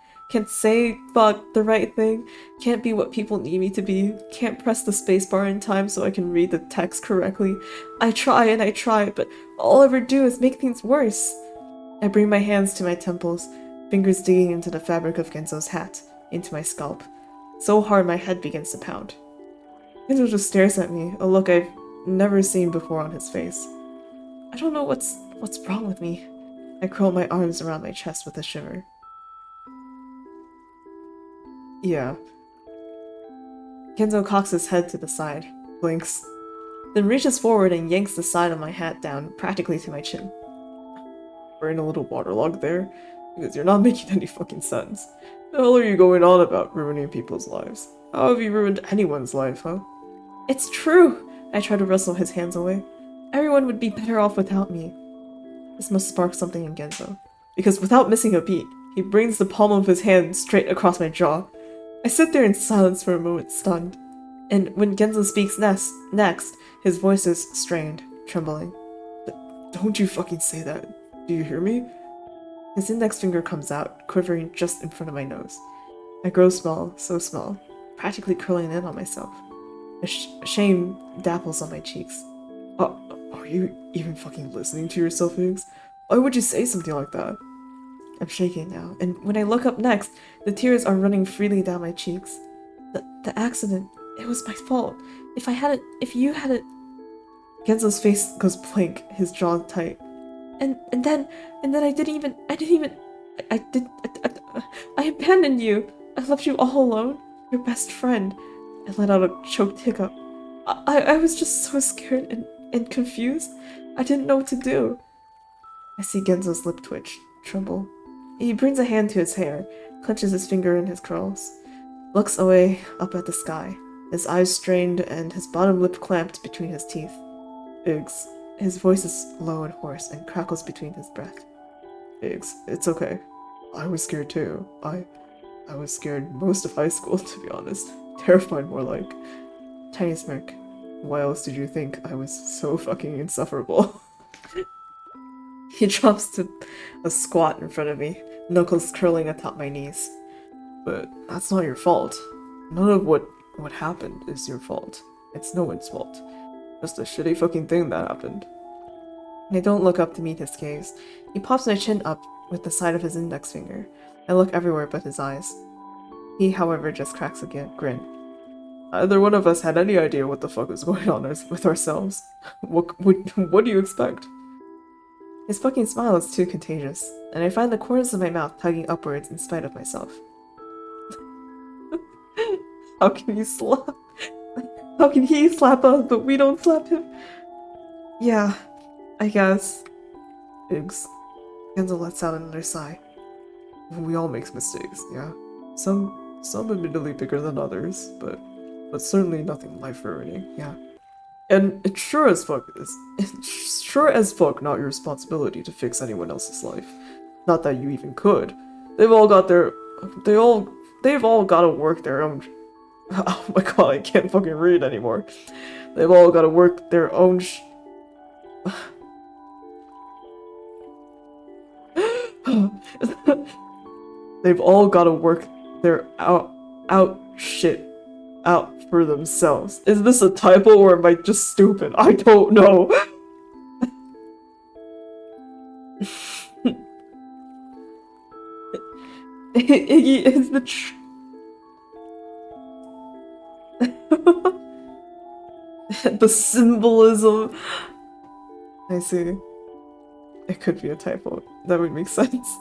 say fuck the right thing. Can't be what people need me to be. Can't press the spacebar in time so I can read the text correctly. I try and I try, but all I ever do is make things worse. I bring my hands to my temples, fingers digging into the fabric of Genzo's hat, into my scalp. So hard my head begins to pound. Genzo just stares at me, a look I've never seen before on his face. I don't know what's wrong with me. I curl my arms around my chest with a shiver. Yeah. Genzo cocks his head to the side, blinks, then reaches forward and yanks the side of my hat down practically to my chin. We're in a little waterlogged there, because you're not making any fucking sense. The hell are you going on about ruining people's lives? How have you ruined anyone's life, huh? It's true! I try to wrestle his hands away. Everyone would be better off without me. This must spark something in Genzo, because without missing a beat, he brings the palm of his hand straight across my jaw. I sit there in silence for a moment, stunned. And when Genzo speaks next, his voice is strained, trembling. Don't you fucking say that. Do you hear me? His index finger comes out, quivering just in front of my nose. I grow small, so small, practically curling in on myself. Shame dapples on my cheeks. Are you even fucking listening to yourself, Higgs? Why would you say something like that? I'm shaking now, and when I look up next, the tears are running freely down my cheeks. The accident, it was my fault. If you hadn't... Genzo's face goes blank, his jaw tight. And then I abandoned you. I left you all alone. Your best friend. I let out a choked hiccup. I was just so scared and confused. I didn't know what to do. I see Genzo's lip twitch, tremble. He brings a hand to his hair, clenches his finger in his curls, looks away up at the sky, his eyes strained and his bottom lip clamped between his teeth. Iggs. His voice is low and hoarse and crackles between his breath. Iggs, it's okay. I was scared too. I was scared most of high school, to be honest. Terrified, more like. Tiny smirk. Why else did you think I was so fucking insufferable? He drops to a squat in front of me, knuckles curling atop my knees. But that's not your fault. None of what happened is your fault. It's no one's fault. Just a shitty fucking thing that happened. I don't look up to meet his gaze. He pops my chin up with the side of his index finger. I look everywhere but his eyes. He, however, just cracks a grin. Neither one of us had any idea what the fuck was going on with ourselves. What do you expect? His fucking smile is too contagious, and I find the corners of my mouth tugging upwards in spite of myself. How can he slap us, but we don't slap him? Yeah, I guess. Iggs. Genzo lets out another sigh. We all make mistakes, yeah? Some admittedly bigger than others, but certainly nothing life-ruining, yeah? And it's sure as fuck not your responsibility to fix anyone else's life. Not that you even could. They've all got to work their own... Oh my god, I can't fucking read anymore. They've all got to work their own They've all gotta work their out shit out for themselves. Is this a typo or am I just stupid? I don't know. Iggy is the the symbolism. I see. It could be a typo. That would make sense.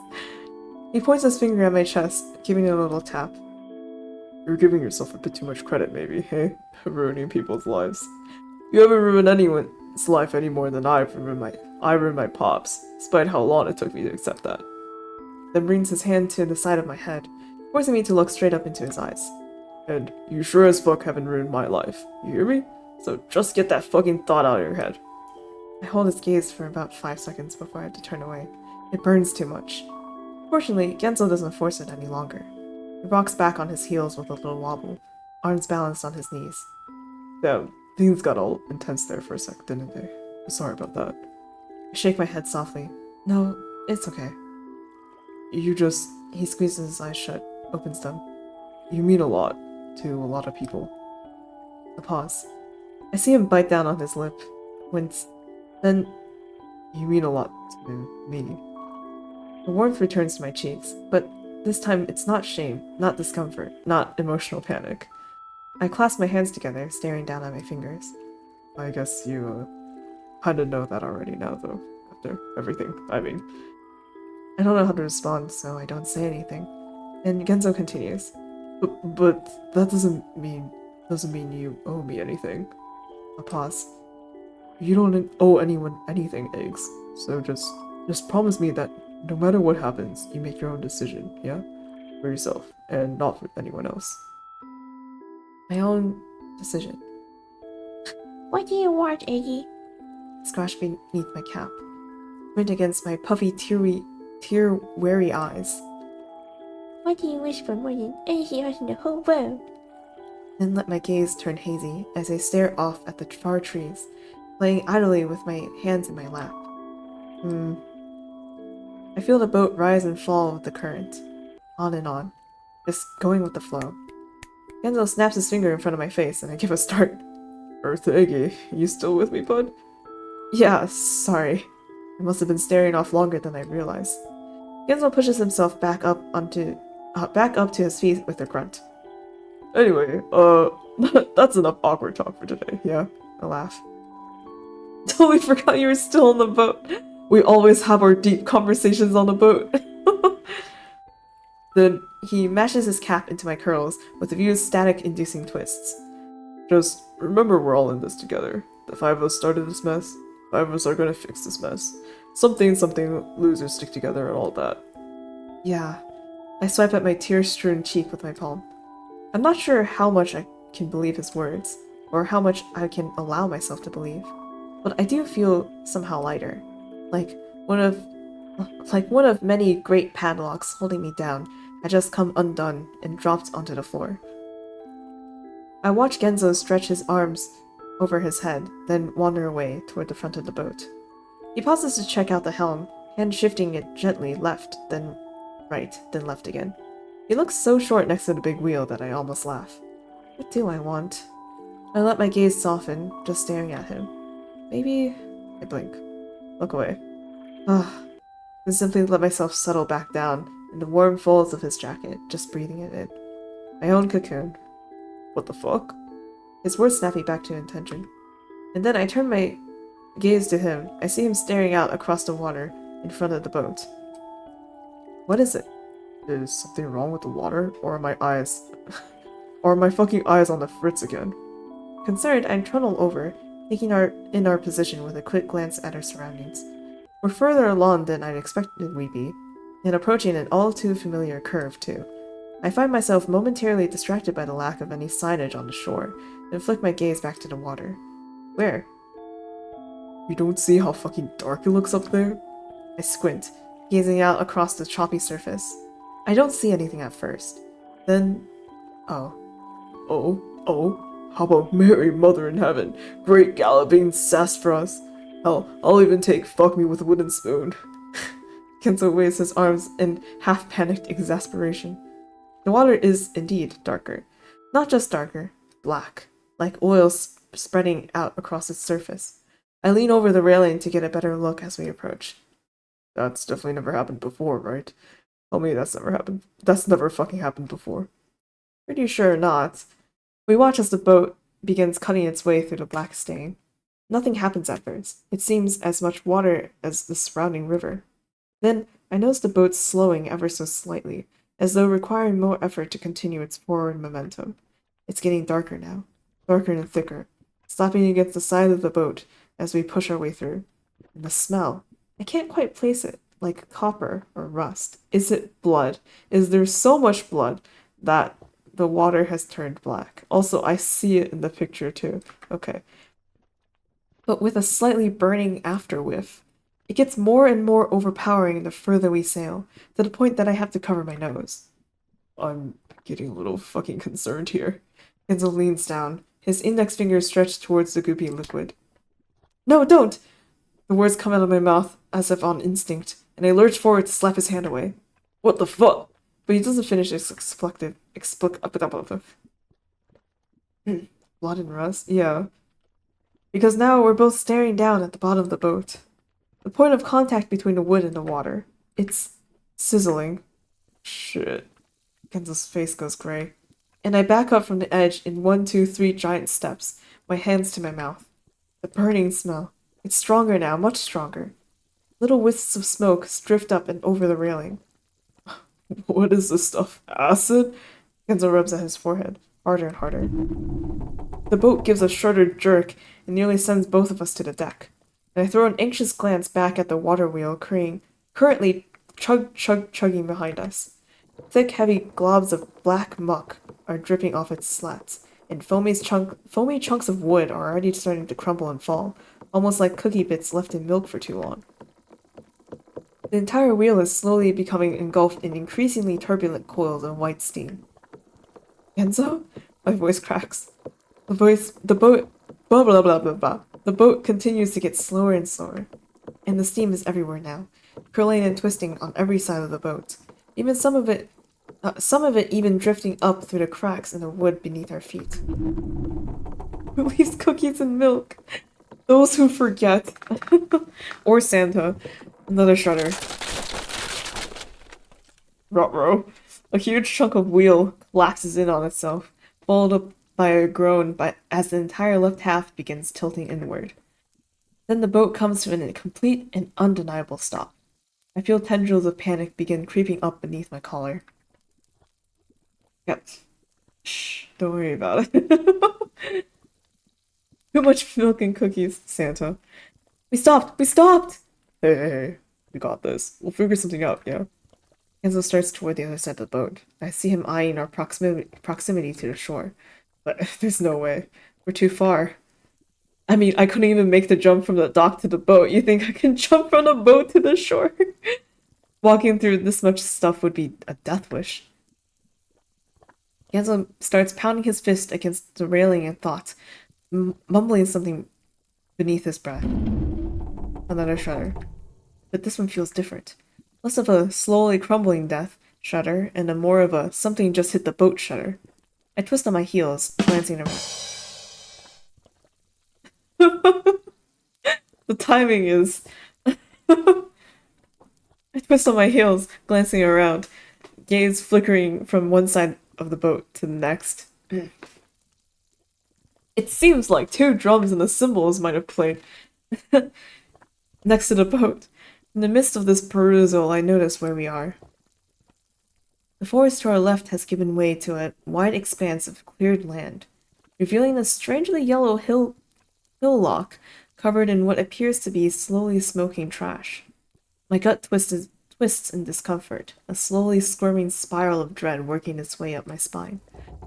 He points his finger at my chest, giving it a little tap. You're giving yourself a bit too much credit, maybe, hey? Ruining people's lives. You haven't ruined anyone's life any more than I ruined my pop's, despite how long it took me to accept that. Then brings his hand to the side of my head, forcing me to look straight up into his eyes. And you sure as fuck haven't ruined my life. You hear me? So just get that fucking thought out of your head. I hold his gaze for about 5 seconds before I have to turn away. It burns too much. Fortunately, Genzo doesn't force it any longer. He rocks back on his heels with a little wobble, arms balanced on his knees. Damn, things got all intense there for a sec, didn't they? Sorry about that. I shake my head softly. No, it's okay. He squeezes his eyes shut, opens them. You mean a lot to a lot of people. A pause. I see him bite down on his lip, wince. Then, you mean a lot to me. The warmth returns to my cheeks, but this time it's not shame, not discomfort, not emotional panic. I clasp my hands together, staring down at my fingers. I guess you, kinda know that already now, though, after everything. I mean, I don't know how to respond, so I don't say anything. And Genzo continues. But that doesn't mean you owe me anything. A pause. You don't owe anyone anything, Eggs. So just promise me that no matter what happens, you make your own decision, yeah? For yourself, and not for anyone else. My own decision. What do you want, Iggy? Scratch beneath my cap. Squint against my puffy, tear-weary eyes. What do you wish for more than anything else in the whole world? Then let my gaze turn hazy as I stare off at the far trees, playing idly with my hands in my lap. I feel the boat rise and fall with the current. On and on. Just going with the flow. Genzo snaps his finger in front of my face and I give a start. Earth Iggy, you still with me, bud? Yeah, sorry. I must have been staring off longer than I realized. Genzo pushes himself back up to his feet with a grunt. Anyway, that's enough awkward talk for today, yeah? I laugh. Totally forgot you were still on the boat. We always have our deep conversations on the boat. Then he mashes his cap into my curls with a few static-inducing twists. Just remember we're all in this together. The 5 of us started this mess. 5 of us are gonna fix this mess. Something, losers stick together and all that. Yeah. I swipe at my tear-strewn cheek with my palm. I'm not sure how much I can believe his words, or how much I can allow myself to believe, but I do feel somehow lighter, like one of many great padlocks holding me down had just come undone and dropped onto the floor. I watch Genzo stretch his arms over his head, then wander away toward the front of the boat. He pauses to check out the helm, hand shifting it gently left, then right, then left again. He looks so short next to the big wheel that I almost laugh. What do I want? I let my gaze soften, just staring at him. Maybe I blink. Look away. And simply let myself settle back down in the warm folds of his jacket, just breathing it in. My own cocoon. What the fuck? His words snap me back to intention. And then I turn my gaze to him. I see him staring out across the water in front of the boat. What is it? Is something wrong with the water? Or are my eyes... or are my fucking eyes on the fritz again? Concerned, I trundle over, taking our position with a quick glance at our surroundings. We're further along than I'd expected we'd be, and approaching an all-too-familiar curve, too. I find myself momentarily distracted by the lack of any signage on the shore, and flick my gaze back to the water. Where? You don't see how fucking dark it looks up there? I squint, gazing out across the choppy surface. I don't see anything at first. Then... Oh, how about Mary, Mother in Heaven? Great galloping sass for us. Hell, I'll even take fuck me with a wooden spoon. Kenzo waves his arms in half-panicked exasperation. The water is indeed darker. Not just darker, black, like oil spreading out across its surface. I lean over the railing to get a better look as we approach. That's definitely never happened before, right? Tell me that's never happened. That's never fucking happened before. Pretty sure not. We watch as the boat begins cutting its way through the black stain. Nothing happens at first. It seems as much water as the surrounding river. Then I notice the boat slowing ever so slightly, as though requiring more effort to continue its forward momentum. It's getting darker now, darker and thicker, slapping against the side of the boat as we push our way through. And the smell, I can't quite place it, like copper or rust. Is it blood? Is there so much blood that the water has turned black? Also, I see it in the picture too. Okay. But with a slightly burning after whiff. It gets more and more overpowering the further we sail, to the point that I have to cover my nose. I'm getting a little fucking concerned here. Enzo leans down, his index finger stretched towards the goopy liquid. No, don't! The words come out of my mouth as if on instinct, and I lurch forward to slap his hand away. What the fuck? But he doesn't finish his blood and rust? Yeah. Because now we're both staring down at the bottom of the boat. The point of contact between the wood and the water. It's sizzling. Shit. Kenzo's face goes gray. And I back up from the edge in 1, 2, 3 giant steps, my hands to my mouth. The burning smell. It's stronger now, much stronger. Little wisps of smoke drift up and over the railing. What is this stuff? Acid? Kenzo rubs at his forehead, harder and harder. The boat gives a shuddered jerk and nearly sends both of us to the deck. And I throw an anxious glance back at the water wheel currently chugging behind us. Thick, heavy globs of black muck are dripping off its slats, and foamy chunks of wood are already starting to crumble and fall, almost like cookie bits left in milk for too long. The entire wheel is slowly becoming engulfed in increasingly turbulent coils of white steam. Enzo? My voice cracks. The boat, blah blah blah blah blah. The boat continues to get slower and slower, and the steam is everywhere now, curling and twisting on every side of the boat. Even some of it even drifting up through the cracks in the wood beneath our feet. Who leaves cookies and milk? Those who forget. Or Santa. Another shudder. Ruh-roh. A huge chunk of wheel collapses in on itself, followed up by a groan as the entire left half begins tilting inward. Then the boat comes to a complete and undeniable stop. I feel tendrils of panic begin creeping up beneath my collar. Yep. Shh, don't worry about it. Too much milk and cookies, Santa. We stopped! We stopped! Hey, we got this. We'll figure something out, yeah? Enzo starts toward the other side of the boat. I see him eyeing our proximity to the shore. But there's no way. We're too far. I mean, I couldn't even make the jump from the dock to the boat. You think I can jump from the boat to the shore? Walking through this much stuff would be a death wish. Enzo starts pounding his fist against the railing in thought, mumbling something beneath his breath. Another shudder. But this one feels different. Less of a slowly crumbling death shudder, and a more of a something just hit the boat shudder. I twist on my heels, glancing around. The timing is... I twist on my heels, glancing around, gaze flickering from one side of the boat to the next. It seems like 2 drums and the cymbals might have played next to the boat. In the midst of this perusal, I notice where we are. The forest to our left has given way to a wide expanse of cleared land, revealing a strangely yellow hillock covered in what appears to be slowly smoking trash. My gut twists in discomfort, a slowly squirming spiral of dread working its way up my spine.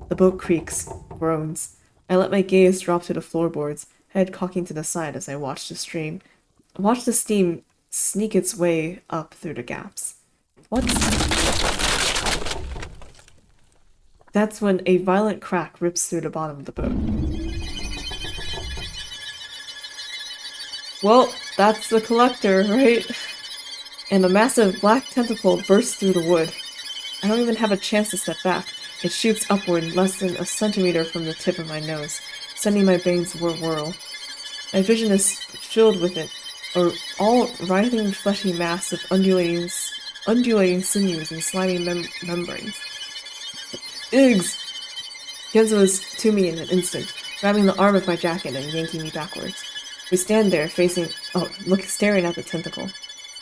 The boat creaks, groans. I let my gaze drop to the floorboards, head cocking to the side as I watch the steam sneak its way up through the gaps. What? That's when a violent crack rips through the bottom of the boat. Well, that's the collector, right? And a massive black tentacle bursts through the wood. I don't even have a chance to step back. It shoots upward less than a centimeter from the tip of my nose, sending my veins whirl. My vision is filled with it, a all writhing fleshy mass of undulating sinews and slimy membranes. Iggs! Genzo is to me in an instant, grabbing the arm of my jacket and yanking me backwards. We stand there, staring at the tentacle.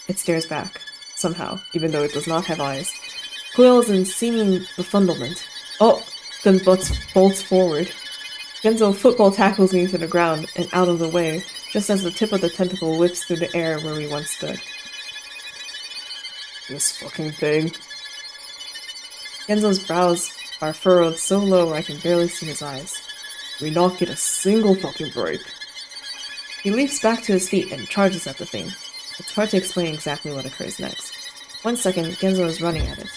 It stares back, somehow, even though it does not have eyes. Coils in seeming befuddlement. Oh, then bolts forward. Genzo football tackles me to the ground and out of the way, just as the tip of the tentacle whips through the air where we once stood. This fucking thing. Genzo's brows are furrowed so low I can barely see his eyes. We not get a single fucking break. He leaps back to his feet and charges at the thing. It's hard to explain exactly what occurs next. 1 second, Genzo is running at it.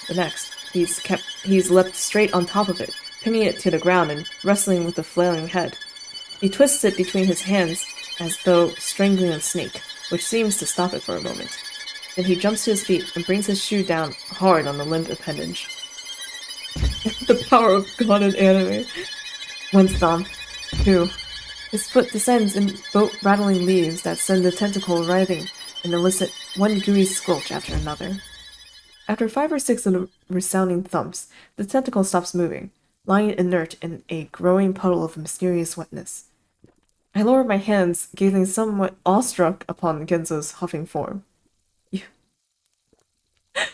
The next, he's leapt straight on top of it, pinning it to the ground and wrestling with the flailing head. He twists it between his hands as though strangling a snake, which seems to stop it for a moment. Then he jumps to his feet and brings his shoe down hard on the limb appendage. The power of God in anime. 1 stomp. 2. His foot descends in boat-rattling leaves that send the tentacle writhing and elicit one gooey squelch after another. After 5 or 6 of the resounding thumps, the tentacle stops moving, lying inert in a growing puddle of mysterious wetness. I lower my hands, gazing somewhat awestruck upon Genzo's huffing form.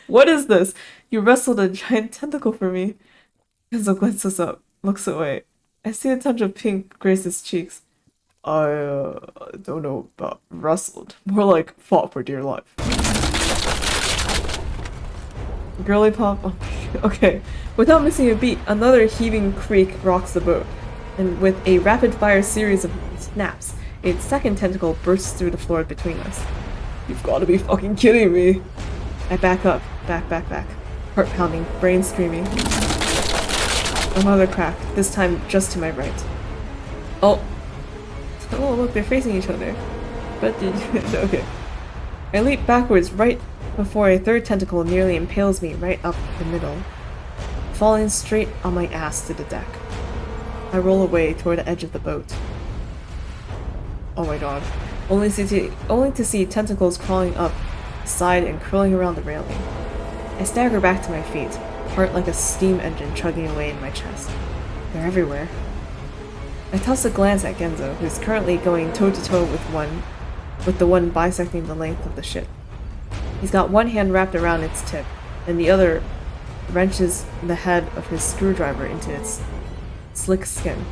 What is this? You wrestled a giant tentacle for me. Genzo glances up, looks away. I see a touch of pink grace his cheeks. I don't know about wrestled. More like fought for dear life. Girly pop? Oh, okay. Without missing a beat, another heaving creak rocks the boat, and with a rapid-fire series of snaps, a second tentacle bursts through the floor between us. You've got to be fucking kidding me. I back up, back. Heart pounding, brain screaming. Another crack, this time just to my right. Oh, look, they're facing each other. But okay. I leap backwards right before a third tentacle nearly impales me right up the middle, falling straight on my ass to the deck. I roll away toward the edge of the boat. Oh my god. Only to see tentacles crawling up the side and curling around the railing. I stagger back to my feet, heart like a steam engine chugging away in my chest. They're everywhere. I toss a glance at Genzo, who's currently going toe-to-toe with the one bisecting the length of the ship. He's got one hand wrapped around its tip, and the other wrenches the head of his screwdriver into its slick skin.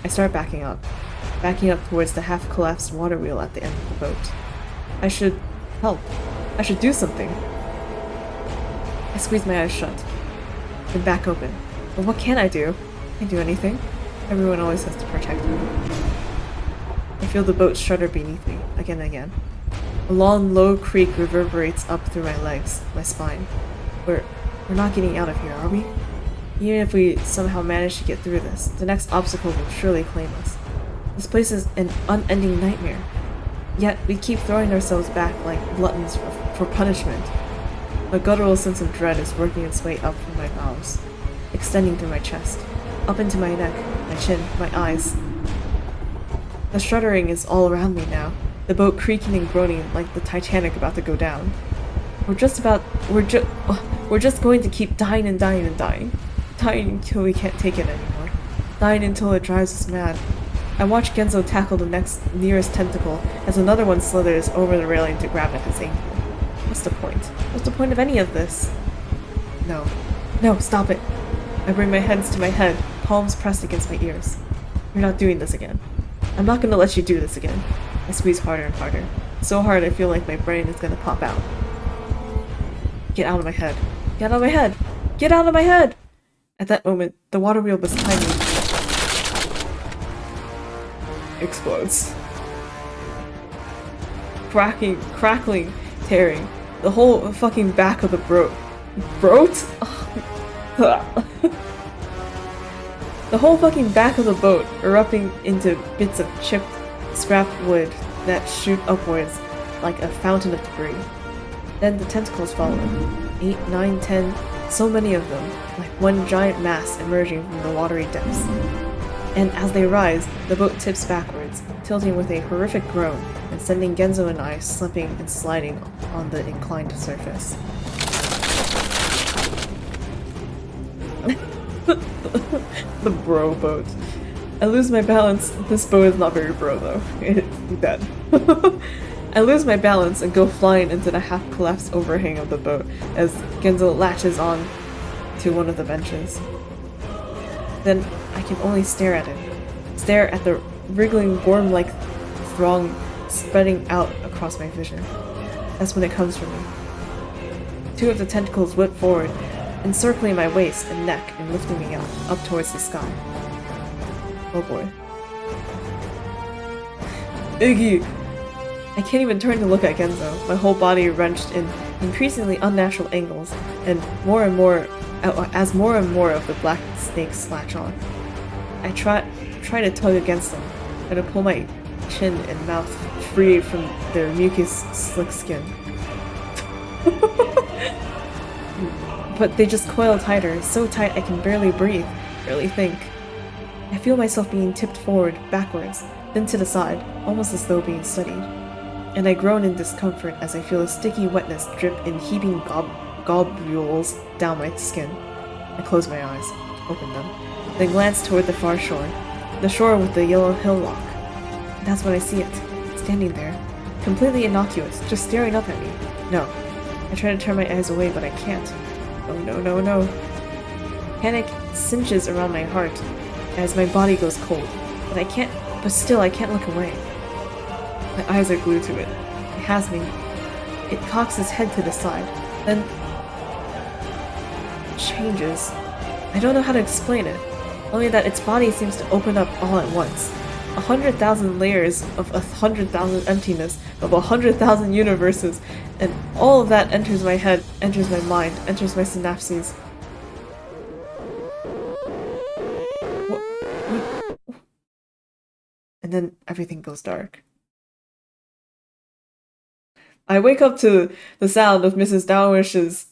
I start backing up towards the half-collapsed water wheel at the end of the boat. I should help. I should do something. I squeeze my eyes shut, then back open. But what can I do? I can't do anything. Everyone always has to protect me. I feel the boat shudder beneath me, again and again. A long, low creak reverberates up through my legs, my spine. We're not getting out of here, are we? Even if we somehow manage to get through this, the next obstacle will surely claim us. This place is an unending nightmare. Yet we keep throwing ourselves back like gluttons for punishment. A guttural sense of dread is working its way up from my bowels, extending through my chest, up into my neck, my chin, my eyes. The shuddering is all around me now, the boat creaking and groaning like the Titanic about to go down. We're just going to keep dying and dying and dying. Dying until we can't take it anymore. Dying until it drives us mad. I watch Genzo tackle the nearest tentacle as another one slithers over the railing to grab at his ankle. What's the point? What's the point of any of this? No, stop it. I bring my hands to my head, palms pressed against my ears. You're not doing this again. I'm not gonna let you do this again. I squeeze harder and harder. So hard I feel like my brain is gonna pop out. Get out of my head. Get out of my head! Get out of my head! At that moment, the water wheel beside me explodes. Cracking, crackling, tearing. The whole fucking back of the boat. The whole fucking back of the boat erupting into bits of chipped, scrapped wood, that shoot upwards like a fountain of debris. Then the tentacles follow. 8, 9, 10, so many of them, like one giant mass emerging from the watery depths. And as they rise, the boat tips backwards, tilting with a horrific groan and sending Genzo and I slipping and sliding on the inclined surface. The bro boat. I lose my balance. This boat is not very bro though. It's dead. I lose my balance and go flying into the half-collapsed overhang of the boat as Genzo latches on to one of the benches. Then I can only stare at it. Stare at the wriggling worm-like throng spreading out across my vision. That's when it comes for me. Two of the tentacles whip forward, encircling my waist and neck and lifting me up towards the sky. Oh boy. Iggy! I can't even turn to look at Genzo, my whole body wrenched in increasingly unnatural angles, and more and more of the black snakes latch on. I try to tug against them, try to pull my chin and mouth free from their mucus slick skin. But they just coil tighter, so tight I can barely breathe, barely think. I feel myself being tipped forward, backwards, then to the side, almost as though being studied. And I groan in discomfort as I feel a sticky wetness drip in heaping globules down my skin. I close my eyes, open them, then glance toward the far shore, the shore with the yellow hillock. And that's when I see it, standing there, completely innocuous, just staring up at me. No. I try to turn my eyes away, but I can't. Oh no, no, no. Panic cinches around my heart as my body goes cold, but still I can't look away. My eyes are glued to it. It has me. It cocks its head to the side, then it changes. I don't know how to explain it, only that its body seems to open up all at once. 100,000 layers of 100,000 emptiness, of 100,000 universes, and all of that enters my head, enters my mind, enters my synapses. What? And then everything goes dark. I wake up to the sound of Mrs. Dowish's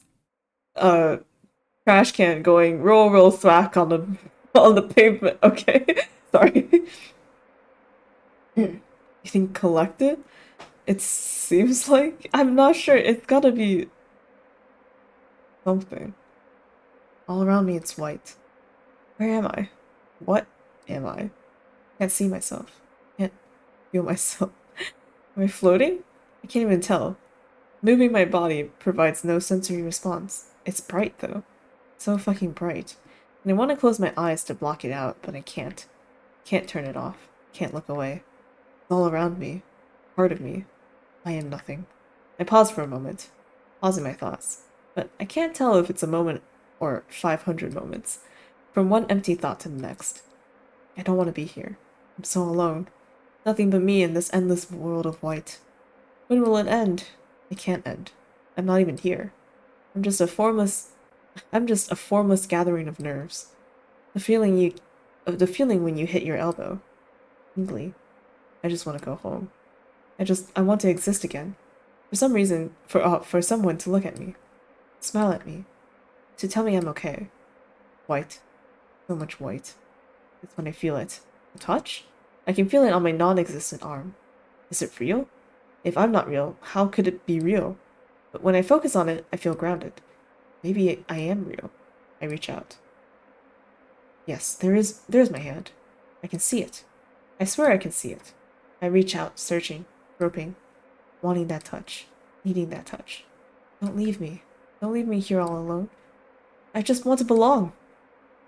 trash can going roll roll thwack on the pavement. Okay, sorry. You think collected? It seems like I'm not sure. It's gotta be something. All around me, it's white. Where am I? What am I? Can't see myself. Can't feel myself. Am I floating? I can't even tell. Moving my body provides no sensory response. It's bright though. So fucking bright. And I want to close my eyes to block it out, but I can't. Can't turn it off. Can't look away. It's all around me. Part of me. I am nothing. I pause for a moment, pausing my thoughts. But I can't tell if it's a moment or 500 moments. From one empty thought to the next. I don't want to be here. I'm so alone. Nothing but me in this endless world of white. When will it end? It can't end. I'm not even here. I'm just a formless gathering of nerves. The feeling when you hit your elbow. Tingly. I just want to go home. I want to exist again. For some reason, for someone to look at me. Smile at me. To tell me I'm okay. White. So much white. It's when I feel it. A touch? I can feel it on my non-existent arm. Is it real? If I'm not real, how could it be real? But when I focus on it, I feel grounded. Maybe I am real. I reach out. Yes, there's my hand. I can see it. I swear I can see it. I reach out, searching, groping, wanting that touch, needing that touch. Don't leave me. Don't leave me here all alone. I just want to belong.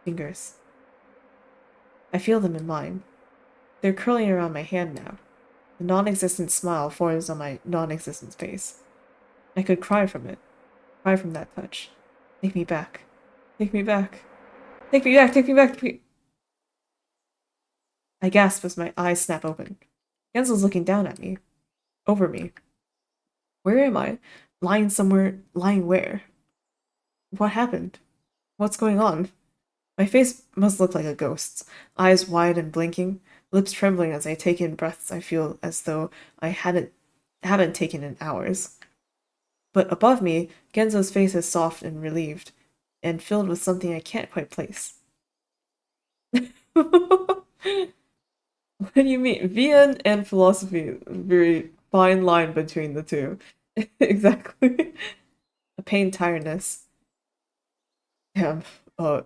Fingers. I feel them in mine. They're curling around my hand now. A non-existent smile forms on my non-existent face. I could cry from it. Cry from that touch. Take me back. Take me back. Take me back, take me back, take me... I gasp as my eyes snap open. Genzo's looking down at me. Over me. Where am I? Lying somewhere... Lying where? What happened? What's going on? My face must look like a ghost's. Eyes wide and blinking. lips trembling as I take in breaths I feel as though I haven't taken in hours. But above me, Genzo's face is soft and relieved, and filled with something I can't quite place. What do you mean? VN and philosophy, very fine line between the two. Exactly. A pain tiredness. Damn, I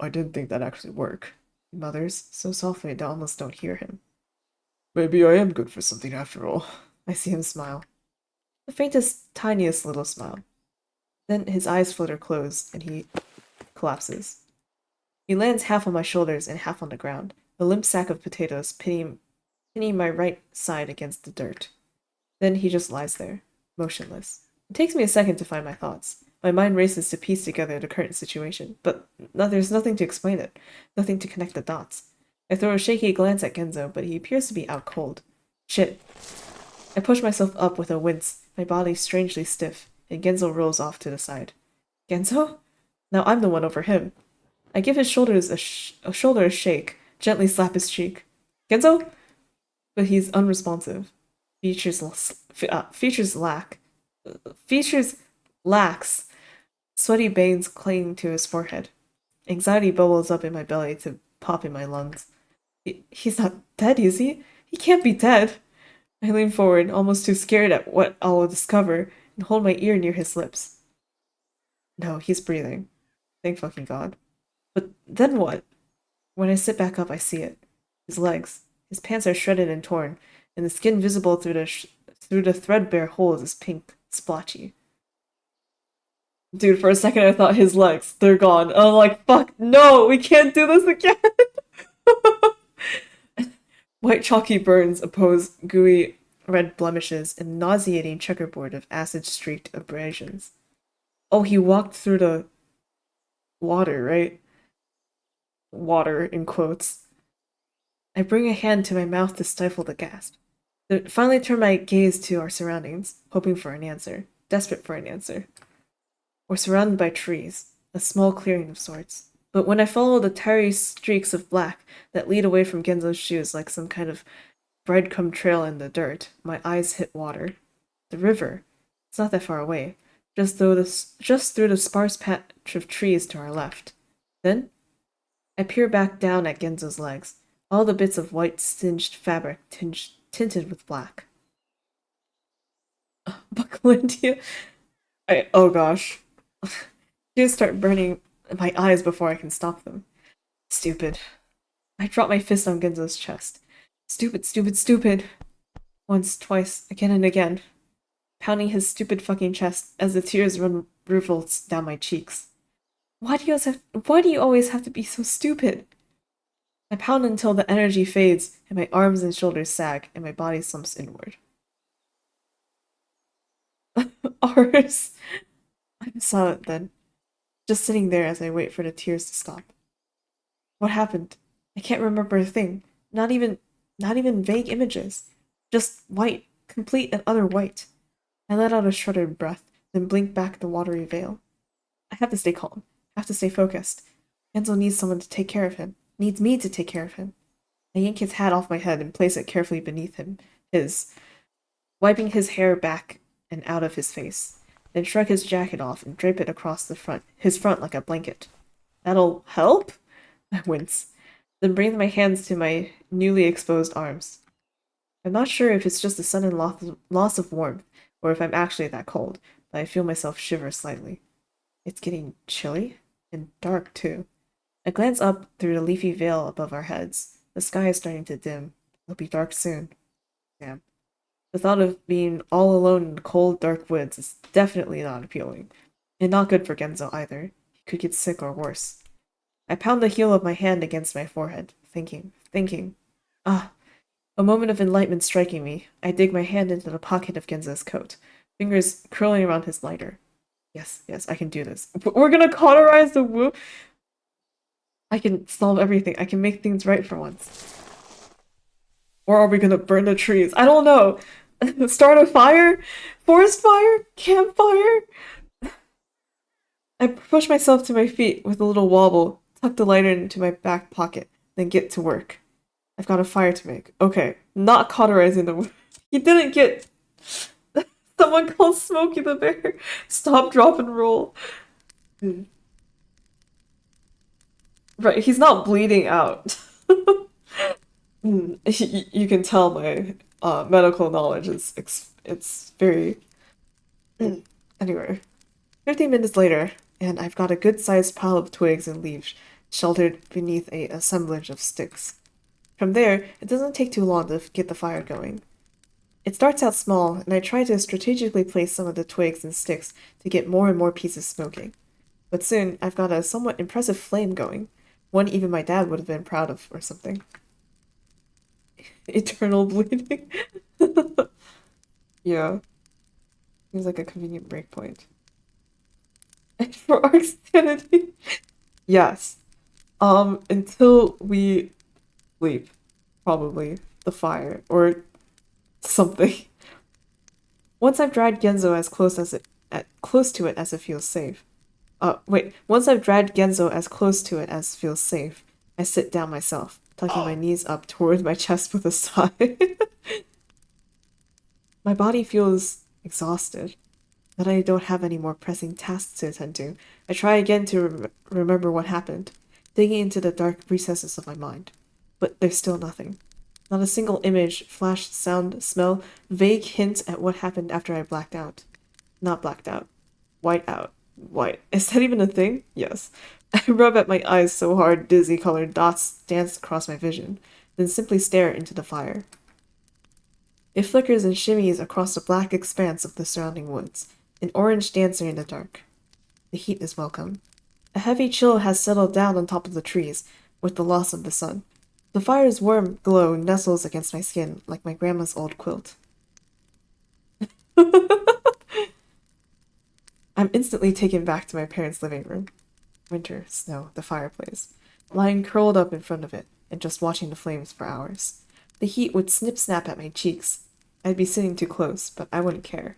didn't think that'd actually work. He mutters, so softly I almost don't hear him. Maybe I am good for something after all. I see him smile. The faintest, tiniest little smile. Then his eyes flutter close, and he collapses. He lands half on my shoulders and half on the ground, a limp sack of potatoes pinning my right side against the dirt. Then he just lies there, motionless. It takes me a second to find my thoughts. My mind races to piece together the current situation, but there's nothing to explain it, nothing to connect the dots. I throw a shaky glance at Genzo, but he appears to be out cold. Shit. I push myself up with a wince, my body strangely stiff, and Genzo rolls off to the side. Genzo? Now I'm the one over him. I give his shoulders a shoulder a shake, gently slap his cheek. Genzo? But he's unresponsive. Features lacks. Sweaty veins clinging to his forehead. Anxiety bubbles up in my belly to pop in my lungs. He's not dead, is he? He can't be dead. I lean forward, almost too scared at what I will discover, and hold my ear near his lips. No, he's breathing. Thank fucking God. But then what? When I sit back up, I see it. His legs. His pants are shredded and torn, and the skin visible through the threadbare holes is pink, splotchy. Dude, for a second I thought his legs, they're gone. I'm like, fuck, no, we can't do this again. White chalky burns oppose gooey red blemishes and nauseating checkerboard of acid-streaked abrasions. Oh, he walked through the water, right? Water, in quotes. I bring a hand to my mouth to stifle the gasp. Then finally turn my gaze to our surroundings, hoping for an answer, desperate for an answer. We're surrounded by trees, a small clearing of sorts. But when I follow the tarry streaks of black that lead away from Genzo's shoes like some kind of breadcrumb trail in the dirt, my eyes hit water. The river. It's not that far away, just through the sparse patch of trees to our left. Then I peer back down at Genzo's legs, all the bits of white singed fabric tinted with black. Bucklandia. Oh gosh. Tears start burning my eyes before I can stop them. Stupid. I drop my fist on Genzo's chest. Stupid, stupid, stupid. Once, twice, again and again. Pounding his stupid fucking chest as the tears run rivulets down my cheeks. Why do you always have to be so stupid? I pound until the energy fades and my arms and shoulders sag and my body slumps inward. Ours. I'm silent then, just sitting there as I wait for the tears to stop. What happened? I can't remember a thing. Not even vague images. Just white, complete and utter white. I let out a shuddered breath, then blinked back the watery veil. I have to stay calm. I have to stay focused. Enzo needs someone to take care of him. Needs me to take care of him. I yank his hat off my head and place it carefully beneath wiping his hair back and out of his face. Then shrug his jacket off and drape it across his front like a blanket. That'll help? I wince, then bring my hands to my newly exposed arms. I'm not sure if it's just a sudden loss of warmth, or if I'm actually that cold, but I feel myself shiver slightly. It's getting chilly, and dark too. I glance up through the leafy veil above our heads. The sky is starting to dim. It'll be dark soon. Damn. The thought of being all alone in cold, dark woods is definitely not appealing. And not good for Genzo either. He could get sick or worse. I pound the heel of my hand against my forehead, thinking. Ah, a moment of enlightenment striking me. I dig my hand into the pocket of Genzo's coat, fingers curling around his lighter. Yes, I can do this. We're gonna cauterize the wound. I can solve everything. I can make things right for once. Or are we gonna burn the trees? I don't know. Start a fire? Forest fire? Campfire? I push myself to my feet with a little wobble, tuck the lighter into my back pocket, then get to work. I've got a fire to make. Okay, not cauterizing the wood. He didn't get someone called Smokey the Bear. Stop, drop, and roll. Right, he's not bleeding out. You can tell my medical knowledge is it's very. Anyway, 15 minutes later, and I've got a good-sized pile of twigs and leaves sheltered beneath a assemblage of sticks. From there, it doesn't take too long to get the fire going. It starts out small, and I try to strategically place some of the twigs and sticks to get more and more pieces smoking. But soon, I've got a somewhat impressive flame going, one even my dad would have been proud of or something. Eternal bleeding. Yeah, seems like a convenient breakpoint. And for our sanity, yes. Until we sleep, probably the fire or something. Once I've dragged Genzo as close to it as it feels safe. Wait. Once I've dragged Genzo as close to it as feels safe, I sit down myself, tucking my knees up towards my chest with a sigh. My body feels exhausted. That I don't have any more pressing tasks to attend to. I try again to remember what happened, digging into the dark recesses of my mind. But there's still nothing. Not a single image, flash, sound, smell, vague hint at what happened after I blacked out. Not blacked out. White out. White. Is that even a thing? Yes. I rub at my eyes so hard dizzy colored dots dance across my vision, then simply stare into the fire. It flickers and shimmies across the black expanse of the surrounding woods, an orange dancer in the dark. The heat is welcome. A heavy chill has settled down on top of the trees with the loss of the sun. The fire's warm glow nestles against my skin like my grandma's old quilt. I'm instantly taken back to my parents' living room. Winter, snow, the fireplace. Lying curled up in front of it and just watching the flames for hours. The heat would snip-snap at my cheeks. I'd be sitting too close, but I wouldn't care.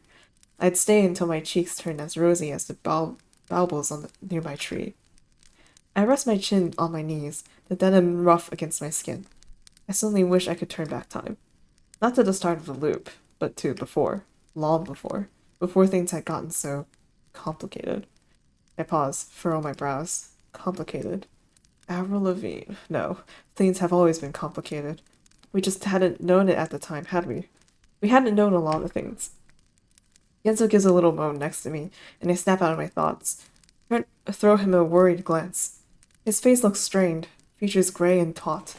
I'd stay until my cheeks turned as rosy as the baubles on the nearby tree. I rest my chin on my knees, the denim rough against my skin. I suddenly wish I could turn back time. Not to the start of the loop, but to before. Long before things had gotten so complicated. I pause, furrow my brows. Complicated. Avril Lavigne. No, things have always been complicated. We just hadn't known it at the time, had we? We hadn't known a lot of things. Genzo gives a little moan next to me, and I snap out of my thoughts. Throw him a worried glance. His face looks strained, features gray and taut.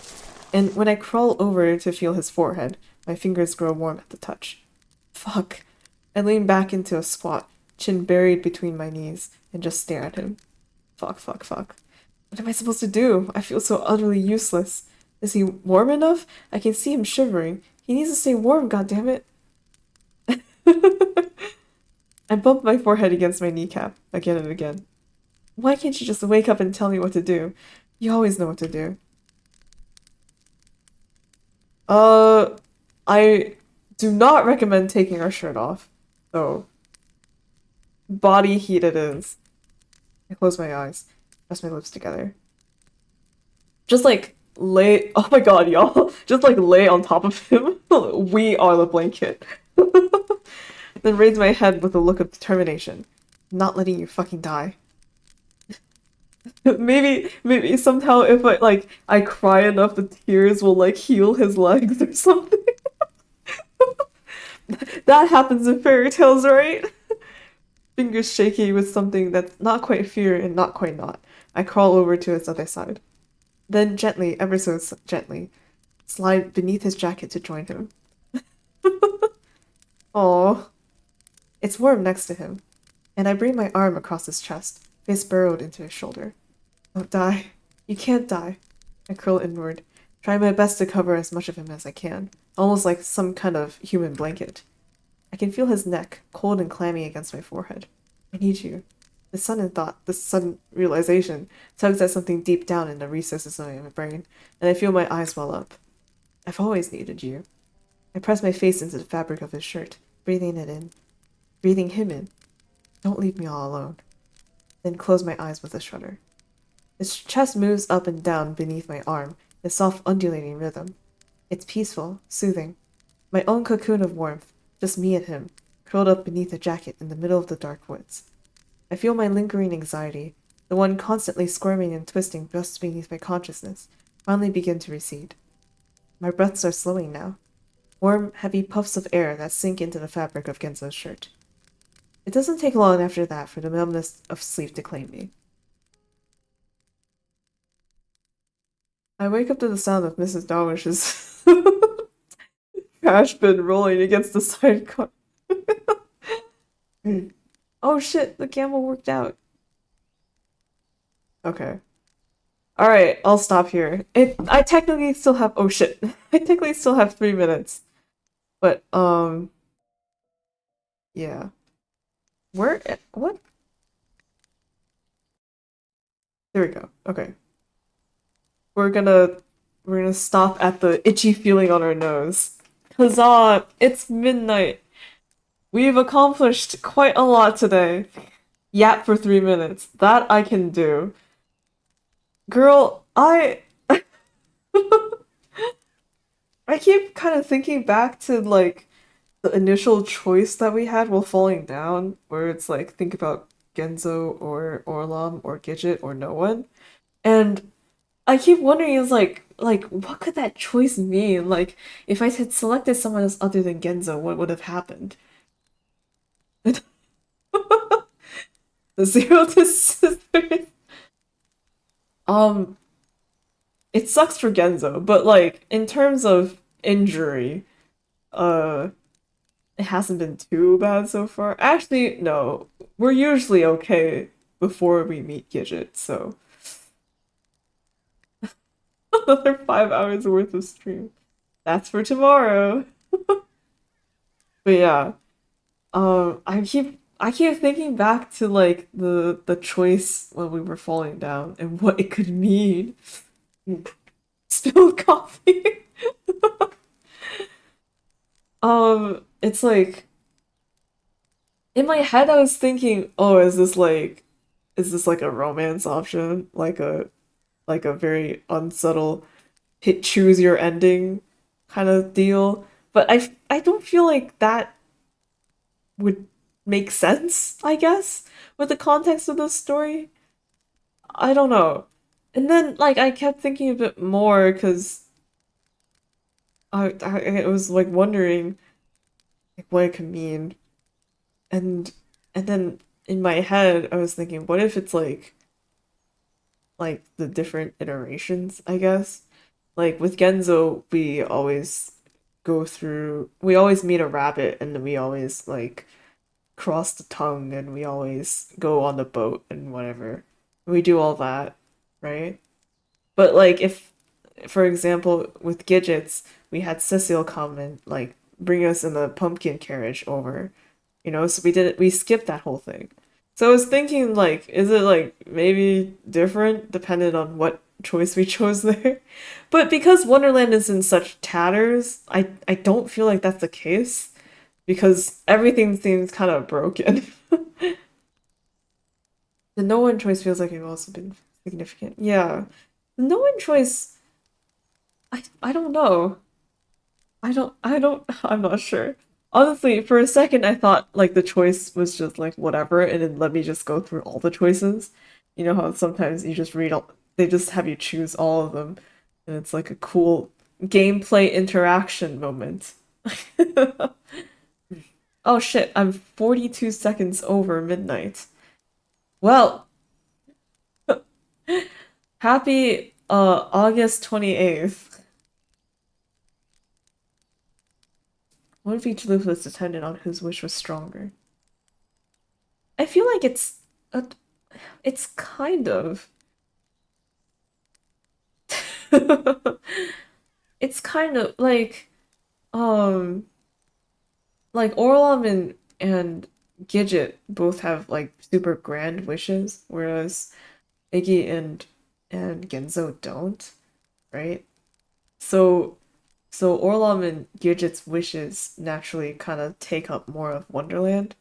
And when I crawl over to feel his forehead, my fingers grow warm at the touch. Fuck. I lean back into a squat, chin buried between my knees, and just stare at him. Fuck. What am I supposed to do? I feel so utterly useless. Is he warm enough? I can see him shivering. He needs to stay warm, goddammit. I bump my forehead against my kneecap, again and again. Why can't you just wake up and tell me what to do? You always know what to do. I do not recommend taking our shirt off. So, body heat it is. I close my eyes, press my lips together. Just like lay, oh my god, y'all. Just like lay on top of him. We are the blanket. Then raise my head with a look of determination. I'm not letting you fucking die. Maybe somehow if I cry enough, the tears will like heal his legs or something. That happens in fairy tales, right? Fingers shaky with something that's not quite fear and not quite not. I crawl over to his other side. Then gently, ever so gently, slide beneath his jacket to join him. Aww. It's warm next to him, and I bring my arm across his chest, face burrowed into his shoulder. Don't die. You can't die. I curl inward, try my best to cover as much of him as I can, almost like some kind of human blanket. I can feel his neck, cold and clammy against my forehead. I need you. The sudden realization, tugs at something deep down in the recesses of my brain, and I feel my eyes well up. I've always needed you. I press my face into the fabric of his shirt, breathing it in. Breathing him in. Don't leave me all alone. Then close my eyes with a shudder. His chest moves up and down beneath my arm, a soft undulating rhythm. It's peaceful, soothing. My own cocoon of warmth, just me and him, curled up beneath a jacket in the middle of the dark woods. I feel my lingering anxiety, the one constantly squirming and twisting just beneath my consciousness, finally begin to recede. My breaths are slowing now. Warm, heavy puffs of air that sink into the fabric of Genzo's shirt. It doesn't take long after that for the numbness of sleep to claim me. I wake up to the sound of Mrs. Darwish's trash bin rolling against the sidecar. Oh shit, the gamble worked out. Okay. Alright, I'll stop here. I technically still have oh shit. I technically still have 3 minutes. But yeah. Where what? There we go. Okay. We're gonna we're gonna stop at the itchy feeling on our nose. Huzzah! It's midnight. We've accomplished quite a lot today. Yap for 3 minutes. That I can do. Girl, I keep kind of thinking back to like the initial choice that we had while falling down, where it's like think about Genzo or Orlam or Gidget or no one. And I keep wondering is like what could that choice mean? Like if I had selected someone else other than Genzo, what would have happened? The zero to scissors. Um, it sucks for Genzo, but like in terms of injury, uh it hasn't been too bad so far. Actually, no. We're usually okay before we meet Gidget, so another 5 hours worth of stream. That's for tomorrow. But yeah, I keep thinking back to like the choice when we were falling down and what it could mean. Spilled coffee. It's like in my head I was thinking, oh, is this like a romance option? Like a very unsubtle hit choose your ending kind of deal. But I don't feel like that would make sense, I guess, with the context of the story. I don't know. And then like I kept thinking a bit more because I was like wondering like what it could mean. And and then in my head I was thinking, what if it's like the different iterations, I guess? Like with Genzo, we always meet a rabbit and we always like cross the tongue and we always go on the boat and whatever. We do all that, right? But like if for example with Gidgets, we had Cecile come and like bring us in the pumpkin carriage over, so we skipped that whole thing. So I was thinking like is it like maybe different depending on what choice we chose there? But because Wonderland is in such tatters, I don't feel like that's the case because everything seems kind of broken. The no one choice feels like it's also been significant. Yeah. The no one choice, I don't know. I'm not sure. Honestly, for a second I thought like the choice was just like whatever and then let me just go through all the choices. You know how sometimes you just they just have you choose all of them and it's like a cool gameplay interaction moment. Oh shit, I'm 42 seconds over midnight. Well, happy August 28th. What if each loop was dependent on whose wish was stronger? I feel like uh, it's kind of it's kind of um like Orlam and Gidget both have like super grand wishes, whereas Iggy and Genzo don't, right? So so Orlam and Gidget's wishes naturally kind of take up more of Wonderland,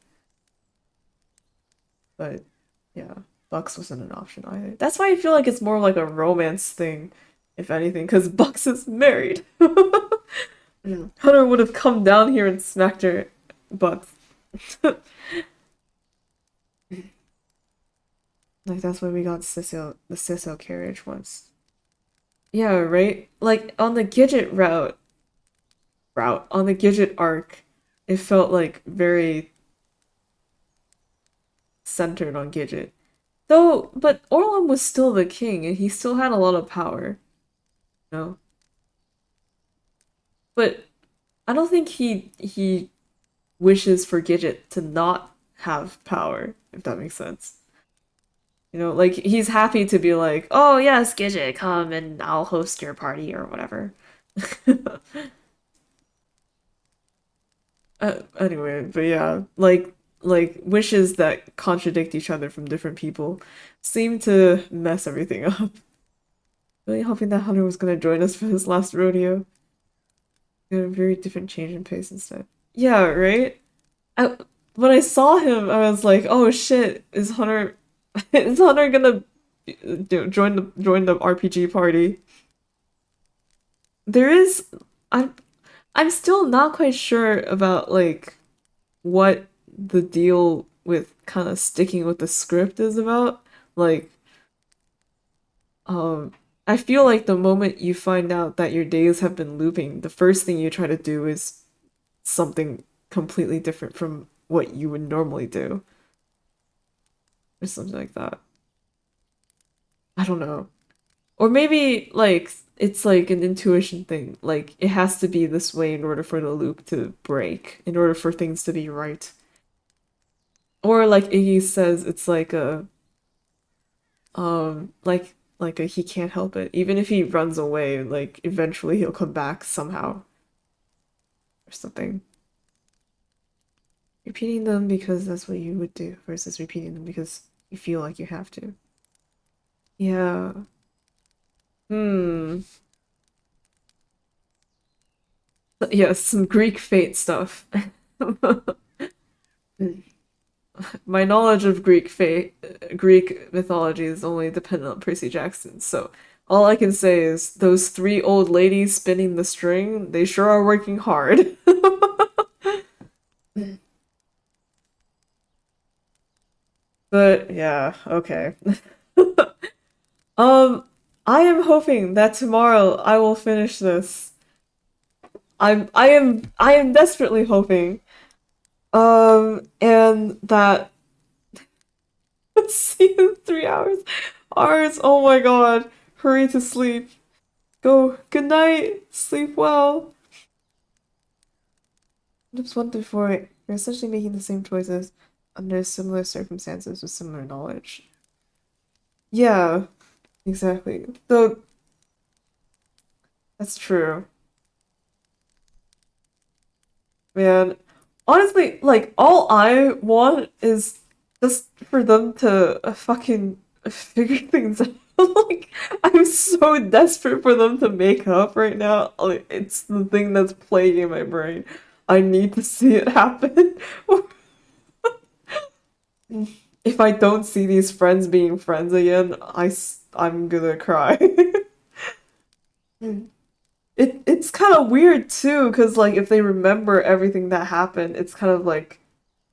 but yeah, Bucks wasn't an option either. That's why I feel like it's more like a romance thing, if anything, because Bucks is married. Hunter would have come down here and smacked her butt. Like that's why we got the Sissel carriage once. Yeah, right? Like on the Gidget route, on the Gidget arc, it felt like very centered on Gidget. Though, but Orlum was still the king and he still had a lot of power, you know? But I don't think he wishes for Gidget to not have power, if that makes sense. You know, like he's happy to be like, "Oh yes, Gidget, come and I'll host your party or whatever." Anyway, but yeah, like wishes that contradict each other from different people seem to mess everything up. Really hoping that Hunter was gonna join us for this last rodeo. Got a very different change in pace instead. Yeah, right? I, when I saw him, I was like, "Oh shit, is Hunter is Hunter gonna join the RPG party?" There is I'm I'm still not quite sure about like what the deal with kind of sticking with the script is about. Like, um, I feel like the moment you find out that your days have been looping, the first thing you try to do is something completely different from what you would normally do, or something like that. I don't know. Or maybe like it's like an intuition thing. Like it has to be this way in order for the loop to break, in order for things to be right. Or like Iggy says, it's like a like a he can't help it. Even if he runs away, like eventually he'll come back somehow or something. Repeating them because that's what you would do versus repeating them because you feel like you have to. Yeah. Hmm. Yes, some Greek fate stuff. My knowledge of Greek mythology is only dependent on Percy Jackson, so all I can say is those three old ladies spinning the string, they sure are working hard. But yeah, okay. Um, I am hoping that tomorrow I will finish this. I am desperately hoping. And that see in 3 hours. Ours, oh my god. Hurry to sleep. Go. Good night. Sleep well. Just 1 through 4. You're essentially making the same choices under similar circumstances with similar knowledge. Yeah, exactly. Though that's true. Man, honestly, like all I want is just for them to fucking figure things out. Like I'm so desperate for them to make up right now. Like it's the thing that's plaguing my brain. I need to see it happen. If I don't see these friends being friends again, I'm gonna cry. It's kind of weird too, because like if they remember everything that happened, it's kind of like,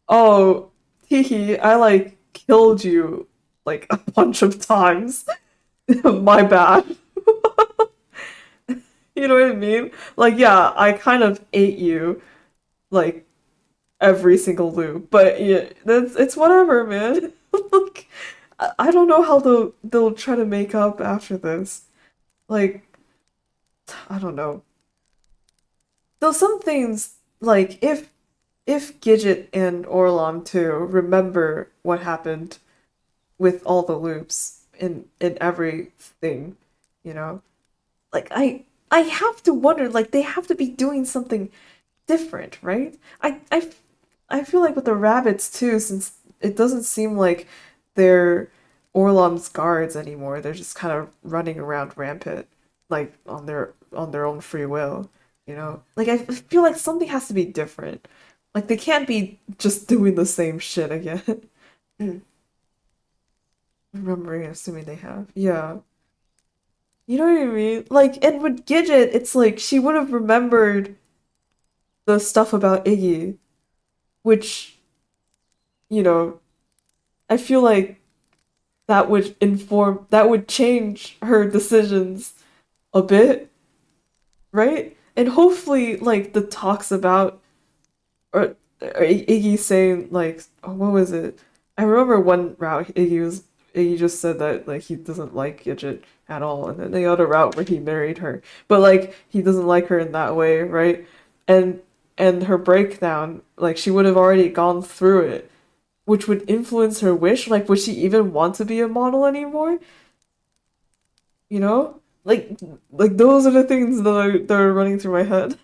oh, teehee, I like killed you like a bunch of times. My bad. You know what I mean? Like, yeah, I kind of ate you like every single loop, but yeah, that's it's whatever, man. Like, I don't know how they'll try to make up after this. Like, I don't know. Though some things, like if Gidget and Orlam too remember what happened with all the loops in everything, you know, like I have to wonder, like they have to be doing something different, right? I feel like with the rabbits too, since it doesn't seem like they're Orlom's guards anymore. They're just kind of running around rampant, like on their own free will, you know? Like I feel like something has to be different. Like they can't be just doing the same shit again. Remembering, assuming they have. Yeah. You know what I mean? Like, and with Gidget, it's like she would have remembered. the stuff about Iggy, which, you know, I feel like that would change her decisions a bit, right? And hopefully, like, the talks about, or Iggy saying, like, oh, what was it? I remember one route Iggy just said that, like, he doesn't like Gidget at all, and then the other route where he married her, but like he doesn't like her in that way, right? And her breakdown, like, she would have already gone through it, which would influence her wish. Like, would she even want to be a model anymore? You know? Like those are the things that are running through my head.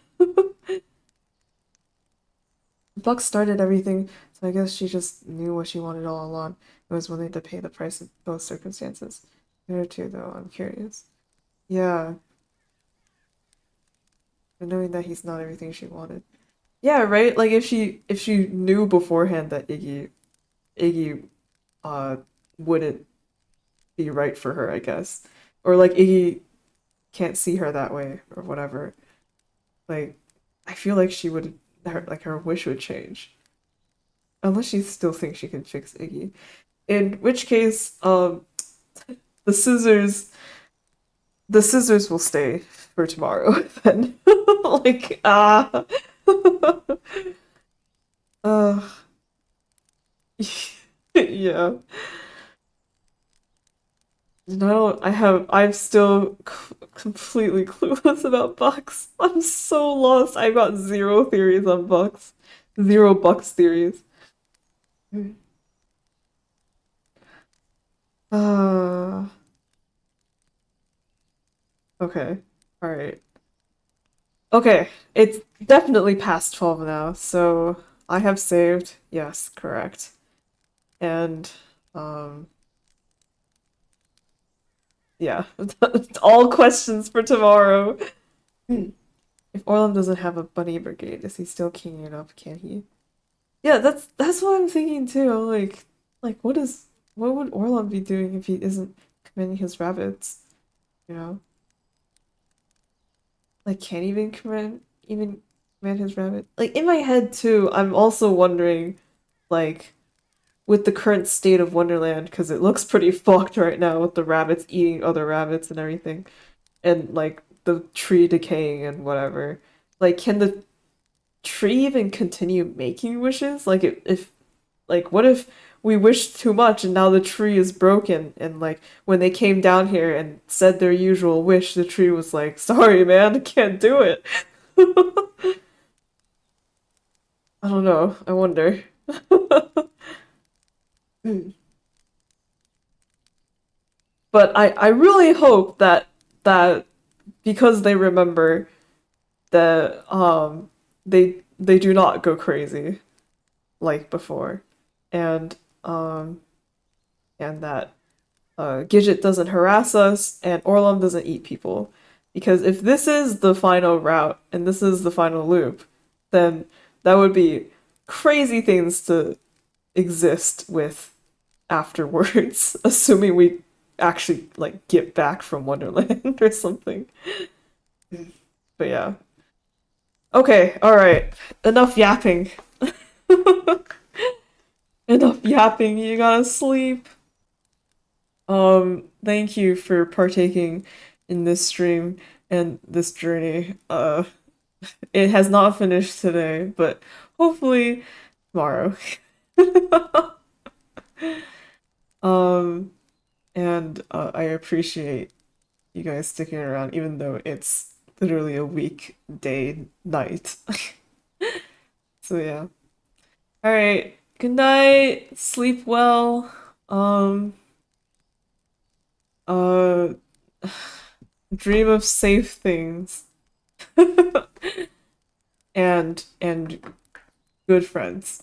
Buck started everything, so I guess she just knew what she wanted all along and was willing to pay the price in both circumstances. Her too, though, I'm curious. Yeah, but knowing that he's not everything she wanted. Yeah, right? Like, if she knew beforehand that Iggy uh wouldn't be right for her, I guess. Or like Iggy can't see her that way or whatever. Like, I feel like she would her wish would change. Unless she still thinks she can fix Iggy. In which case, the scissors the scissors will stay for tomorrow then. Like, uh yeah. No, I'm still completely clueless about Bucks. I'm so lost. I've got zero theories on Bucks. Zero Bucks theories. Uh, okay. All right. Okay, it's definitely past 12 now, so I have saved. Yes, correct. And um yeah, all questions for tomorrow. If Orlum doesn't have a bunny brigade, is he still kinging it up? Can he? Yeah, that's what I'm thinking too. Like what would Orlum be doing if he isn't commanding his rabbits? You know? Like, can't even command his rabbit? Like, in my head too, I'm also wondering, like, with the current state of Wonderland, because it looks pretty fucked right now with the rabbits eating other rabbits and everything, and like the tree decaying and whatever. Like, can the tree even continue making wishes? Like, if like, what if we wished too much and now the tree is broken? And like, when they came down here and said their usual wish, the tree was like, "Sorry, man, I can't do it." I don't know. I wonder. But I really hope that because they remember that they do not go crazy like before, and um and that Gidget doesn't harass us and Orlum doesn't eat people. Because if this is the final route and this is the final loop, then that would be crazy things to exist with afterwards, assuming we actually like get back from Wonderland or something. But yeah. Okay, alright. Enough yapping. Enough yapping, you gotta sleep. Thank you for partaking in this stream and this journey. It has not finished today, but hopefully tomorrow. Um, and I appreciate you guys sticking around, even though it's literally a week, day, night. So yeah. All right. Good night. Sleep well. Um, uh, dream of safe things. And good friends.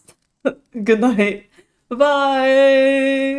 Good night. Bye.